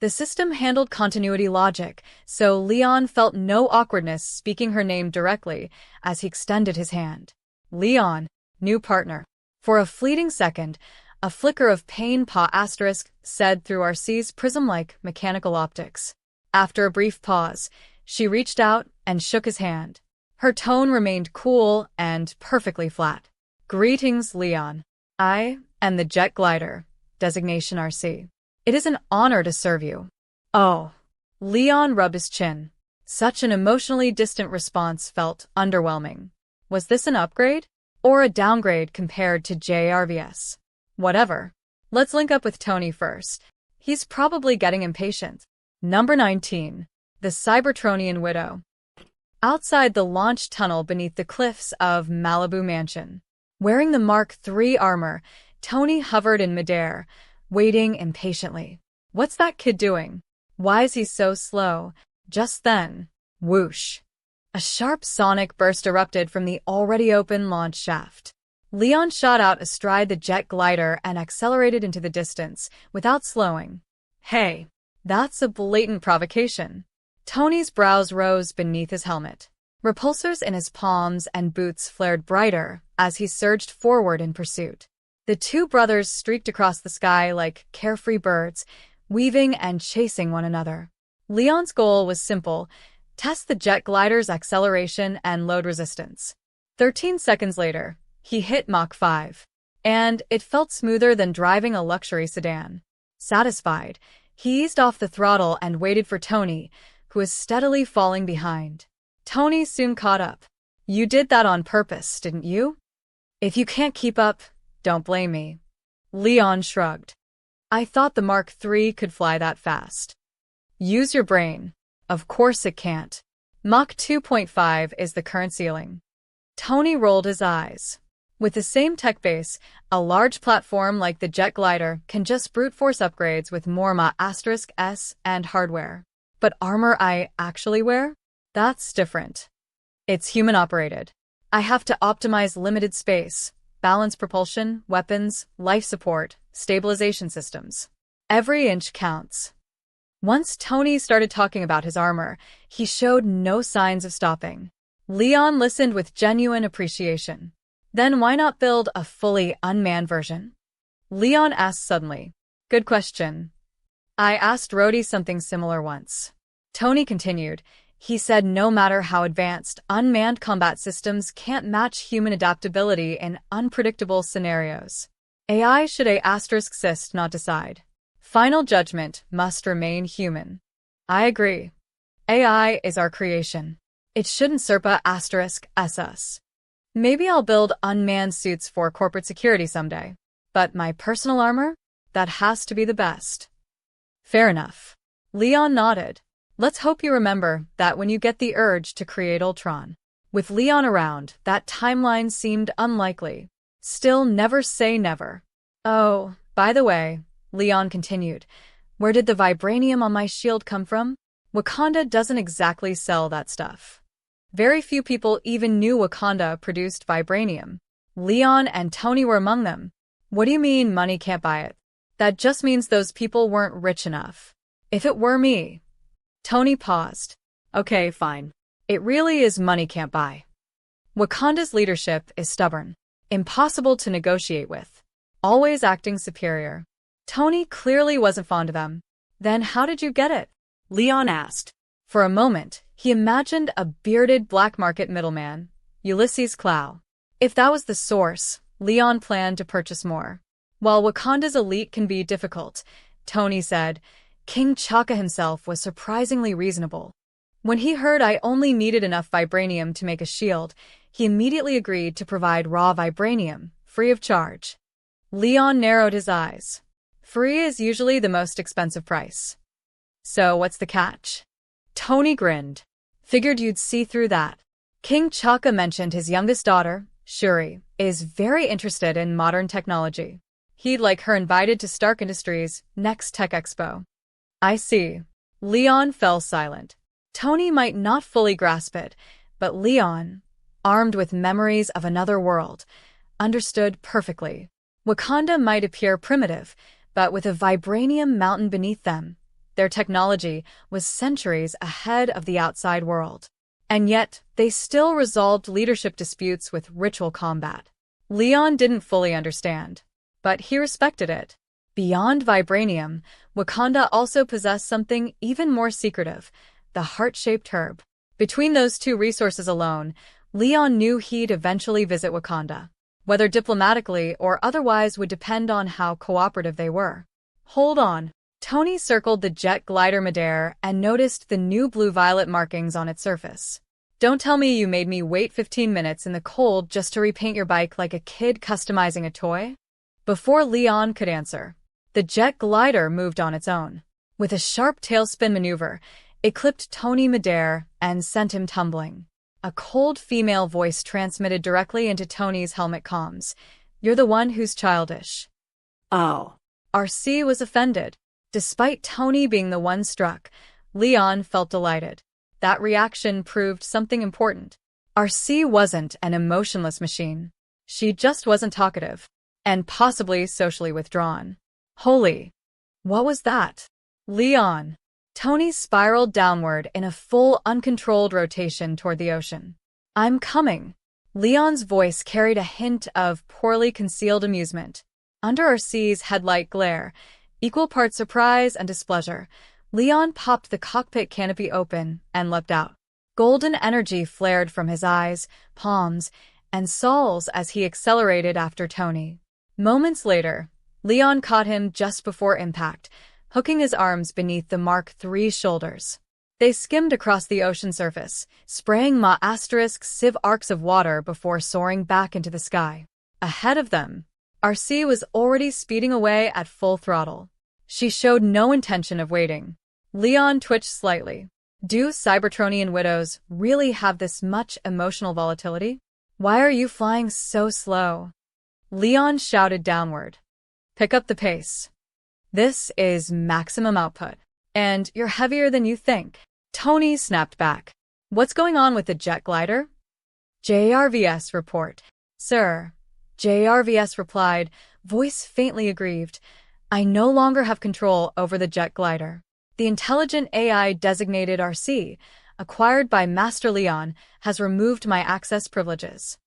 The system handled continuity logic, so Leon felt no awkwardness speaking her name directly as he extended his hand. Leon, new partner. For a fleeting second, a flicker of pain said through RC's prism-like mechanical optics. After a brief pause, she reached out and shook his hand. Her tone remained cool and perfectly flat. Greetings, Leon. I am the jet glider, designation RC. It is an honor to serve you. Oh. Leon rubbed his chin. Such an emotionally distant response felt underwhelming. Was this an upgrade? Or a downgrade compared to JRV's? Whatever. Let's link up with Tony first. He's probably getting impatient. Number 19. The Cybertronian Widow. Outside the launch tunnel beneath the cliffs of Malibu Mansion. Wearing the Mark III armor, Tony hovered in midair, waiting impatiently. What's that kid doing? Why is he so slow? Just then, whoosh. A sharp sonic burst erupted from the already open launch shaft. Leon shot out astride the jet glider and accelerated into the distance, without slowing. Hey, that's a blatant provocation. Tony's brows rose beneath his helmet. Repulsors in his palms and boots flared brighter as he surged forward in pursuit. The two brothers streaked across the sky like carefree birds, weaving and chasing one another. Leon's goal was simple: test the jet glider's acceleration and load resistance. 13 seconds later, he hit Mach 5, and it felt smoother than driving a luxury sedan. Satisfied, he eased off the throttle and waited for Tony, who was steadily falling behind. Tony soon caught up. You did that on purpose, didn't you? If you can't keep up, don't blame me. Leon shrugged. I thought the Mark III could fly that fast. Use your brain. Of course it can't. Mach 2.5 is the current ceiling. Tony rolled his eyes. With the same tech base, a large platform like the jet glider can just brute force upgrades with more Mach*S and hardware. But armor I actually wear? That's different. It's human operated. I have to optimize limited space, balance propulsion, weapons, life support, stabilization systems. Every inch counts. Once Tony started talking about his armor, he showed no signs of stopping. Leon listened with genuine appreciation. Then why not build a fully unmanned version? Leon asked suddenly. Good question. I asked Rhodey something similar once. Tony continued. He said no matter how advanced, unmanned combat systems can't match human adaptability in unpredictable scenarios. AI should ****, not decide. Final judgment must remain human. I agree. AI is our creation. It shouldn't ****s. Maybe I'll build unmanned suits for corporate security someday. But my personal armor? That has to be the best. Fair enough. Leon nodded. Let's hope you remember that when you get the urge to create Ultron. With Leon around, that timeline seemed unlikely. Still, never say never. Oh, by the way, Leon continued, where did the vibranium on my shield come from? Wakanda doesn't exactly sell that stuff. Very few people even knew Wakanda produced vibranium. Leon and Tony were among them. What do you mean money can't buy it? That just means those people weren't rich enough. If it were me. Tony paused. Okay, fine. It really is money can't buy. Wakanda's leadership is stubborn, impossible to negotiate with, always acting superior. Tony clearly wasn't fond of them. Then how did you get it? Leon asked. For a moment, he imagined a bearded black market middleman, Ulysses Clow. If that was the source, Leon planned to purchase more. While Wakanda's elite can be difficult, Tony said, King T'Chaka himself was surprisingly reasonable. When he heard I only needed enough vibranium to make a shield, he immediately agreed to provide raw vibranium, free of charge. Leon narrowed his eyes. Free is usually the most expensive price. So what's the catch? Tony grinned. Figured you'd see through that. King T'Chaka mentioned his youngest daughter, Shuri, is very interested in modern technology. He'd like her invited to Stark Industries' next tech expo. I see. Leon fell silent. Tony might not fully grasp it, but Leon, armed with memories of another world, understood perfectly. Wakanda might appear primitive, but with a vibranium mountain beneath them, their technology was centuries ahead of the outside world. And yet, they still resolved leadership disputes with ritual combat. Leon didn't fully understand, but he respected it. Beyond vibranium, Wakanda also possessed something even more secretive, the heart-shaped herb. Between those two resources alone, Leon knew he'd eventually visit Wakanda. Whether diplomatically or otherwise would depend on how cooperative they were. Hold on. Tony circled the jet glider midair and noticed the new blue-violet markings on its surface. Don't tell me you made me wait 15 minutes in the cold just to repaint your bike like a kid customizing a toy? Before Leon could answer, the jet glider moved on its own. With a sharp tailspin maneuver, it clipped Tony midair and sent him tumbling. A cold female voice transmitted directly into Tony's helmet comms. You're the one who's childish. Oh. RC was offended. Despite Tony being the one struck, Leon felt delighted. That reaction proved something important. RC wasn't an emotionless machine. She just wasn't talkative, and possibly socially withdrawn. Holy! What was that? Leon! Tony spiraled downward in a full, uncontrolled rotation toward the ocean. I'm coming. Leon's voice carried a hint of poorly concealed amusement. Under RC's headlight glare, equal parts surprise and displeasure, Leon popped the cockpit canopy open and leapt out. Golden energy flared from his eyes, palms, and soles as he accelerated after Tony. Moments later, Leon caught him just before impact, hooking his arms beneath the Mark III's shoulders. They skimmed across the ocean surface, spraying sieve arcs of water before soaring back into the sky. Ahead of them, RC was already speeding away at full throttle. She showed no intention of waiting. Leon twitched slightly. Do Cybertronian widows really have this much emotional volatility? Why are you flying so slow? Leon shouted downward. Pick up the pace. This is maximum output. And you're heavier than you think. Tony snapped back. What's going on with the jet glider? JRVS report. Sir. JRVS replied, voice faintly aggrieved. I no longer have control over the jet glider. The intelligent AI designated RC, acquired by Master Leon, has removed my access privileges.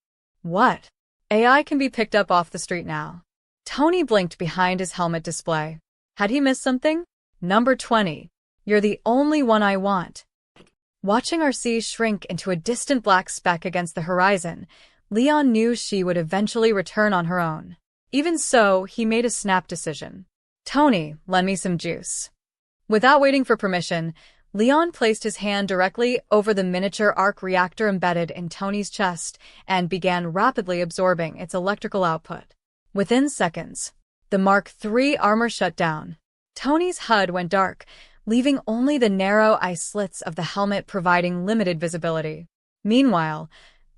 What? AI can be picked up off the street now. Tony blinked behind his helmet display. Had he missed something? Number 20. You're the only one I want. Watching RC shrink into a distant black speck against the horizon, Leon knew she would eventually return on her own. Even so, he made a snap decision. Tony, lend me some juice. Without waiting for permission, Leon placed his hand directly over the miniature arc reactor embedded in Tony's chest and began rapidly absorbing its electrical output. Within seconds, the Mark III armor shut down. Tony's HUD went dark, leaving only the narrow eye slits of the helmet providing limited visibility. Meanwhile,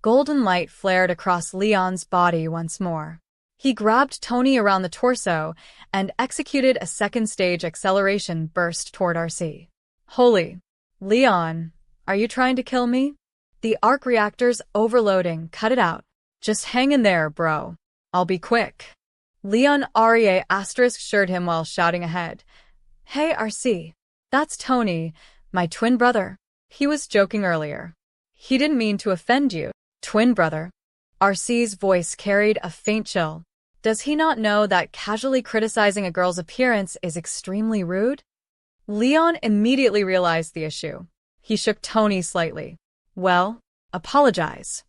golden light flared across Leon's body once more. He grabbed Tony around the torso and executed a second-stage acceleration burst toward RC. Holy! Leon, are you trying to kill me? The arc reactor's overloading, cut it out. Just hang in there, bro. I'll be quick. Leon REA assured him while shouting ahead. Hey, RC. That's Tony, my twin brother. He was joking earlier. He didn't mean to offend you. Twin brother. RC's voice carried a faint chill. Does he not know that casually criticizing a girl's appearance is extremely rude? Leon immediately realized the issue. He shook Tony slightly. Well, apologize.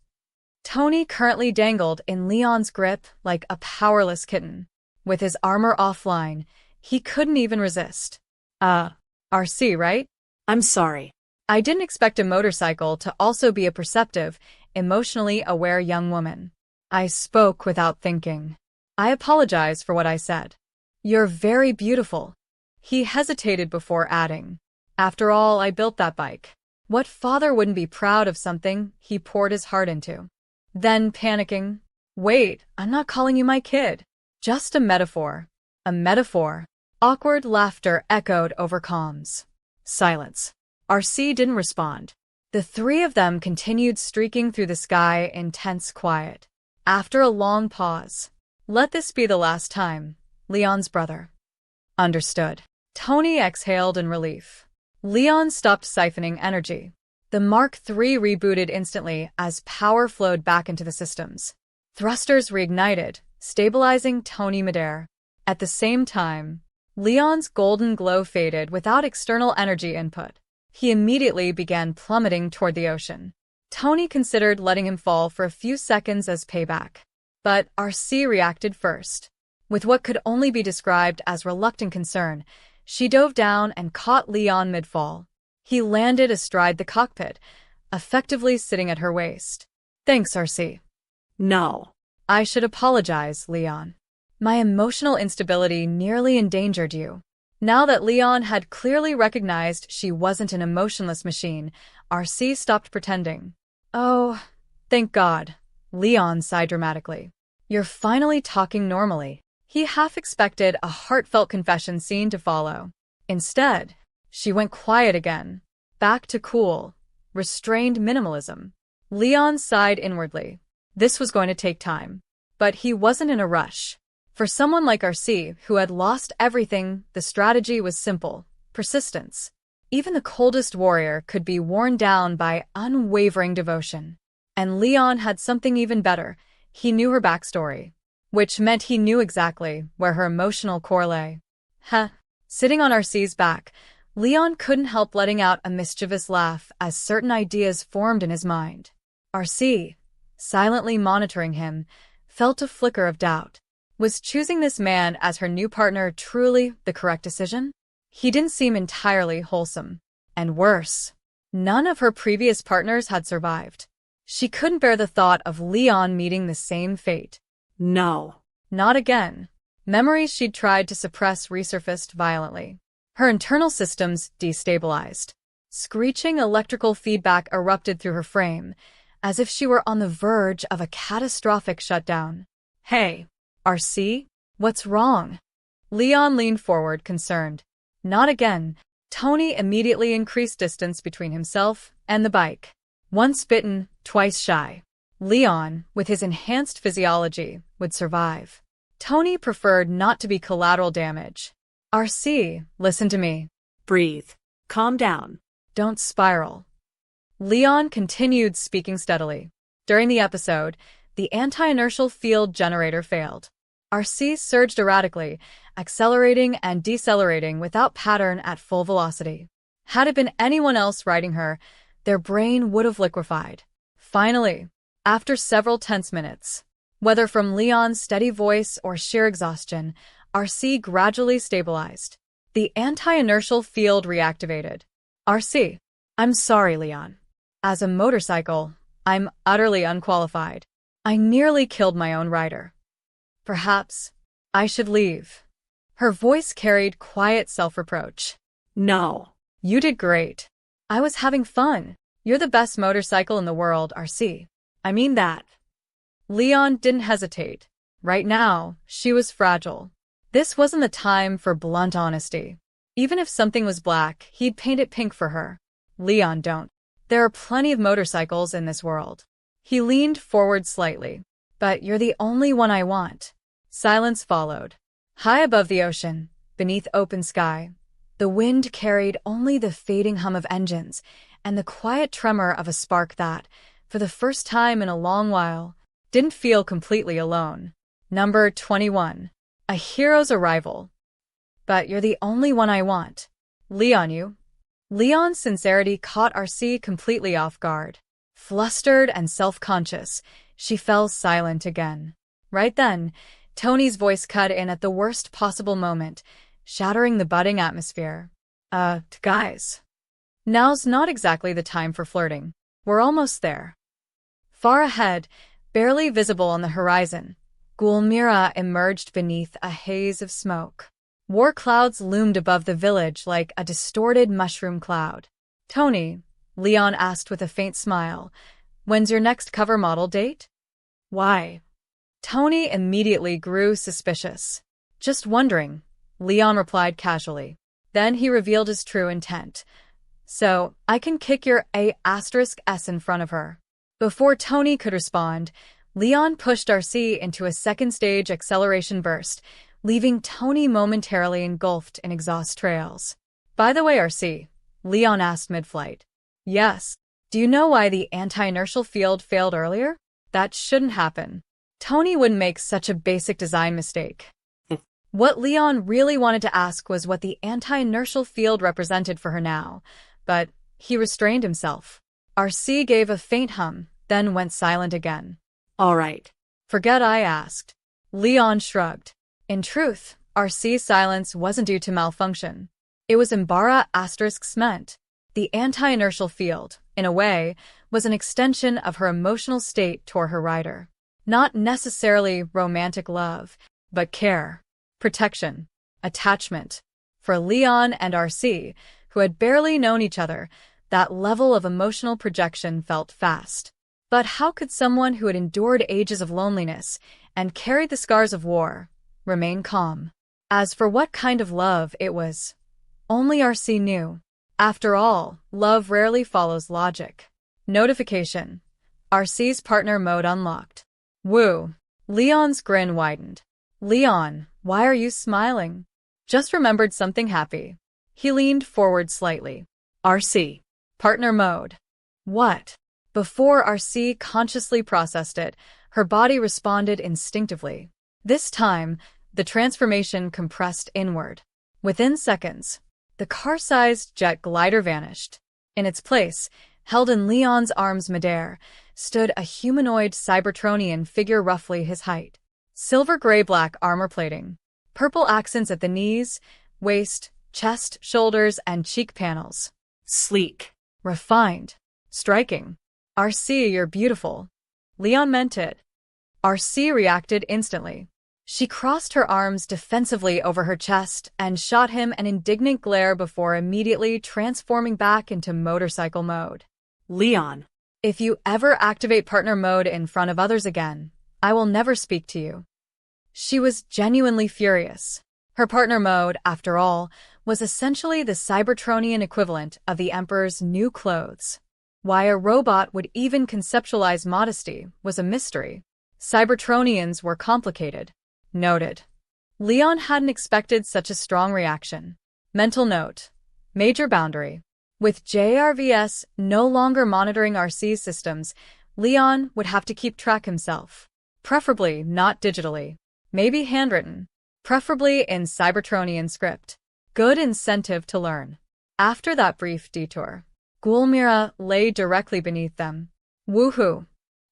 Tony currently dangled in Leon's grip like a powerless kitten. With his armor offline, he couldn't even resist. RC, right? I'm sorry. I didn't expect a motorcycle to also be a perceptive, emotionally aware young woman. I spoke without thinking. I apologize for what I said. You're very beautiful. He hesitated before adding. After all, I built that bike. What father wouldn't be proud of something he poured his heart into? Then, panicking, wait, I'm not calling you my kid. Just a metaphor. A metaphor. Awkward laughter echoed over comms. Silence. RC didn't respond. The three of them continued streaking through the sky in tense quiet. After a long pause. Let this be the last time, Leon's brother. Understood. Tony exhaled in relief. Leon stopped siphoning energy. The Mark III rebooted instantly as power flowed back into the systems. Thrusters reignited, stabilizing Tony midair. At the same time, Leon's golden glow faded without external energy input. He immediately began plummeting toward the ocean. Tony considered letting him fall for a few seconds as payback. But RC reacted first. With what could only be described as reluctant concern, she dove down and caught Leon mid-fall. He landed astride the cockpit, effectively sitting at her waist. Thanks, RC. No. I should apologize, Leon. My emotional instability nearly endangered you. Now that Leon had clearly recognized she wasn't an emotionless machine, RC stopped pretending. Oh, thank God. Leon sighed dramatically. You're finally talking normally. He half expected a heartfelt confession scene to follow. Instead, she went quiet again, back to cool, restrained minimalism. Leon sighed inwardly. This was going to take time. But he wasn't in a rush. For someone like RC, who had lost everything, the strategy was simple: persistence. Even the coldest warrior could be worn down by unwavering devotion. And Leon had something even better. He knew her backstory, which meant he knew exactly where her emotional core lay. Sitting on RC's back, Leon couldn't help letting out a mischievous laugh as certain ideas formed in his mind. RC, silently monitoring him, felt a flicker of doubt. Was choosing this man as her new partner truly the correct decision? He didn't seem entirely wholesome. And worse, none of her previous partners had survived. She couldn't bear the thought of Leon meeting the same fate. No. Not again. Memories she'd tried to suppress resurfaced violently. Her internal systems destabilized. Screeching electrical feedback erupted through her frame, as if she were on the verge of a catastrophic shutdown. Hey, RC, what's wrong? Leon leaned forward, concerned. Not again. Tony immediately increased distance between himself and the bike. Once bitten, twice shy. Leon, with his enhanced physiology, would survive. Tony preferred not to be collateral damage. RC, listen to me. Breathe. Calm down. Don't spiral. Leon continued speaking steadily. During the episode, the anti-inertial field generator failed. RC surged erratically, accelerating and decelerating without pattern at full velocity. Had it been anyone else riding her, their brain would have liquefied. Finally, after several tense minutes, whether from Leon's steady voice or sheer exhaustion, RC gradually stabilized. The anti-inertial field reactivated. RC, I'm sorry, Leon. As a motorcycle, I'm utterly unqualified. I nearly killed my own rider. Perhaps I should leave. Her voice carried quiet self-reproach. No. You did great. I was having fun. You're the best motorcycle in the world, RC. I mean that. Leon didn't hesitate. Right now, she was fragile. This wasn't the time for blunt honesty. Even if something was black, he'd paint it pink for her. Leon, don't. There are plenty of motorcycles in this world. He leaned forward slightly. But you're the only one I want. Silence followed. High above the ocean, beneath open sky, the wind carried only the fading hum of engines and the quiet tremor of a spark that, for the first time in a long while, didn't feel completely alone. Number 21. A hero's arrival. But you're the only one I want. Leon, you. Leon's sincerity caught RC completely off guard. Flustered and self-conscious, she fell silent again. Right then, Tony's voice cut in at the worst possible moment, shattering the budding atmosphere. Guys. Now's not exactly the time for flirting. We're almost there. Far ahead, barely visible on the horizon, Gulmira emerged beneath a haze of smoke. War clouds loomed above the village like a distorted mushroom cloud. Tony, Leon asked with a faint smile, when's your next cover model date? Why? Tony immediately grew suspicious. Just wondering, Leon replied casually. Then he revealed his true intent. So, I can kick your A*S in front of her. Before Tony could respond, Leon pushed RC into a second-stage acceleration burst, leaving Tony momentarily engulfed in exhaust trails. By the way, RC, Leon asked mid-flight. Yes. Do you know why the anti-inertial field failed earlier? That shouldn't happen. Tony wouldn't make such a basic design mistake. What Leon really wanted to ask was what the anti-inertial field represented for her now, but he restrained himself. RC gave a faint hum, then went silent again. All right. Forget I asked. Leon shrugged. In truth, RC's silence wasn't due to malfunction. It was Imbara***s meant. The anti-inertial field, in a way, was an extension of her emotional state toward her rider. Not necessarily romantic love, but care, protection, attachment. For Leon and RC, who had barely known each other, that level of emotional projection felt fast. But how could someone who had endured ages of loneliness and carried the scars of war remain calm? As for what kind of love it was, only RC knew. After all, love rarely follows logic. Notification. RC's partner mode unlocked. Woo. Leon's grin widened. Leon, why are you smiling? Just remembered something happy. He leaned forward slightly. RC. Partner mode. What? Before RC consciously processed it, her body responded instinctively. This time, the transformation compressed inward. Within seconds, the car-sized jet glider vanished. In its place, held in Leon's arms midair, stood a humanoid Cybertronian figure roughly his height. Silver-gray-black armor plating, purple accents at the knees, waist, chest, shoulders, and cheek panels. Sleek. Refined. Striking. RC, you're beautiful. Leon meant it. RC reacted instantly. She crossed her arms defensively over her chest and shot him an indignant glare before immediately transforming back into motorcycle mode. Leon. If you ever activate partner mode in front of others again, I will never speak to you. She was genuinely furious. Her partner mode, after all, was essentially the Cybertronian equivalent of the Emperor's new clothes. Why a robot would even conceptualize modesty was a mystery. Cybertronians were complicated. Noted. Leon hadn't expected such a strong reaction. Mental note. Major boundary. With JRVS no longer monitoring RC's systems, Leon would have to keep track himself. Preferably not digitally. Maybe handwritten. Preferably in Cybertronian script. Good incentive to learn. After that brief detour, Gulmira lay directly beneath them. Woohoo!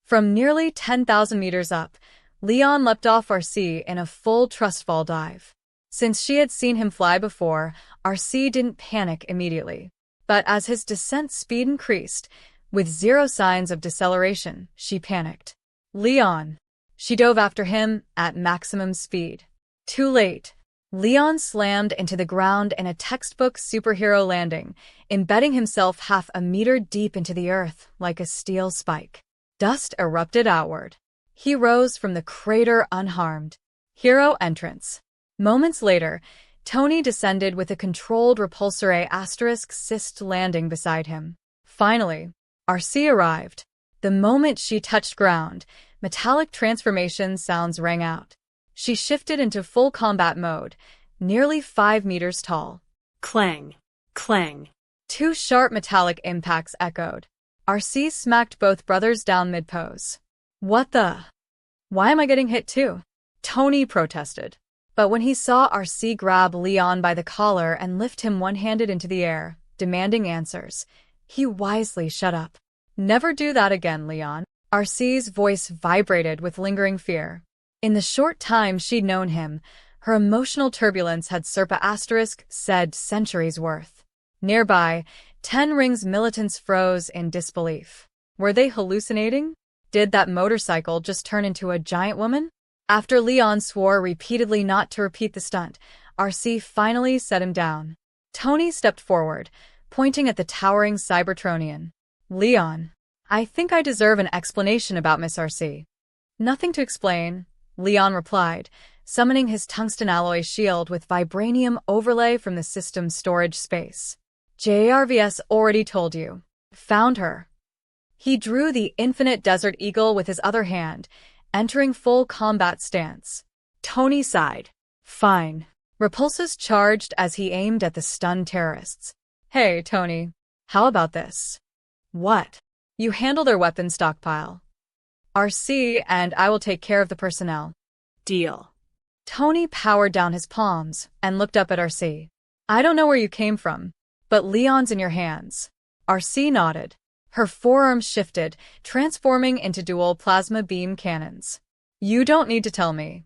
From nearly 10,000 meters up, Leon leapt off RC in a full trustfall dive. Since she had seen him fly before, RC didn't panic immediately. But as his descent speed increased, with zero signs of deceleration, she panicked. Leon. She dove after him at maximum speed. Too late. Leon slammed into the ground in a textbook superhero landing, embedding himself half a meter deep into the earth like a steel spike. Dust erupted outward. He rose from the crater unharmed. Hero entrance. Moments later, Tony descended with a controlled repulsor *assist landing beside him. Finally, RC arrived. The moment she touched ground, metallic transformation sounds rang out. She shifted into full combat mode, nearly 5 meters tall. Clang. Clang. 2 sharp metallic impacts echoed. RC smacked both brothers down mid-pose. What the? Why am I getting hit too? Tony protested. But when he saw RC grab Leon by the collar and lift him one-handed into the air, demanding answers, he wisely shut up. Never do that again, Leon. RC's voice vibrated with lingering fear. In the short time she'd known him, her emotional turbulence had said centuries worth. Nearby, 10 Rings militants froze in disbelief. Were they hallucinating? Did that motorcycle just turn into a giant woman? After Leon swore repeatedly not to repeat the stunt, RC finally set him down. Tony stepped forward, pointing at the towering Cybertronian. Leon, I think I deserve an explanation about Miss RC. Nothing to explain, Leon replied, summoning his tungsten alloy shield with vibranium overlay from the system's storage space. JRVS already told you. Found her. He drew the infinite Desert Eagle with his other hand, entering full combat stance. Tony sighed. Fine. Repulsus charged as he aimed at the stunned terrorists. Hey, Tony. How about this? What? You handle their weapons stockpile. RC and I will take care of the personnel. Deal. Tony powered down his palms and looked up at RC. I don't know where you came from, but Leon's in your hands. RC nodded. Her forearms shifted, transforming into dual plasma beam cannons. You don't need to tell me.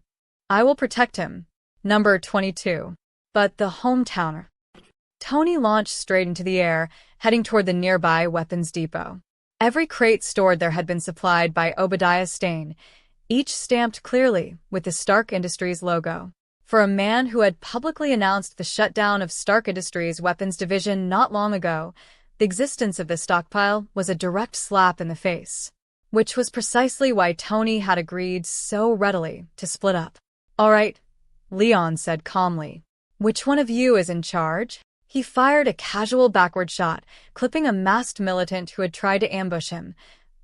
I will protect him. Number 22. But the hometowner. Tony launched straight into the air, heading toward the nearby weapons depot. Every crate stored there had been supplied by Obadiah Stane, each stamped clearly with the Stark Industries logo. For a man who had publicly announced the shutdown of Stark Industries' weapons division not long ago, the existence of this stockpile was a direct slap in the face, which was precisely why Tony had agreed so readily to split up. All right, Leon said calmly. Which one of you is in charge? He fired a casual backward shot, clipping a masked militant who had tried to ambush him,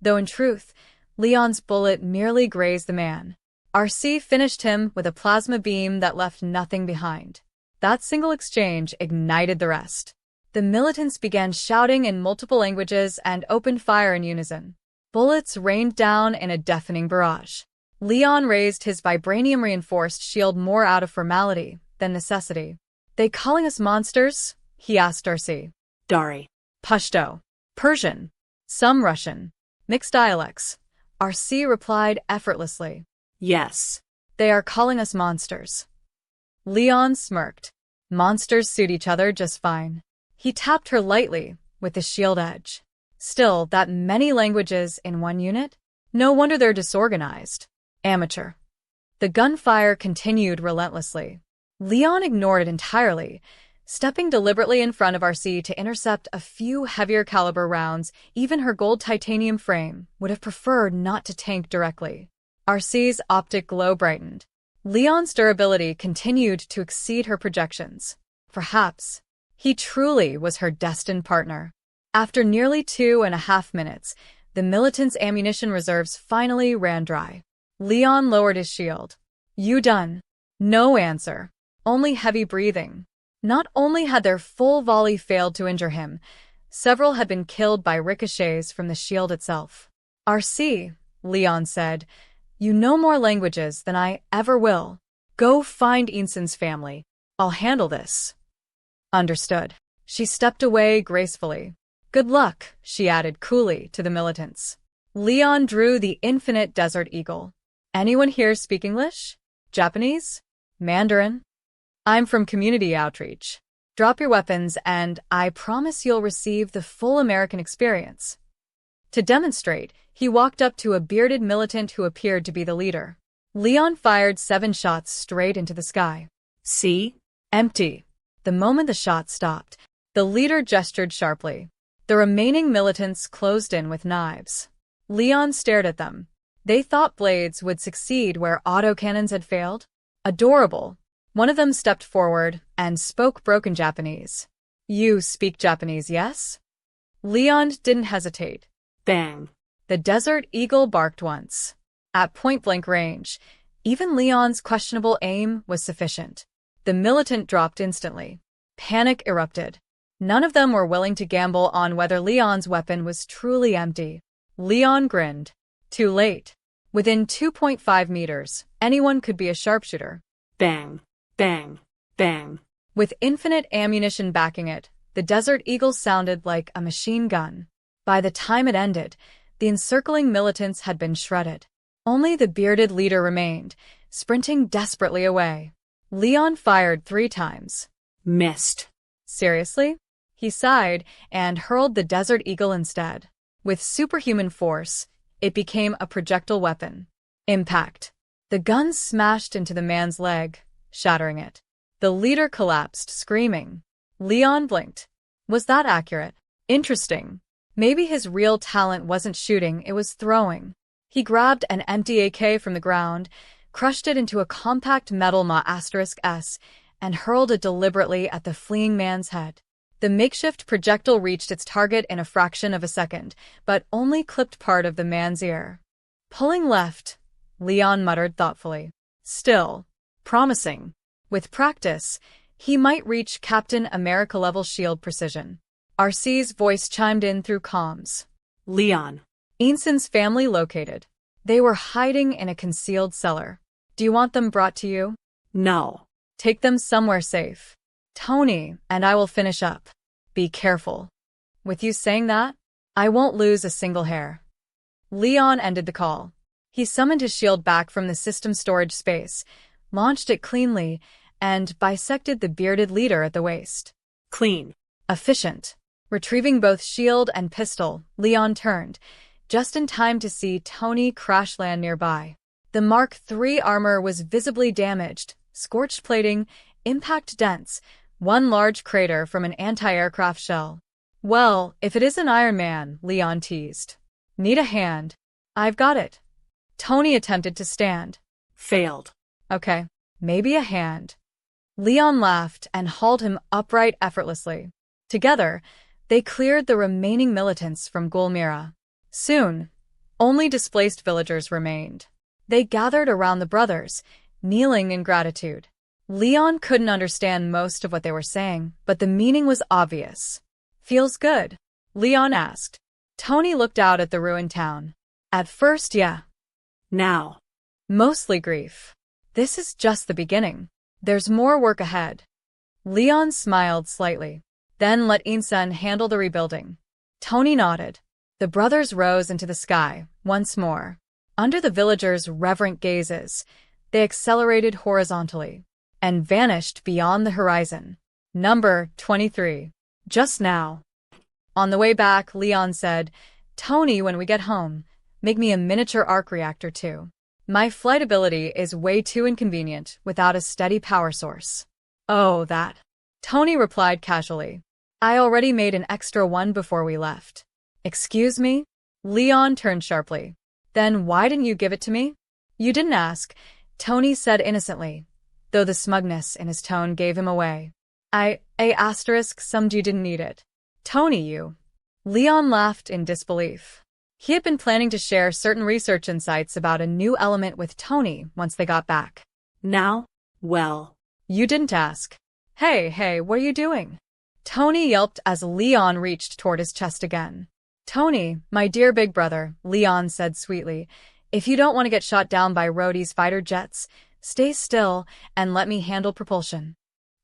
though in truth, Leon's bullet merely grazed the man. RC finished him with a plasma beam that left nothing behind. That single exchange ignited the rest. The militants began shouting in multiple languages and opened fire in unison. Bullets rained down in a deafening barrage. Leon raised his vibranium-reinforced shield more out of formality than necessity. They calling us monsters? He asked RC. Dari. Pashto. Persian. Some Russian. Mixed dialects. RC replied effortlessly. Yes. They are calling us monsters. Leon smirked. Monsters suit each other just fine. He tapped her lightly with the shield edge. Still, that many languages in one unit? No wonder they're disorganized. Amateur. The gunfire continued relentlessly. Leon ignored it entirely, stepping deliberately in front of RC to intercept a few heavier caliber rounds. Even her gold titanium frame would have preferred not to tank directly. RC's optic glow brightened. Leon's durability continued to exceed her projections. Perhaps he truly was her destined partner. After nearly 2.5 minutes, the militants' ammunition reserves finally ran dry. Leon lowered his shield. You done? No answer. Only heavy breathing. Not only had their full volley failed to injure him, several had been killed by ricochets from the shield itself. RC, Leon said, you know more languages than I ever will. Go find Eanson's family. I'll handle this. Understood. She stepped away gracefully. Good luck, she added coolly to the militants. Leon drew the infinite Desert Eagle. Anyone here speak English? Japanese? Mandarin? I'm from community outreach. Drop your weapons and I promise you'll receive the full American experience. To demonstrate, he walked up to a bearded militant who appeared to be the leader. Leon fired 7 shots straight into the sky. See? Empty. The moment the shot stopped, the leader gestured sharply. The remaining militants closed in with knives. Leon stared at them. They thought blades would succeed where autocannons had failed. Adorable, One of them stepped forward and spoke broken Japanese. You speak Japanese, yes? Leon didn't hesitate. Bang. The Desert Eagle barked once. At point-blank range, even Leon's questionable aim was sufficient. The militant dropped instantly. Panic erupted. None of them were willing to gamble on whether Leon's weapon was truly empty. Leon grinned. Too late. Within 2.5 meters, anyone could be a sharpshooter. Bang. Bang. Bang. With infinite ammunition backing it, the Desert Eagle sounded like a machine gun. By the time it ended, the encircling militants had been shredded. Only the bearded leader remained, sprinting desperately away. Leon fired 3 times. Missed. Seriously? He sighed and hurled the Desert Eagle instead. With superhuman force, it became a projectile weapon. Impact. The gun smashed into the man's leg, shattering it. The leader collapsed, screaming. Leon blinked. Was that accurate? Interesting. Maybe his real talent wasn't shooting, it was throwing. He grabbed an empty AK from the ground, crushed it into a compact metal *S, and hurled it deliberately at the fleeing man's head. The makeshift projectile reached its target in a fraction of a second, but only clipped part of the man's ear. Pulling left, Leon muttered thoughtfully. Still, promising. With practice, he might reach Captain America-level shield precision. RC's voice chimed in through comms. Leon. Eanson's family located. They were hiding in a concealed cellar. Do you want them brought to you? No. Take them somewhere safe. Tony and I will finish up. Be careful. With you saying that, I won't lose a single hair. Leon ended the call. He summoned his shield back from the system storage space, launched it cleanly, and bisected the bearded leader at the waist. Clean. Efficient. Retrieving both shield and pistol, Leon turned, just in time to see Tony crash land nearby. The Mark III armor was visibly damaged, scorched plating, impact dents, one large crater from an anti-aircraft shell. Well, if it isn't Iron Man, Leon teased. Need a hand? I've got it. Tony attempted to stand. Failed. Okay, maybe a hand. Leon laughed and hauled him upright effortlessly. Together, they cleared the remaining militants from Gulmira. Soon, only displaced villagers remained. They gathered around the brothers, kneeling in gratitude. Leon couldn't understand most of what they were saying, but the meaning was obvious. Feels good? Leon asked. Tony looked out at the ruined town. At first, yeah. Now. Mostly grief. This is just the beginning. There's more work ahead. Leon smiled slightly. Then let Insun handle the rebuilding. Tony nodded. The brothers rose into the sky, once more. Under the villagers' reverent gazes, they accelerated horizontally and vanished beyond the horizon. Number 23. Just now. On the way back, Leon said, Tony, when we get home, make me a miniature arc reactor too. My flight ability is way too inconvenient without a steady power source. Oh, that. Tony replied casually. I already made an extra one before we left. Excuse me? Leon turned sharply. Then why didn't you give it to me? You didn't ask, Tony said innocently, though the smugness in his tone gave him away. Some you didn't need it. Tony, you. Leon laughed in disbelief. He had been planning to share certain research insights about a new element with Tony once they got back. Now? Well. You didn't ask. Hey, what are you doing? Tony yelped as Leon reached toward his chest again. Tony, my dear big brother, Leon said sweetly, if you don't want to get shot down by Rhodey's fighter jets, stay still and let me handle propulsion.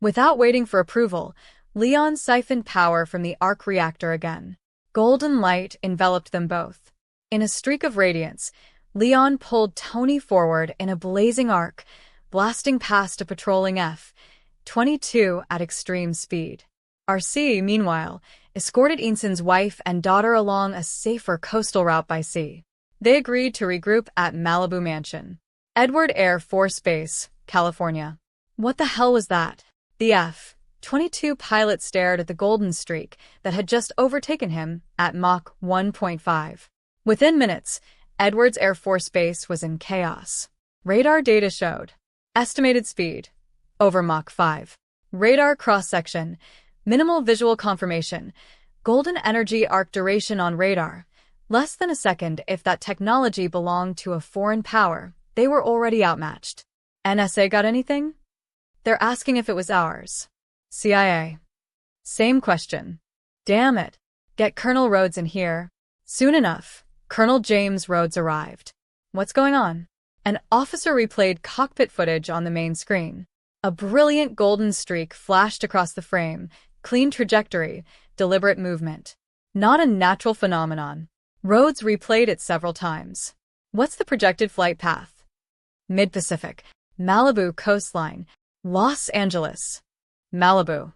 Without waiting for approval, Leon siphoned power from the arc reactor again. Golden light enveloped them both. In a streak of radiance, Leon pulled Tony forward in a blazing arc, blasting past a patrolling F-22 at extreme speed. RC, meanwhile, escorted Inson's wife and daughter along a safer coastal route by sea. They agreed to regroup at Malibu Mansion, Edward Air Force Base, California. What the hell was that? The F-22 pilot stared at the golden streak that had just overtaken him at Mach 1.5. Within minutes, Edwards Air Force Base was in chaos. Radar data showed estimated speed over Mach 5. Radar cross-section, minimal visual confirmation, golden energy arc duration on radar. Less than a second. If that technology belonged to a foreign power, they were already outmatched. NSA got anything? They're asking if it was ours. CIA. Same question. Damn it. Get Colonel Rhodes in here. Soon enough, Colonel James Rhodes arrived. What's going on? An officer replayed cockpit footage on the main screen. A brilliant golden streak flashed across the frame, clean trajectory, deliberate movement. Not a natural phenomenon. Rhodes replayed it several times. What's the projected flight path? Mid-Pacific, Malibu coastline, Los Angeles. Malibu.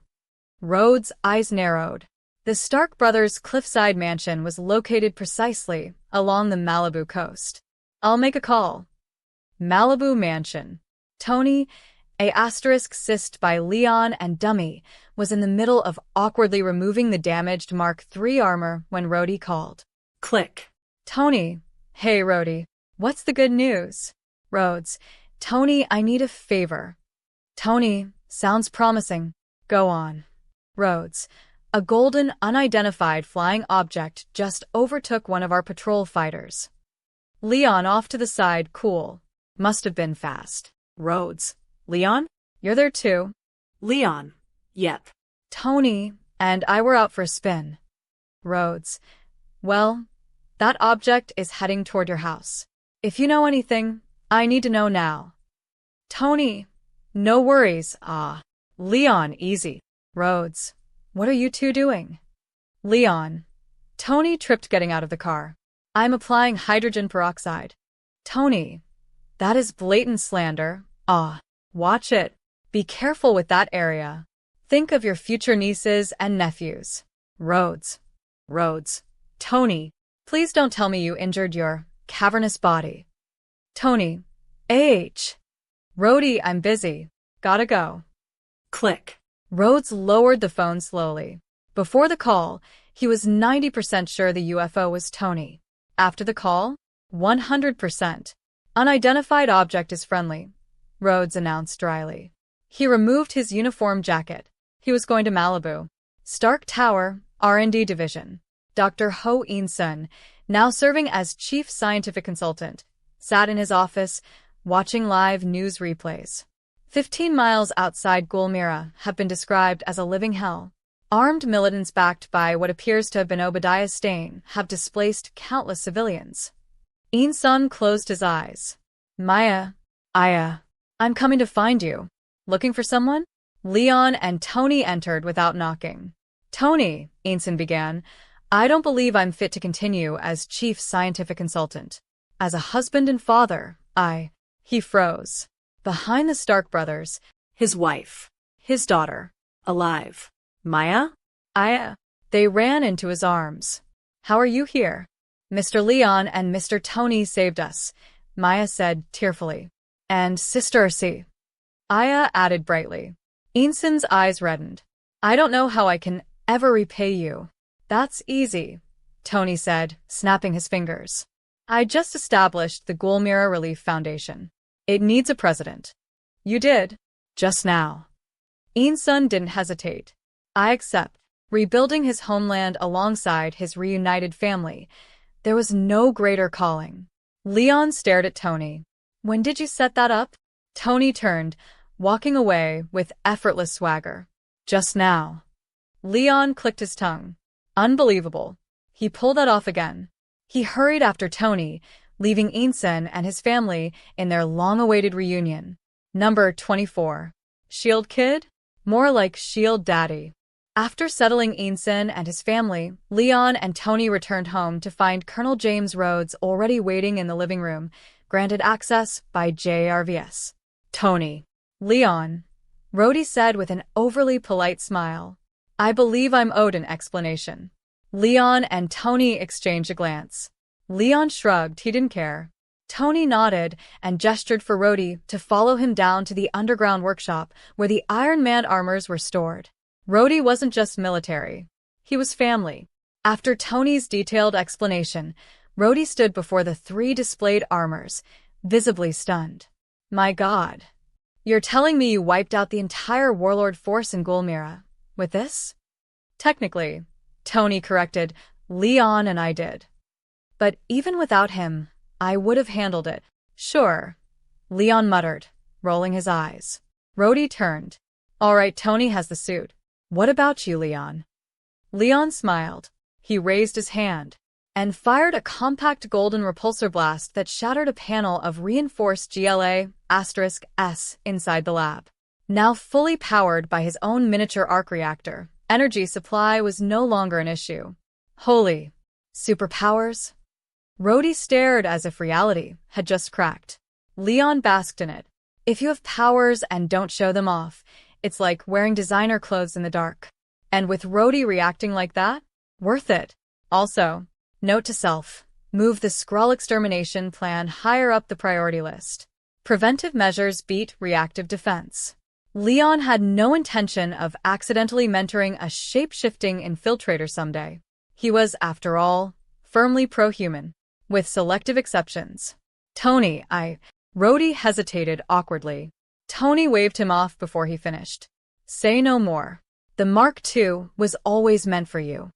Rhodes' eyes narrowed. The Stark brothers' cliffside mansion was located precisely along the Malibu coast. I'll make a call. Malibu Mansion. Tony, a *cyst by Leon and Dummy, was in the middle of awkwardly removing the damaged Mark III armor when Rhodey called. Click. Tony. Hey, Rhodey. What's the good news? Rhodes. Tony, I need a favor. Tony. Sounds promising. Go on. Rhodes. A golden, unidentified flying object just overtook one of our patrol fighters. Leon off to the side, cool. Must have been fast. Rhodes. Leon? You're there too? Leon. Yep. Tony and I were out for a spin. Rhodes. Well, that object is heading toward your house. If you know anything, I need to know now. Tony. No worries. Leon, easy. Rhodes. What are you two doing? Leon. Tony tripped getting out of the car. I'm applying hydrogen peroxide. Tony. That is blatant slander. Watch it. Be careful with that area. Think of your future nieces and nephews. Rhodes. Rhodes. Tony. Please don't tell me you injured your cavernous body. Tony. Rhodey, I'm busy. Gotta go. Click. Rhodes lowered the phone slowly. Before the call, he was 90% sure the UFO was Tony. After the call, 100%. Unidentified object is friendly, Rhodes announced dryly. He removed his uniform jacket. He was going to Malibu. Stark Tower, R&D Division. Dr. Ho In-sun, now serving as Chief Scientific Consultant, sat in his office, watching live news replays. 15 miles outside Gulmira have been described as a living hell. Armed militants backed by what appears to have been Obadiah Stane have displaced countless civilians. In-sun closed his eyes. Maya, I'm coming to find you. Looking for someone? Leon and Tony entered without knocking. Tony, In-sun began, I don't believe I'm fit to continue as Chief Scientific Consultant. As a husband and father, He froze. Behind the Stark brothers, His wife. his daughter, Alive. Maya? They ran into his arms. How are you here? Mr. Leon and Mr. Tony saved us, Maya said tearfully. And Sister Ursi. Aya added brightly. In-sun's eyes reddened. I don't know how I can ever repay you. That's easy, Tony said, snapping his fingers. I just established the Gulmira Relief Foundation. It needs a president. You did. Just now. In-sun didn't hesitate. I accept. Rebuilding his homeland alongside his reunited family. There was no greater calling. Leon stared at Tony. When did you set that up? Tony turned, walking away with effortless swagger. Just now. Leon clicked his tongue. Unbelievable. He pulled that off again. He hurried after Tony, leaving In-sun and his family in their long-awaited reunion. Number 24. Shield Kid? More like Shield Daddy. After settling In-sun and his family, Leon and Tony returned home to find Colonel James Rhodes already waiting in the living room, granted access by JRVS. Tony. Leon. Rhodey said with an overly polite smile. I believe I'm owed an explanation. Leon and Tony exchanged a glance. Leon shrugged, he didn't care. Tony nodded and gestured for Rhodey to follow him down to the underground workshop where the Iron Man armors were stored. Rhodey wasn't just military. He was family. After Tony's detailed explanation, Rhodey stood before the 3 displayed armors, visibly stunned. My God. You're telling me you wiped out the entire warlord force in Gulmira with this? Technically, Tony corrected, Leon and I did. But even without him, I would have handled it. Sure, Leon muttered, rolling his eyes. Rhodey turned. All right, Tony has the suit. What about you, Leon? Leon smiled. He raised his hand and fired a compact golden repulsor blast that shattered a panel of reinforced GLA*S inside the lab. Now fully powered by his own miniature arc reactor, energy supply was no longer an issue. Holy superpowers? Rhodey stared as if reality had just cracked. Leon basked in it. If you have powers and don't show them off, it's like wearing designer clothes in the dark. And with Rhodey reacting like that, worth it. Also, note to self, move the Skrull extermination plan higher up the priority list. Preventive measures beat reactive defense. Leon had no intention of accidentally mentoring a shape-shifting infiltrator someday. He was, after all, firmly pro-human, with selective exceptions. Tony, Rhodey hesitated awkwardly. Tony waved him off before he finished. Say no more. The Mark II was always meant for you.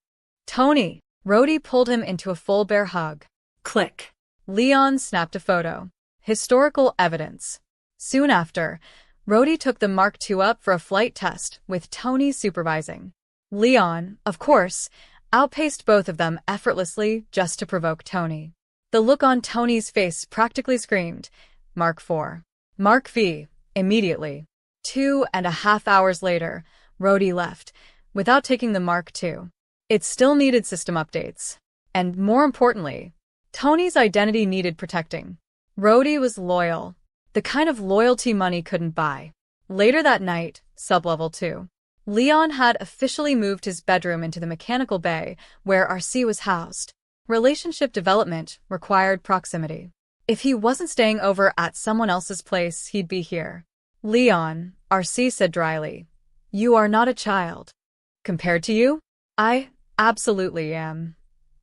Tony, Rhodey pulled him into a full bear hug. Click. Leon snapped a photo. Historical evidence. Soon after, Rhodey took the Mark II up for a flight test, with Tony supervising. Leon, of course, outpaced both of them effortlessly just to provoke Tony. The look on Tony's face practically screamed, Mark IV. Mark V, immediately. 2.5 hours later, Rhodey left, without taking the Mark II. It still needed system updates. And more importantly, Tony's identity needed protecting. Rhodey was loyal, the kind of loyalty money couldn't buy. Later that night, sublevel 2. Leon had officially moved his bedroom into the mechanical bay where RC was housed. Relationship development required proximity. If he wasn't staying over at someone else's place, he'd be here. Leon, RC said dryly, you are not a child. Compared to you? I absolutely am.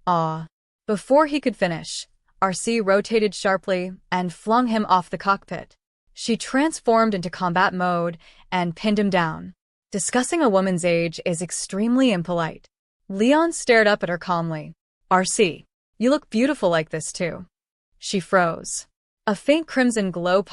Ah. Before he could finish, RC rotated sharply and flung him off the cockpit. She transformed into combat mode and pinned him down. Discussing a woman's age is extremely impolite. Leon stared up at her calmly. RC, you look beautiful like this too. She froze. A faint crimson glow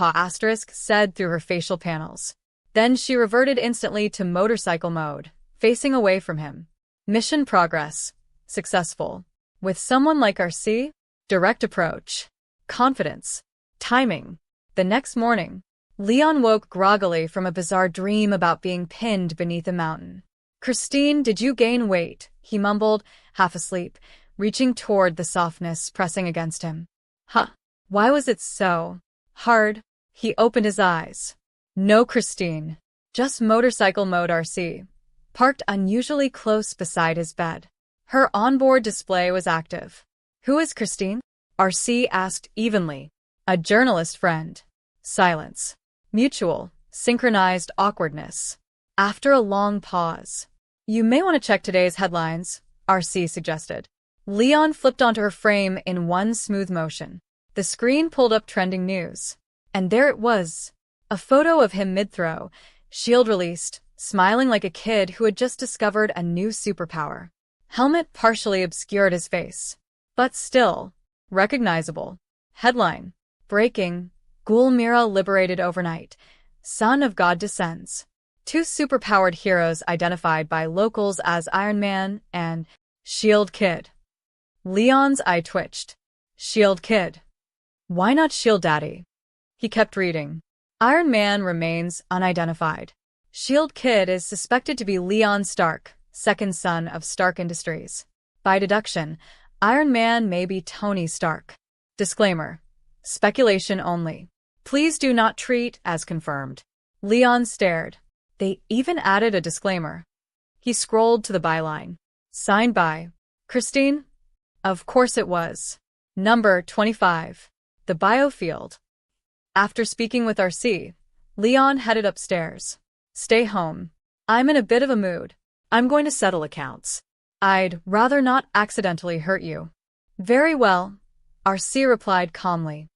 said through her facial panels. Then she reverted instantly to motorcycle mode, facing away from him. Mission progress. Successful. With someone like RC? Direct approach. Confidence. Timing. The next morning, Leon woke groggily from a bizarre dream about being pinned beneath a mountain. Christine, did you gain weight? He mumbled, half asleep, reaching toward the softness pressing against him. Huh. Why was it so hard? He opened his eyes. No, Christine. Just motorcycle mode RC. Parked unusually close beside his bed. Her onboard display was active. Who is Christine? RC asked evenly. A journalist friend. Silence. Mutual, synchronized awkwardness. After a long pause. You may want to check today's headlines, RC suggested. Leon flipped onto her frame in one smooth motion. The screen pulled up trending news. And there it was. A photo of him mid-throw, shield released, smiling like a kid who had just discovered a new superpower. Helmet partially obscured his face. But still, recognizable. Headline. Breaking. Gulmira liberated overnight. Son of God descends. 2 superpowered heroes identified by locals as Iron Man and Shield Kid. Leon's eye twitched. Shield Kid. Why not Shield Daddy? He kept reading. Iron Man remains unidentified. Shield Kid is suspected to be Leon Stark, second son of Stark Industries. By deduction, Iron Man may be Tony Stark. Disclaimer. Speculation only. Please do not treat as confirmed. Leon stared. They even added a disclaimer. He scrolled to the byline. Signed by Christine? Of course it was. Number 25. The biofield. After speaking with RC, Leon headed upstairs. Stay home. I'm in a bit of a mood. I'm going to settle accounts. I'd rather not accidentally hurt you. Very well, RC replied calmly.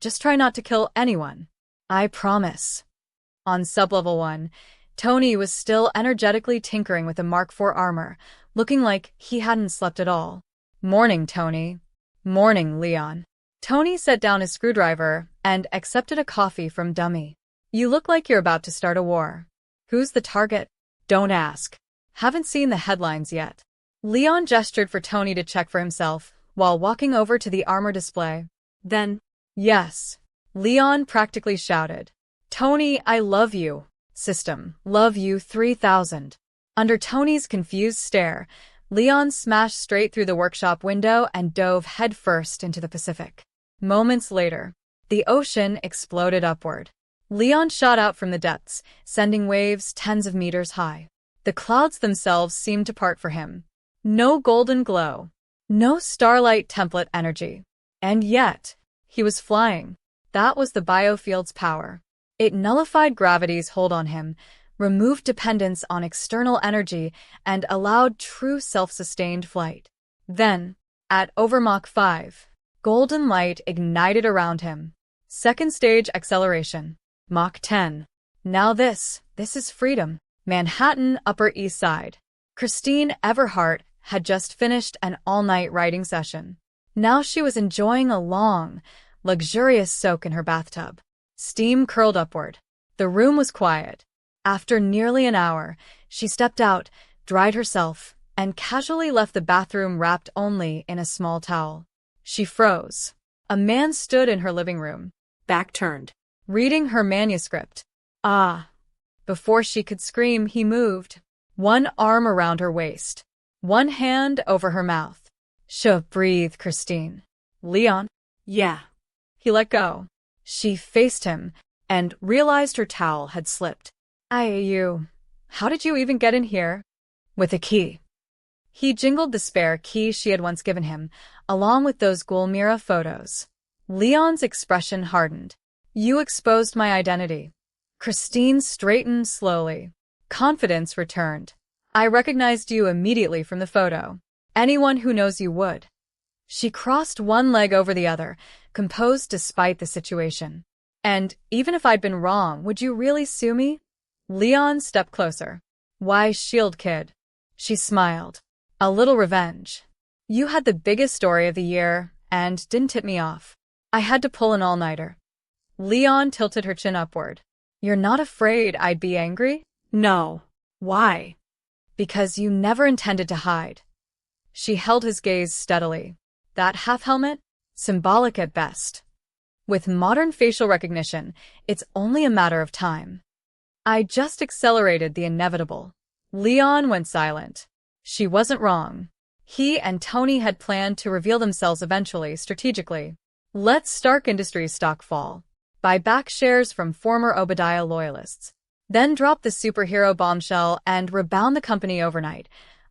Just try not to kill anyone. I promise. On sublevel 1, Tony was still energetically tinkering with the Mark IV armor, looking like he hadn't slept at all. "Morning, Tony." "Morning, Leon." Tony set down his screwdriver and accepted a coffee from Dummy. "You look like you're about to start a war." "Who's the target?" "Don't ask. Haven't seen the headlines yet." Leon gestured for Tony to check for himself while walking over to the armor display. Then, "Yes," Leon practically shouted. "Tony, I love you. System, love you 3000. Under Tony's confused stare, Leon smashed straight through the workshop window and dove headfirst into the Pacific. Moments later, the ocean exploded upward. Leon shot out from the depths, sending waves tens of meters high. The clouds themselves seemed to part for him. No golden glow. No starlight template energy. And yet, he was flying. That was the biofield's power. It nullified gravity's hold on him, removed dependence on external energy, and allowed true self-sustained flight. Then, at over Mach 5, golden light ignited around him. Second stage acceleration. Mach 10. Now this is freedom. Manhattan, Upper East Side. Christine Everhart had just finished an all-night writing session. Now she was enjoying a long, luxurious soak in her bathtub. Steam curled upward. The room was quiet. After nearly an hour, she stepped out, dried herself, and casually left the bathroom wrapped only in a small towel. She froze. A man stood in her living room, back turned, reading her manuscript. Ah! Before she could scream, he moved. One arm around her waist. One hand over her mouth. Breathe, Christine." "Leon?" "Yeah." He let go. She faced him and realized her towel had slipped. How did you even get in here?" "With a key." He jingled the spare key she had once given him, along with those Gulmira photos. Leon's expression hardened. "You exposed my identity." Christine straightened slowly. Confidence returned. "I recognized you immediately from the photo. Anyone who knows you would." She crossed one leg over the other, composed despite the situation. "And even if I'd been wrong, would you really sue me?" Leon stepped closer. "Why, Shield Kid?" She smiled. "A little revenge. You had the biggest story of the year and didn't tip me off. I had to pull an all-nighter." Leon tilted her chin upward. "You're not afraid I'd be angry?" "No." "Why?" "Because you never intended to hide." She held his gaze steadily. "That half-helmet? Symbolic at best. With modern facial recognition, it's only a matter of time." "I just accelerated the inevitable." Leon went silent. She wasn't wrong. He and Tony had planned to reveal themselves eventually, strategically. Let Stark Industries stock fall. Buy back shares from former Obadiah loyalists. Then drop the superhero bombshell and rebound the company overnight,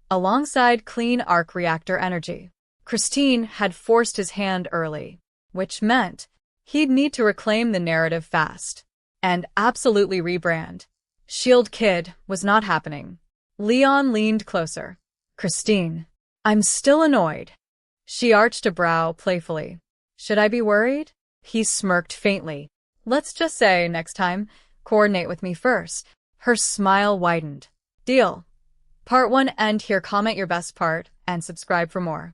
alongside clean arc reactor energy. Christine had forced his hand early, which meant he'd need to reclaim the narrative fast. And absolutely rebrand. Shield Kid was not happening. Leon leaned closer. "Christine, I'm still annoyed." She arched a brow playfully. "Should I be worried?" He smirked faintly. "Let's just say, next time, coordinate with me first." Her smile widened. "Deal." Part 1 end here. Comment your best part and subscribe for more.